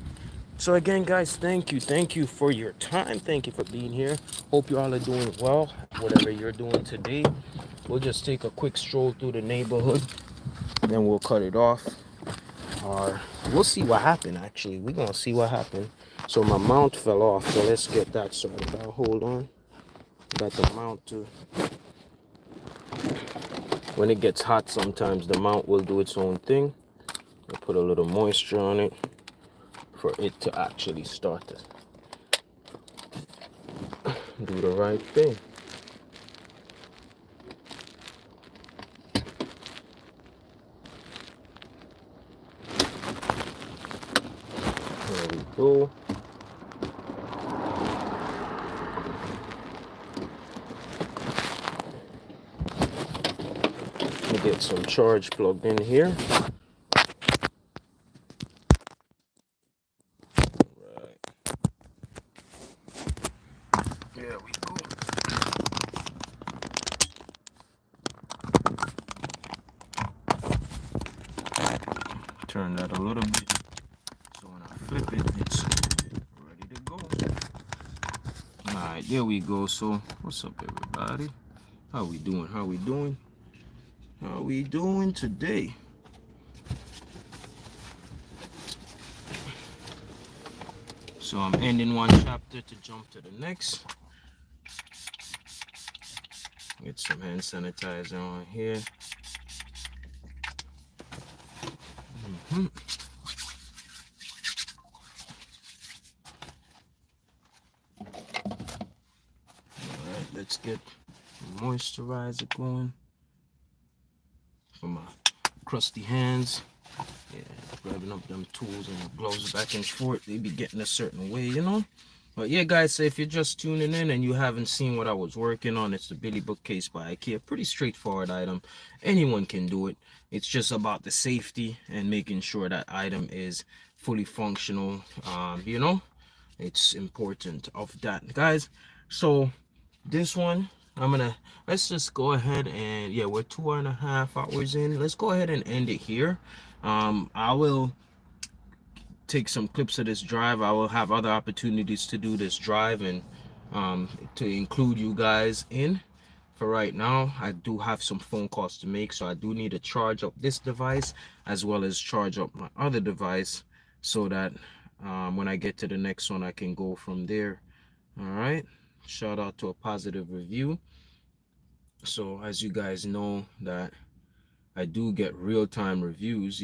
So again, guys, thank you for your time. Thank you for being here. Hope you all are doing well, whatever you're doing today. We'll just take a quick stroll through the neighborhood, then we'll cut it off. Or we'll see what happened. Actually, we're gonna see what happened. So my mount fell off, so let's get that sorted out. Hold on. Got the mount to. When it gets hot, sometimes the mount will do its own thing. I'll put a little moisture on it for it to actually start to do the right thing. There we go. Let me get some charge plugged in here. There we go. Turn that a little bit so when I flip it, it's ready to go. Alright, there we go. So what's up, everybody? How we doing? How we doing? How we doing today? So I'm ending one chapter to jump to the next. Get some hand sanitizer on here. Alright, let's get moisturizer going for my crusty hands. Yeah, grabbing up them tools and gloves back and forth. They be getting a certain way, But yeah, guys, so if you're just tuning in and you haven't seen what I was working on, it's the Billy Bookcase by Ikea. Pretty straightforward item. Anyone can do it. It's just about the safety and making sure that item is fully functional. It's important of that, guys. So this one, let's just go ahead and, yeah, we're 2.5 hours in. Let's go ahead and end it here. I will take some clips of this drive. I will have other opportunities to do this drive and to include you guys in. For right now, I do have some phone calls to make, so I do need to charge up this device as well as charge up my other device so that when I get to the next one, I can go from there. All right, shout out to a positive review. So as you guys know, that I do get real-time reviews,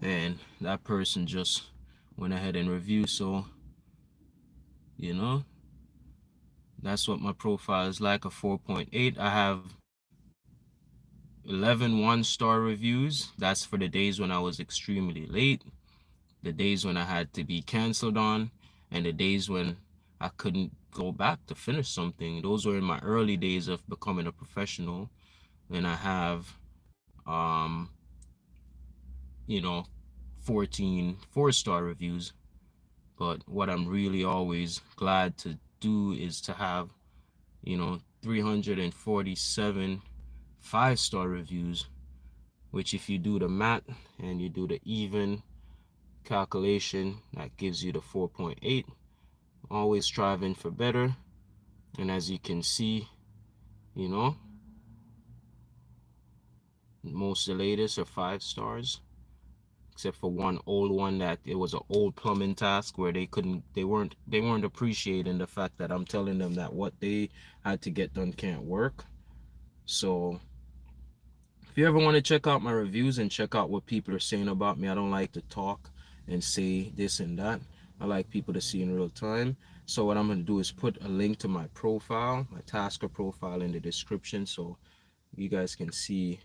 and that person just went ahead and reviewed. So that's what my profile is like, a 4.8. I have 11 one-star reviews. That's for the days when I was extremely late, the days when I had to be canceled on, and the days when I couldn't go back to finish something. Those were in my early days of becoming a professional. And I have 14 4-star reviews. But what I'm really always glad to do is to have 347 5-star reviews, which if you do the math and you do the even calculation, that gives you the 4.8. Always striving for better. And as you can see, most of the latest are 5 stars, except for one old one that it was an old plumbing task where they weren't appreciating the fact that I'm telling them that what they had to get done can't work. So if you ever want to check out my reviews and check out what people are saying about me, I don't like to talk and say this and that. I like people to see in real time. So what I'm going to do is put a link to my profile, my Tasker profile, in the description, so you guys can see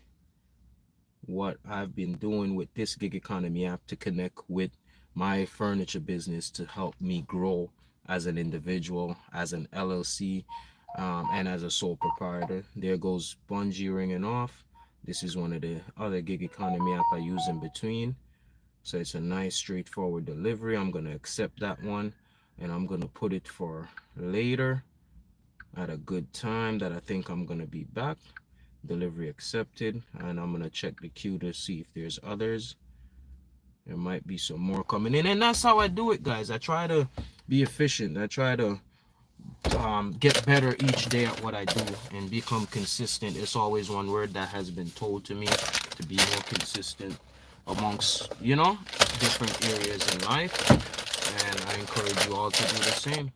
what I've been doing with this gig economy app to connect with my furniture business to help me grow as an individual, as an LLC, and as a sole proprietor. There goes Bungee ringing off. This is one of the other gig economy app I use in between. So it's a nice straightforward delivery. I'm going to accept that one, and I'm going to put it for later at a good time that I think I'm going to be back. Delivery accepted, and I'm going to check the queue to see if there's others. There might be some more coming in, and that's how I do it, guys. I try to be efficient. I try to get better each day at what I do and become consistent. It's always one word that has been told to me, to be more consistent amongst, different areas in life, and I encourage you all to do the same.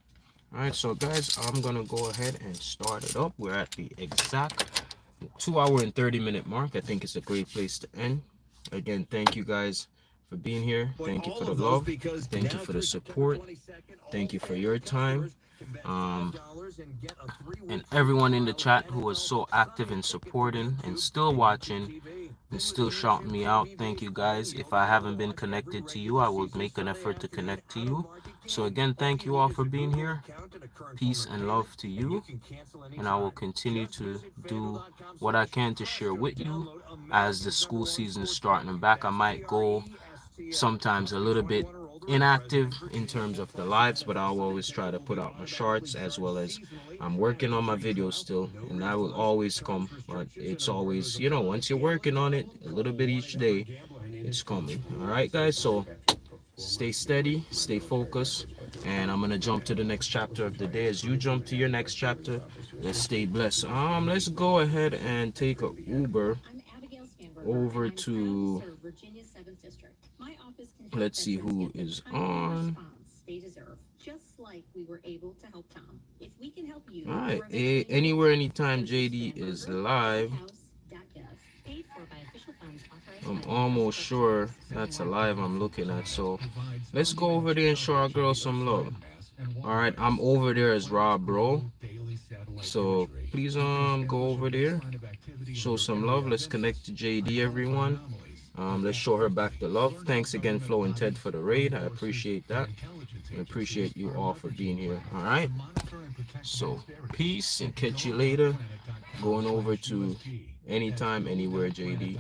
All right, so guys, I'm gonna go ahead and start it up. We're at the exact 2 hour and 30-minute mark. I think it's a great place to end. Again, thank you guys for being here. Thank you for the love. Thank you for the support. Thank you for your time. And everyone in the chat who was so active and supporting and still watching and still shouting me out. Thank you guys. If I haven't been connected to you, I will make an effort to connect to you. So again, thank you all for being here. Peace and love to you. And I will continue to do what I can to share with you as the school season is starting back. I might go sometimes a little bit inactive in terms of the lives, but I'll always try to put out my shorts, as well as I'm working on my videos still, and I will always come. But it's always, once you're working on it a little bit each day, it's coming. All right, guys, so stay steady, stay focused, and I'm gonna jump to the next chapter of the day. As you jump to your next chapter, let's stay blessed. Let's go ahead and take a Uber over to, let's see who is on. All right, anywhere, anytime JD is live. I'm almost sure that's a live I'm looking at, so let's go over there and show our girl some love. All right, I'm over there as Rob, bro. So please go over there, show some love. Let's connect to JD, everyone. Let's show her back the love. Thanks again, Flo and Ted, for the raid. I appreciate that. I appreciate you all for being here. All right, so peace and catch you later. Going over to anytime, anywhere, JD.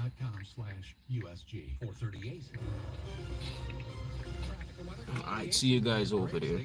All right, see you guys over there.